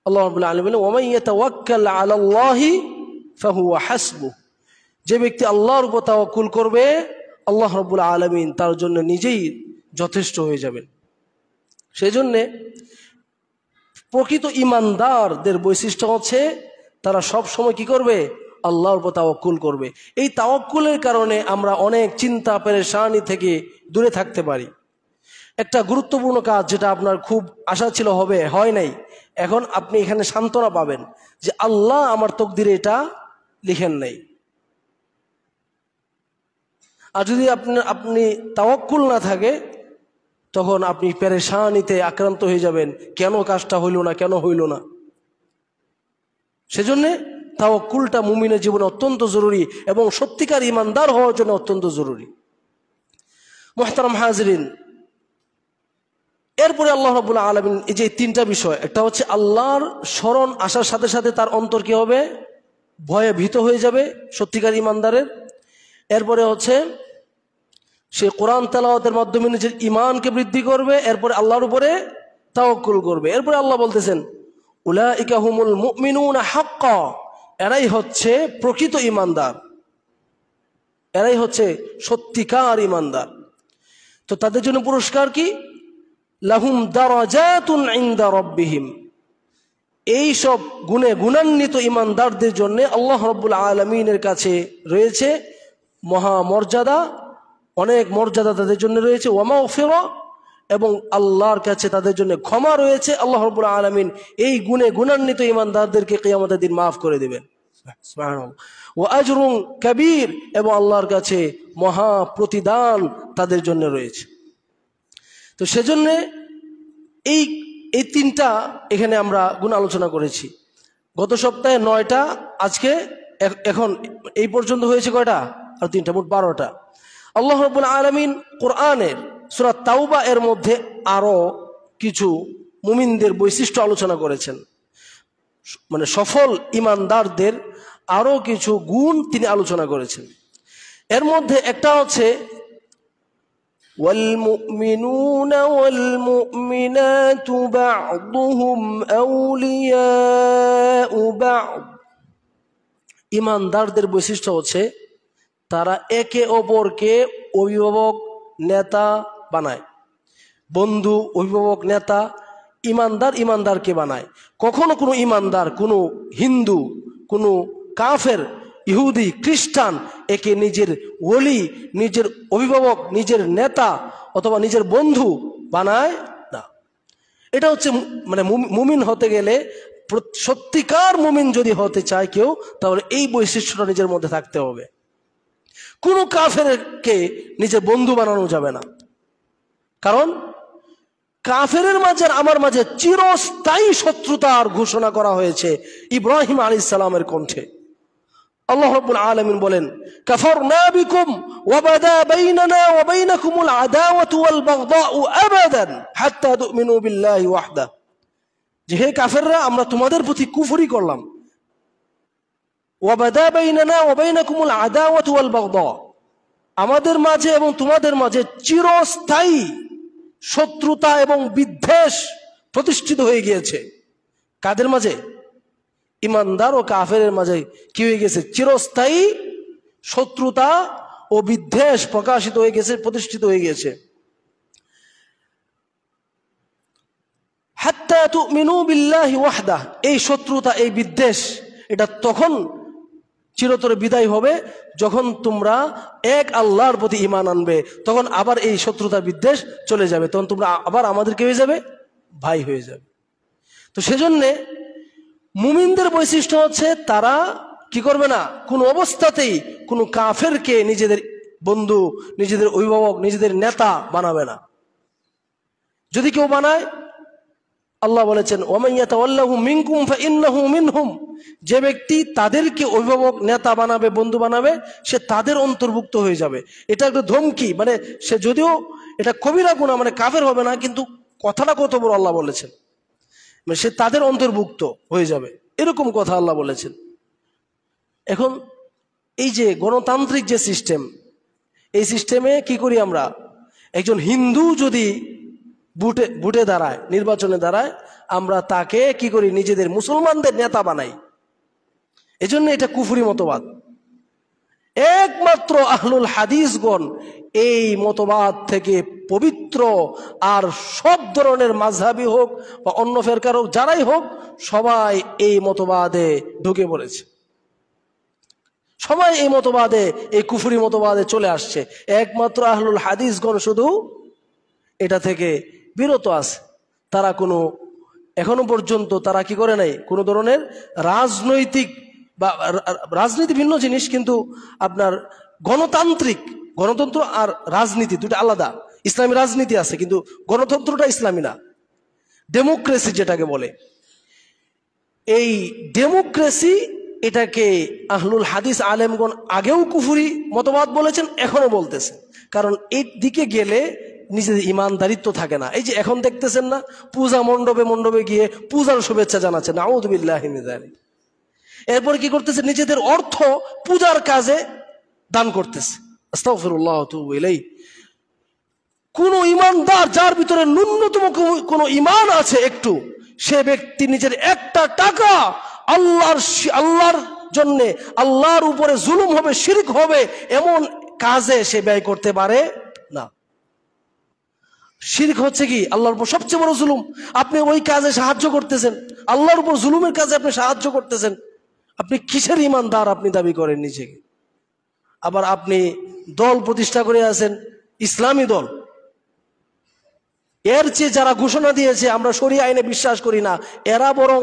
আল্লাহ রাব্বুল আলামিন বলেন, ওয়া মান ইয়াতাওয়াক্কাল আলাল্লাহি ফাহুয়া হাসবুহ, যে ব্যক্তি আল্লাহর উপর তাওয়াক্কুল করবে, আল্লাহ রাব্বুল আলামিন তার জন্য নিজেই যথেষ্ট হয়ে যাবেন। সেই জন্যে প্রকৃত ইমানদারদের বৈশিষ্ট্য হচ্ছে তারা সব সময় কি করবে? আল্লাহর উপর তাওয়াক্কুল করবে। এই তাওয়াক্কুলের কারণে আমরা অনেক চিন্তা পেরেশানি থেকে দূরে থাকতে পারি। একটা গুরুত্বপূর্ণ কাজ যেটা আপনার খুব আশা ছিল হবে, হয় নাই, এখন আপনি এখানে সান্ত্বনা পাবেন যে আল্লাহ আমার তকদিরে এটা লিখেন নাই। আর যদি আপনি তাওয়াক্কুল না থাকে, তখন আপনি পেরেশানিতে আক্রান্ত হয়ে যাবেন, কেন কাজটা হইল না, কেন হইল না। সেজন্য তাওয়াক্কুলটা মুমিনের জীবনে অত্যন্ত জরুরি এবং সত্যিকার ইমানদার হওয়ার জন্য অত্যন্ত জরুরি। মুহতারাম হাজিরিন, এরপরে আল্লাহ রাব্বুল আলামিন এই যে তিনটা বিষয়, একটা হচ্ছে আল্লাহর স্মরণ আসার সাথে সাথে তার অন্তর কি হবে? ভয়ে ভীত হয়ে যাবে সত্যিকার ইমানদারের। এরপরে হচ্ছে সে কোরআন তেলাওয়াতের মাধ্যমে নিজের ঈমানকে বৃদ্ধি করবে, এরপরে আল্লাহর উপরে তাওয়াক্কুল করবে। এরপরে আল্লাহ বলতেছেন উলাইকা হুমুল মুমিনুনা হাক্কা, এরাই হচ্ছে প্রকৃত ঈমানদার, এরাই হচ্ছে সত্যিকার ঈমানদার। তো তাদের জন্য পুরস্কার কি? লাহুম দারাজাতুন ইনদা রাব্বিহিম, এই সব গুণে গুণান্বিত ঈমানদারদের জন্য আল্লাহ রাব্বুল আলামিনের কাছে রয়েছে মহা মর্যাদা, অনেক মর্যাদা তাদের জন্য রয়েছে। ওয়া মাগফিরা, এবং আল্লাহর কাছে তাদের জন্য ক্ষমা রয়েছে। আল্লাহ রাব্বুল আলামিন এই গুণে গুণান্বিত ঈমানদারদেরকে কিয়ামতের দিন মাফ করে দিবেন। সুবহানাল্লাহ। ওয়া আজরুন কাবীর, এবং আল্লাহর কাছে মহা প্রতিদান তাদের জন্য রয়েছে। তো সেজন্য এই তিনটা এখানে আমরা গুণ আলোচনা করেছি। গত সপ্তাহে 9টা, আজকে এখন এই পর্যন্ত হয়েছে কয়টা? আর 3টা, মোট 12টা। আল্লাহ রাব্বুল আলামিন কোরআনের সূরা তাওবা এর মধ্যে আরো কিছু মুমিনদের বৈশিষ্ট্য আলোচনা করেছেন, মানে সফল ইমানদারদের আরো কিছু গুণ তিনি আলোচনা করেছেন। এর মধ্যে একটা হচ্ছে والمؤمنون والمؤمنات بعضهم أولياء بعض, ইমানদারদের বৈশিষ্ট্য হচ্ছে তারা একে অপরকে অভিভাবক নেতা বানায়, বন্ধু অভিভাবক নেতা ইমানদারকে বানায়। কখনো কোনো ইমানদার, কোনো হিন্দু, কোনো কাফের, ইহুদি, খ্রিস্টান একে নিজের ওলি, নিজের অভিভাবক, নিজের নেতা অথবা নিজের বন্ধু বানায় না। এটা হচ্ছে মানে মুমিন হতে গেলে, সত্যিকার মুমিন যদি হতে চায় কেউ, তাহলে এই বৈশিষ্ট্যটা নিজের মধ্যে থাকতে হবে। কোনো কাফেরকে নিজের বন্ধু বানানো যাবে না, কারণ কাফেরের মাঝে আর আমার মাঝে চিরস্থায়ী শত্রুতার ঘোষণা করা হয়েছে ইব্রাহিম আলাইহিস সালামের কণ্ঠে। আল্লাহ রাব্বুল আলামিন বলেন কাফারনা বিকুম ওয়া বাদা বাইনানা ওয়া বাইনাকুমুল আদাওয়াতু ওয়াল বাগদাউ আবাদান হাত্তা তুমিনু বিল্লাহি ওয়াহদা, যে হে কাফেররা, আমরা তোমাদের প্রতি কুফরি করলাম। ওয়া বাদা বাইনানা ওয়া বাইনাকুমুল আদাওয়াতু ওয়াল বাগদা, আমাদের মাঝে এবং তোমাদের মাঝে চিরস্থায়ী শত্রুতা এবং বিদ্বেষ প্রতিষ্ঠিত হয়ে গিয়েছে। কাদের মাঝে? ইমানদার ও কাফেরের মাঝে কি হয়ে গেছে? চিরস্থায়ী শত্রুতা ও বিদ্বেষ প্রকাশিত হয়ে গেছে, প্রতিষ্ঠিত হয়ে গেছে। হাত্তা তুমিনু বিল্লাহি ওয়াহদা, এই শত্রুতা, এই বিদ্বেষ, এটা তখন চিরতরে বিদায় হবে যখন তোমরা এক আল্লাহর প্রতি ঈমান আনবে। তখন আবার এই শত্রুতা বিদ্বেষ চলে যাবে, তখন তোমরা আবার আমাদেরকে হয়ে যাবে, ভাই হয়ে যাবে। তো সেজন্যে মুমিনদের বৈশিষ্ট্য হচ্ছে তারা কি করবে না, কোনো অবস্থাতেই কোনো কাফেরকে নিজেদের বন্ধু, নিজেদের অভিভাবক, নিজেদের নেতা বানাবে না। যদি কেউ বানায়, আল্লাহ বলেছেন ওয়ামান ইয়াতাওয়াল্লাহু মিনকুম ফাইন্নাহু মিনহুম, যে ব্যক্তি তাদেরকে অভিভাবক, নেতা বানাবে, বন্ধু বানাবে, সে তাদের অন্তর্ভুক্ত হয়ে যাবে। এটা একটা ধমকি, মানে সে যদিও এটা কবিরা গুনাহ, মানে কাফের হবে না, কিন্তু কথাটা কত বড় আল্লাহ বলেছেন, মানে সে তাদের অন্তর্ভুক্ত হয়ে যাবে, এরকম কথা আল্লাহ বলেছেন। এখন এই যে গণতান্ত্রিক যে সিস্টেম, এই সিস্টেমে কি করি আমরা? একজন হিন্দু যদি বুটে দাঁড়ায়, নির্বাচনে দাঁড়ায়, আমরা তাকে কি করি? নিজেদের মুসলমানদের নেতা বানাই। এজন্য এটা কুফরি মতবাদ। একমাত্র আহলুল হাদিসগণ এই মতবাদ থেকে পবিত্র। আর সব ধরনের মাযহাবী হোক বা অন্য ফেরকার হোক, যারাই হোক, সবাই এই মতবাদে ঢুকে পড়েছে, সবাই এই মতবাদে, এই কুফরি মতবাদে চলে আসছে। একমাত্র আহলুল হাদিসগণ শুধু এটা থেকে বিরত আছে। তারা এখনো পর্যন্ত তারা কি করে নাই, কোনো ধরনের রাজনৈতিক বা রাজনীতি ভিন্ন জিনিস, কিন্তু আপনার গণতন্ত্র আর রাজনীতি দুটো আলাদা। ইসলামী রাজনীতি আছে, কিন্তু গণতন্ত্রটা ইসলামী না। ডেমোক্রেসি যেটাকে বলে, এই ডেমোক্রেসি, এটাকে আহলুল হাদিস আলেমগণ আগেও কুফরি মতবাদ বলেছেন, এখনো বলতেছে। কারণ এই দিকে গেলে নিজেদের ইমানদারিত্ব থাকে না। এই যে এখন দেখতেছেন না, পূজা মণ্ডপে গিয়ে পূজার শুভেচ্ছা জানাচ্ছে, নাউযু বিল্লাহি মিন যালিক। এরপর কি করতেছে, নিজেদের অর্থ পূজার কাজে দান করতেছে। আস্তাগফিরুল্লাহ ওয়া আতুবু ইলাইহি। কোন ইমানদার যার ভিতরে ন্যূনতম কোন ইমান আছে একটু, সে ব্যক্তি নিজের একটা টাকা আল্লাহর জন্যে, আল্লাহর উপরে জুলুম হবে, শিরক হবে, এমন কাজে সে ব্যয় করতে পারে না। শিরক হচ্ছে কি আল্লাহর উপর সবচেয়ে বড় জুলুম। আপনি ওই কাজে সাহায্য করতেছেন, আল্লাহর উপর জুলুমের কাজে আপনি সাহায্য করতেছেন। আপনি কিসের ইমানদার আপনি দাবি করেন নিজেকে? আবার আপনি দল প্রতিষ্ঠা করে আছেন, ইসলামী দল। এর চেয়ে যারা ঘোষণা দিয়েছে আমরা শরিয়া আইনে বিশ্বাস করি না, এরা বরং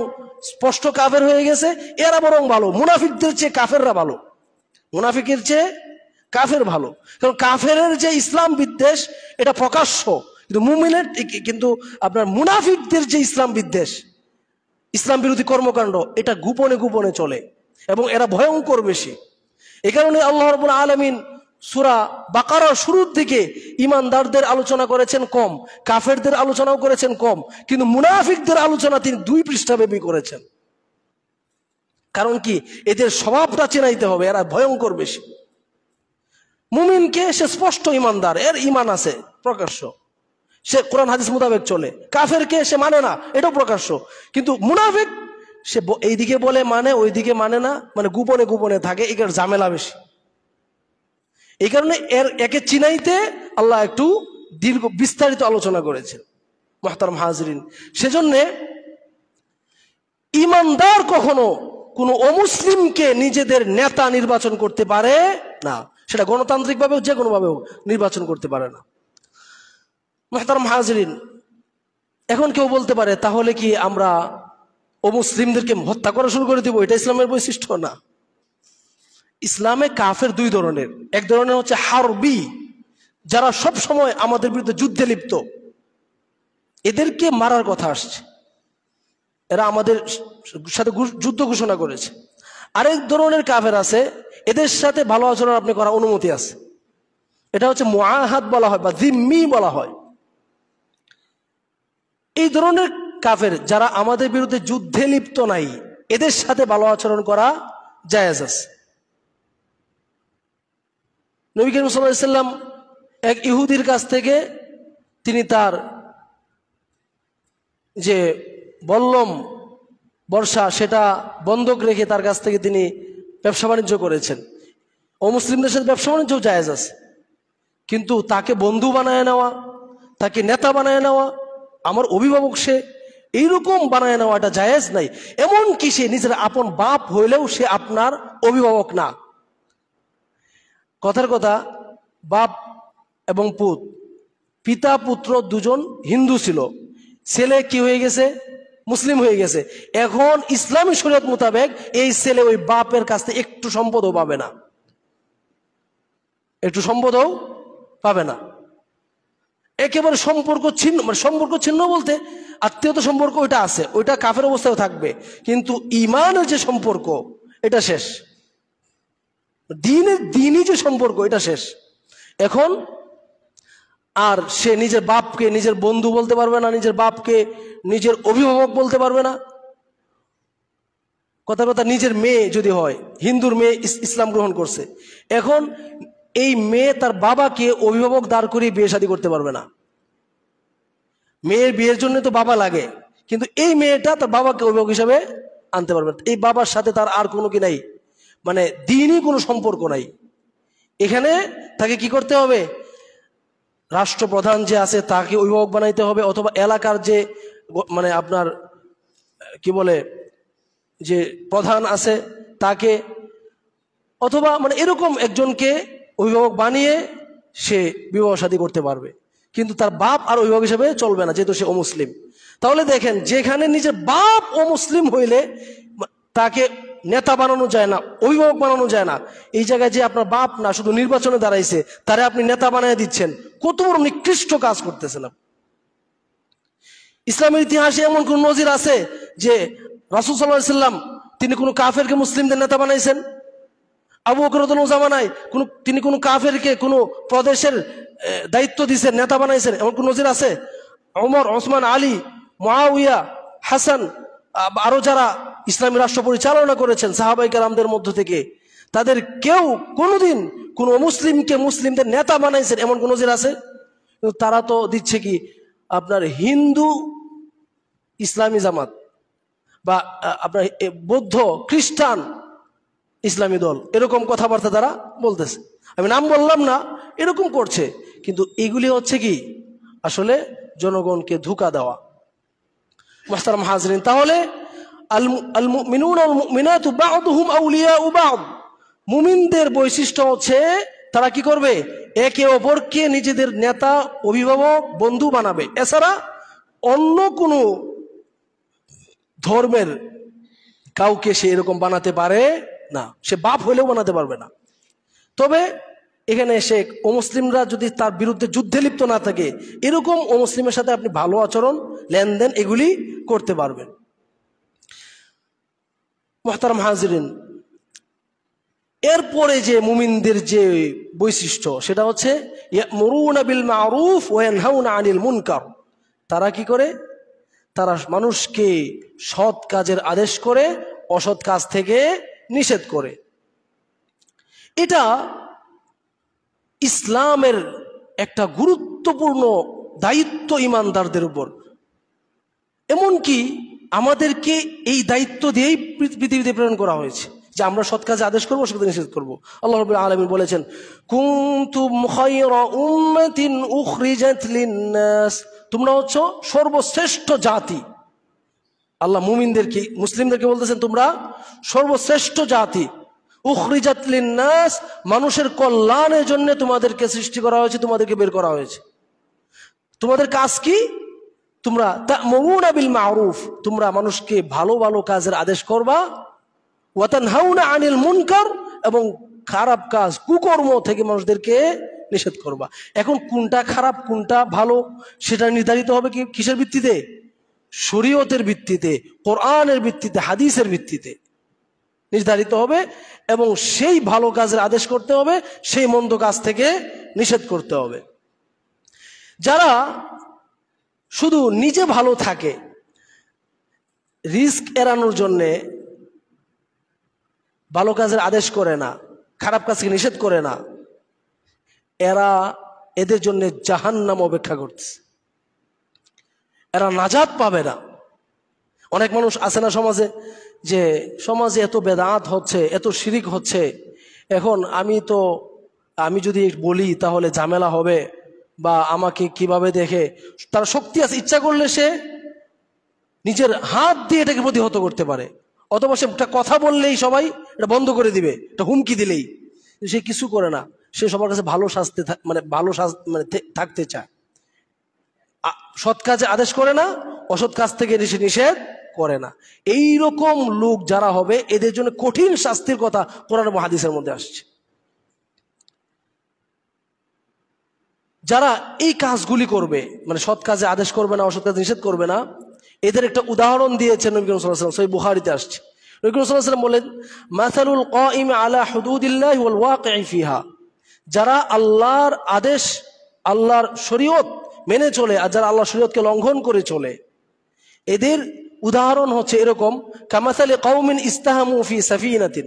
স্পষ্ট কাফের হয়ে গেছে। এরা বরং ভালো, মুনাফিকদের চেয়ে কাফেররা ভালো, মুনাফিকের চেয়ে কাফের ভালো। কারণ কাফের যে ইসলাম বিদ্বেষ এটা প্রকাশ্য, কিন্তু মুমিনের, কিন্তু আপনার মুনাফিকদের যে ইসলাম বিদ্বেষ, ইসলাম বিরোধী কর্মকাণ্ড, এটা গোপনে গোপনে চলে এবং এরা ভয়ঙ্কর বেশি। এই কারণে আল্লাহ রাব্বুল আলামিন সূরা বাকারার শুরুর দিকে ইমানদারদের আলোচনা করেছেন কম, কাফেরদের আলোচনাও করেছেন কম, কিন্তু মুনাফিকদের আলোচনা তিনি 2 পৃষ্ঠাব্যাপী করেছেন। কারণ কি, এদের স্বভাবটা চেনাইতে হবে, এরা ভয়ঙ্কর বেশি। মুমিনকে সে স্পষ্ট ইমানদার, এর ইমান আছে প্রকাশ্য, সে কোরআন হাদিস মোতাবেক চলে। কাফেরকে সে মানে না, এটাও প্রকাশ্য। কিন্তু মুনাফিক সে এইদিকে বলে মানে, ওইদিকে মানে না, মানে গোপনে গোপনে থাকে, এর ঝামেলা বেশি। এই কারণে একে চিনাইতে আল্লাহ একটু দীর্ঘ বিস্তারিত আলোচনা করেছেন মুহতারাম হাজিরিন। সেজন্যে ইমানদার কখনো কোনো অমুসলিমকে নিজেদের নেতা নির্বাচন করতে পারে না, সেটা গণতান্ত্রিক ভাবে যে কোনো ভাবে নির্বাচন করতে পারে না। মুহতারাম হাজিরিন, এখন কেউ বলতে পারে তাহলে কি আমরা অমুসলিমদেরকে হত্যা করা শুরু করে দিব, এটা ইসলামের বৈশিষ্ট্য? না। ইসলামে কাফের 2 ধরনের। এক ধরনের হচ্ছে হারবি, যারা সব সময় আমাদের বিরুদ্ধে যুদ্ধে লিপ্ত, এদেরকে মারার কথা আসছে, এরা আমাদের সাথে যুদ্ধ ঘোষণা করেছে। আরেক ধরনের কাফের আছে, এদের সাথে ভালো আচরণ আপনি করার অনুমতি আছে, এটা হচ্ছে মুআহাদ বলা হয় বা জিম্মি বলা হয়। এই ধরনের কাফের যারা আমাদের বিরুদ্ধে যুদ্ধে লিপ্ত নাই, এদের সাথে ভালো আচরণ করা জায়েজ আছে। নবী করিম সাল্লাল্লাহু আলাইহি ওয়াসাল্লাম এক ইহুদির কাছ থেকে তিনি তার যে বল্লম বর্ষা সেটা বন্ধক রেখে তার কাছ থেকে তিনি ব্যবসা বাণিজ্য করেছেন। অমুসলিমদের সাথে ব্যবসা বাণিজ্য জায়েজ আছে, কিন্তু তাকে বন্ধু বানায় নেওয়া, তাকে নেতা বানায় নেওয়া, আমার অভিভাবক সে, এইরকম বানায় নেওয়া এটা জায়েজ নাই। এমন কি সে নিজের আপন বাপ হইলেও সে আপনার অভিভাবক না। কথার কথা, বাপ এবং পিতা পুত্র দুজন হিন্দু ছিল, ছেলে কি হয়ে গেছে, মুসলিম হয়ে গেছে। এখন ইসলামী শরীয়ত মোতাবেক এই ছেলে ওই বাপের কাছ থেকে একটু সম্পদও পাবে না, একটু সম্পদও পাবে না। একেবারে সম্পর্ক ছিন্ন, মানে সম্পর্ক ছিন্ন বলতে আত্মীয়তা সম্পর্ক ওইটা আছে, ওইটা কাফের অবস্থায় থাকবে, কিন্তু ইমানের যে সম্পর্ক এটা শেষ, দিনই যে সম্পর্ক এটা শেষ। এখন আর সে নিজের বাপকে নিজের বন্ধু বলতে পারবে না, নিজের বাপকে নিজের অভিভাবক বলতে পারবে না। কথা কথা, নিজের মেয়ে যদি হয়, হিন্দুর মেয়ে ইসলাম গ্রহণ করছে, এখন এই মেয়ে তার বাবাকে অভিভাবক দাঁড় করিয়ে বিয়ে শাদী করতে পারবে না। মেয়ের বিয়ের জন্য তো বাবা লাগে, কিন্তু এই মেয়েটা তার বাবাকে অভিভাবক হিসাবে আনতে পারবে না। এই বাবার সাথে তার আর কোনো কি নাই, মানে দিনই কোনো সম্পর্ক নাই। এখানে তাকে কি করতে হবে? রাষ্ট্রপ্রধান যে আছে তাকে অভিভাবক বানাইতে হবে, অথবা এলাকার যে মানে আপনার কি বলে যে প্রধান আছে তাকে, অথবা মানে এরকম একজনকে অভিভাবক বানিয়ে সে বিবাহ শাদী করতে পারবে। কিন্তু তার বাপ আর অভিভাবক হিসেবে চলবে না, যেহেতু সে অমুসলিম। তাহলে দেখেন, যেখানে নিজের বাপ অমুসলিম হইলে তাকে নেতা বানানো যায় না, অভিভাবক বানানো যায় না, এই জায়গায় যে আপনার বাপ না শুধু নির্বাচনে দাঁড়াইছে তারে আপনি নেতা বানিয়ে দিচ্ছেন, কত বড় নিকৃষ্ট কাজ করতেছেন। ইসলামের ইতিহাসে এমন কোন নজির আছে যে রাসূল সাল্লাল্লাহু আলাইহি সাল্লাম তিনি কোনো কাফেরকে মুসলিমদের নেতা বানাইছেন? আবু বকর রাদিয়াল্লাহু জামানায় তিনি কোনো কাফেরকে কোনো প্রদেশের দায়িত্ব দিয়েছেন, নেতা বানাইছেন, এমন কোন নজির আছে? ওমর, ওসমান, আলী, মুআবিয়া, হাসান, আরো যারা ইসলামী রাষ্ট্র পরিচালনা করেছেন সাহাবায়ে কেরামদের মধ্য থেকে, তাদের কেউ কোনোদিন কোনো মুসলিমকে মুসলিমদের নেতা বানাইছেন এমন কোন নজির আছে? তারা তো দিচ্ছে কি আপনার হিন্দু ইসলামী জামাত বা আপনার বৌদ্ধ খ্রিস্টান ইসলামী দল, এরকম কথাবার্তা তারা বলতেছে। আমি নাম বললাম না, এরকম করছে। কিন্তু এগুলি হচ্ছে কি আসলে জনগণকে ধোঁকা দেওয়া। মুহতারাম হাজরিন, তাহলে আল মুমিনুনা ওয়াল মুমিনাতু বা'দুহুম আউলিয়াউ বা'দ, মুমিনদের বৈশিষ্ট্য হচ্ছে তারা কি করবে? একে অপরকে নিজেদের নেতা, অভিভাবক, বন্ধু বানাবে। এছাড়া অন্য কোনো ধর্মের কাউকে সে এরকম বানাতে পারে না, সে বাপ হইলেও বানাতে পারবে না। তবে এখানে সে অমুসলিমরা যদি তার বিরুদ্ধে যুদ্ধে লিপ্ত না থাকে, এরকম অমুসলিমের সাথে আপনি ভালো আচরণ, লেনদেন এগুলি করতে পারবেন। মুহতারাম হাজিরিন, এরপরে যে মুমিনদের যে বৈশিষ্ট্য সেটা হচ্ছে ইয়ামুরুনা বিল মারুফ ওয়া ইয়ানহাউনা আনিল মুনকার। তারা কি করে? তারা মানুষকে সৎ কাজের আদেশ করে, অসৎ কাজ থেকে নিষেধ করে। এটা ইসলামের একটা গুরুত্বপূর্ণ দায়িত্ব ইমানদারদের উপর। এমনকি আমাদেরকে এই দায়িত্ব দিয়েই পৃথিবীতে প্রেরণ করা হয়েছে যে আমরা সৎ কাজে আদেশ করবো, অসৎ কাজে নিষেধ করবো। আল্লাহ রাব্বুল আলামিন বলেছেন, কুনতুম খায়রা উম্মাতিন উখরিজাত লিন-নাস, তোমরা হচ্ছে সর্বশ্রেষ্ঠ জাতি। আল্লাহ মুমিনদেরকে, মুসলিমদেরকে বলতেছেন তোমরা সর্বশ্রেষ্ঠ জাতি। উখরিজাত লিন-নাস, মানুষের কল্যাণের জন্য তোমাদেরকে সৃষ্টি করা হয়েছে, তোমাদেরকে বের করা হয়েছে। তোমাদের কাজ কি? তোমরা তা'মুরুনা বিল মারুফ, তোমরা মানুষকে ভালো ভালো কাজের আদেশ করবা, ওয়া তানহাউনা আনিল মুনকার, এবং খারাপ কাজ, কুকর্ম থেকে মানুষদেরকে নিষেধ করবা। এখন কোনটা খারাপ কোনটা ভালো সেটা নির্ধারিত হবে কিসের ভিত্তিতে? শরীয়তের ভিত্তিতে, কোরআনের ভিত্তিতে, হাদিসের ভিত্তিতে নির্ধারিত হবে। এবং সেই ভালো কাজের আদেশ করতে হবে, সেই মন্দ কাজ থেকে নিষেধ করতে হবে। যারা শুধু নিজে ভালো থাকে, রিস্ক এড়ানোর জন্যে ভালো কাজের আদেশ করে না, খারাপ কাজকে নিষেধ করে না, এদের জন্য জাহান্নাম অপেক্ষা করছে, এরা নাজাত পাবে না। অনেক মানুষ আছে না সমাজে, যে সমাজে এত বেদাত হচ্ছে, এত শিরিক হচ্ছে, এখন আমি যদি বলি তাহলে ঝামেলা হবে, বা আমাকে কিভাবে দেখে, তার শক্তি আছে, ইচ্ছা করলে সে নিজের হাত দিয়ে এটাকে প্রতিহত করতে পারে, অথবা সে একটা কথা বললেই সবাই এটা বন্ধ করে দিবে, এটা হুমকি দিলেই। সে কিছু করে না, সে সবার কাছে ভালো থাকতে চায়, সৎ কাজে আদেশ করে না, অসৎ কাজ থেকে নিষেধ করে না। এই রকম লোক যারা হবে, এদের জন্য কঠিন শাস্তির কথা কোরআন এবং হাদিসের মধ্যে আসছে। যারা এই কাজগুলি করবে, মানে সৎ কাজে আদেশ করবে না, অসৎ কাজে নিষেধ করবে না, এদের একটা উদাহরণ দিয়েছেন নবী করিম সাল্লাল্লাহু আলাইহি ওয়াসাল্লাম, সহিহ বুখারীতে আসছে। নবী করিম সাল্লাল্লাহু আলাইহি ওয়াসাল্লাম বলেন, মাসালুল কাইম আলা হুদুদিল্লাহি ওয়াল ওয়াকিই ফিহা, যারা আল্লাহর আদেশ, আল্লাহর শরীয়ত মেনে চলে, আর যারা আল্লাহর শরীয়তকে লঙ্ঘন করে চলে, এদের উদাহরণ হচ্ছে এরকম, কামাসালি কওমিন ইস্তাহামু ফি সাফিনাতিন,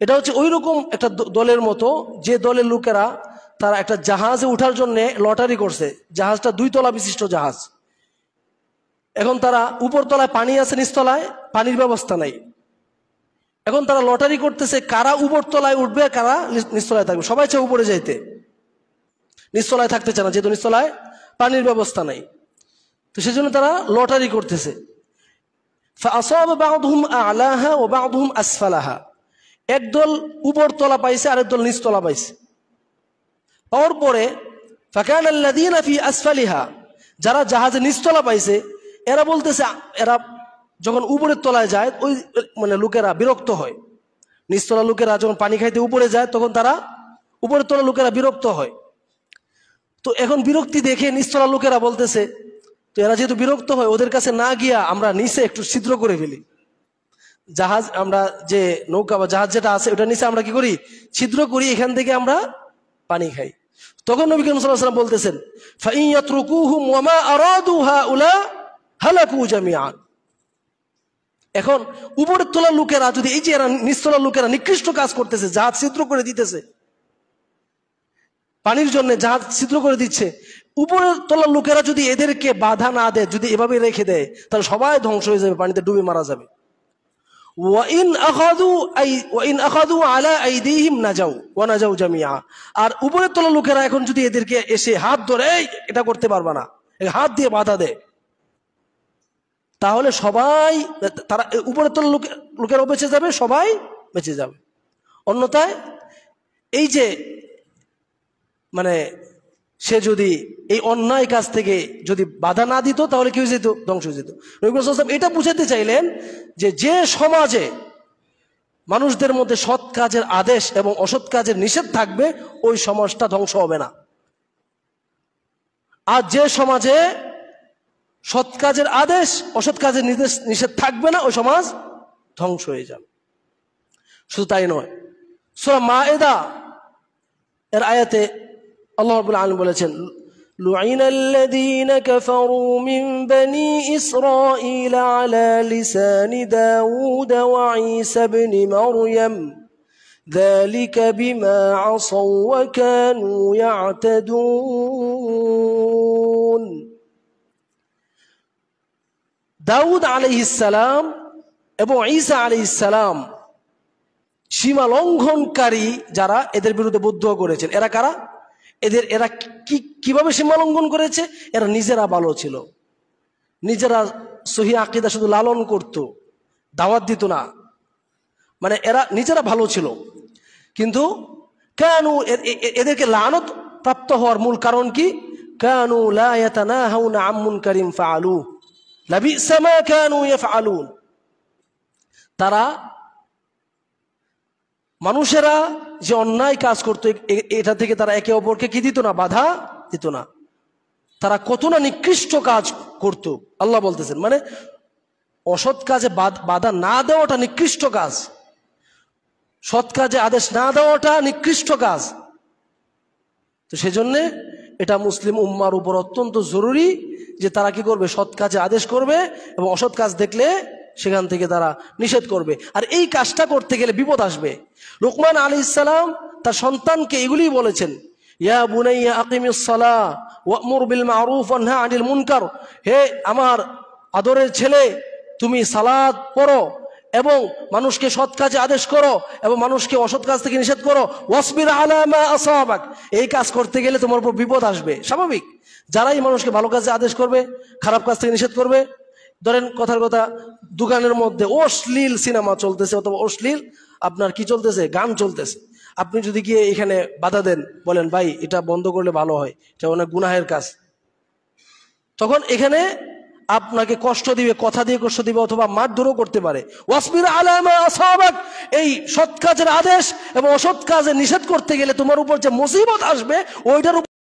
এটা হচ্ছে ওই রকম একটা দলের মতো, যে দলের লোকেরা তারা একটা জাহাজে ওঠার জন্য লটারি করছে। জাহাজটা 2 তলা বিশিষ্ট জাহাজ। এখন তারা উপর তলায় পানি আছে, নিচতলায় পানির ব্যবস্থা নাই। এখন তারা লটারি করতেছে কারা উপর তলায় উঠবে, কারা নিচতলায় থাকবে। সবাই চায় উপরে যাইতে, নিচতলায় থাকতে চায় না, যেহেতু নিচতলায় পানির ব্যবস্থা নাই। তো সেজন্য তারা লটারি করতেছে। فأصاب بعضهم أعلاها وبعضهم أسفلها, একদল উপর তলা পাইছে, আরেক দল নিচতলা পাইছে। পাওয়ার পরে فكان الذين في أسفلها, যারা জাহাজে নিচতলা পাইছে এরা বলতেছে, এরা যখন উপরের তলায় যায় ওই মানে লোকেরা বিরক্ত হয়। নিচতলা লোকেরা যখন পানি খাইতে উপরে যায় তখন তারা উপরের তলা লোকেরা বিরক্ত হয়। তো এখন বিরক্তি দেখে নিচতলা লোকেরা বলতেছে, তো এরা যেহেতু বিরক্ত হয় ওদের কাছে না গিয়া আমরা নিচে একটু ছিদ্র করে ফেলি। জাহাজ, আমরা যে নৌকা বা জাহাজ যেটা আছে ওটা নিচে আমরা কি করি, ছিদ্র করি, এখান থেকে আমরা পানি খাই। তখন নবী করিম সাল্লাল্লাহু আলাইহি ওয়াসাল্লাম বলতেছেন, ফাইন ইয়াতরুকুহুম ওয়া মা আরাদু হাউলা হালাকু জামিআন। এখন উপরের তলার লোকেরা যদি, এই যে এরা নিচতলার লোকেরা নিকৃষ্ট কাজ করতেছে, জাহাজ ছিদ্র করে দিতেছে, পানির জন্য জাহাজ ছিদ্র করে দিচ্ছে, উপরের তলার লোকেরা যদি এদেরকে বাধা না দেয়, যদি এভাবে রেখে দেয়, তাহলে সবাই ধ্বংস হয়ে যাবে, পানিতে ডুবে মারা যাবে। ওয়াইন আখাযু আলা আইদিহিম নাজাউ ওয়া নাজাউ জামিআ। আর উপরের তলার লোকেরা এখন যদি এদেরকে এসে হাত ধরে, এই এটা করতে পারবা না, হাত দিয়ে বাধা দেয়, তাহলে সবাই, তারা উপরের তলার লোকেরাও বেঁচে যাবে, সবাই বেঁচে যাবে। অন্যথায় এই যে মানে সে যদি এই অন্যায় কাজ থেকে যদি বাধা না দিত তাহলে কি হয়ে যেত, ধ্বংস হয়ে যেত। নবী সাল্লাল্লাহু আলাইহি ওয়াসাল্লাম এটা বুঝাতে চাইলেন যে যে সমাজে মানুষদের মধ্যে সৎ কাজের আদেশ এবং অসৎ কাজের নিষেধ থাকবে ওই সমাজটা ধ্বংস হবে না। আর যে সমাজে সৎ কাজের আদেশ অসৎ কাজের নিষেধ থাকবে না ওই সমাজ ধ্বংস হয়ে যাবে। শুধু তাই নয়, সূরা মায়েদা এর আয়াতে আল্লাহ রাব্বুল আলামিন বলেছেন, লুইনাল্লাযীনা কাফারু মিন বনি ইসরাঈল আলা লিসানি দাউদ ওয়া ঈসা ইবনে মারইয়াম যালিকা বিমা আসাউ ওয়া কানু ইয়াতাদুন। দাউদ আলাইহিস সালাম এবং ঈসা আলাইহিস সালাম সীমা লঙ্ঘনকারী যারা, এদের বিরুদ্ধে বিদ্রোহ করেছেন। এরা কারা? এরা কিভাবে সীমা লঙ্ঘন করেছে? এরা নিজেরা ভালো ছিল, নিজেরা সহিহ আকীদা শুধু লালন করত, দাওয়াত দিত না, মানে এরা নিজেরা ভালো ছিল। কিন্তু কানু, এদেরকে লানত প্রাপ্ত হওয়ার মূল কারণ কি? কানু লা ইয়াতানাহাউনা আন মুনকারিন ফাআলু লাবিসা মা কানু ইয়াফআলুন। তারা, মানুষেরা যে অন্যায় কাজ করতো এটা থেকে তারা একে অপরকে কি দিত না, বাধা দিত না। তারা কত না নিকৃষ্ট কাজ করত। আল্লাহ বলতেছেন, মানে অসৎ কাজে বাধা না দেওয়াটা নিকৃষ্ট কাজ, সৎ কাজে আদেশ না দেওয়াটা নিকৃষ্ট কাজ। তো সেজন্যে এটা মুসলিম উম্মার উপর অত্যন্ত জরুরি যে তারা কি করবে, সৎ কাজে আদেশ করবে এবং অসৎ কাজ দেখলে সেখান থেকে তারা নিষেধ করবে। আর এই কাজটা করতে গেলে বিপদ আসবে। লুকমান আলাইহিস সালাম তার সন্তানকে এগুলি বলেছেন, ইয়া বুনাইয়া আকিমিস সালাহ ওয়া'মুর বিল মা'রুফ ওয়া নাহি আনিল মুনকার, হে আমার আদরের ছেলে, তুমি সালাত পড়ো এবং মানুষকে সৎ কাজে আদেশ করো এবং মানুষকে অসৎ কাজ থেকে নিষেধ করো। ওয়াসবির আলা মা আসাবাক, এই কাজ করতে গেলে তোমার উপর বিপদ আসবে। স্বাভাবিক, যারাই মানুষকে ভালো কাজে আদেশ করবে, খারাপ কাজ থেকে নিষেধ করবে। ধরেন কথার কথা, দোকানের মধ্যে অশ্লীল সিনেমা চলতেছে অথবা অশ্লীল আপনার কি চলতেছে, গান চলতেছে, আপনি যদি গিয়ে এখানে বাধা দেন, বলেন ভাই এটা বন্ধ করলে ভালো হয়, এটা অনেক গুনাহের কাজ, তখন এখানে আপনাকে কষ্ট দিবে, কথা দিয়ে কষ্ট দিবে অথবা মারধরও করতে পারে। ওয়াসবির আলা মা আসাবাক, এই সৎ কাজের আদেশ এবং অসৎ কাজে নিষেধ করতে গেলে তোমার উপর যে মুসিবত আসবে ওইটার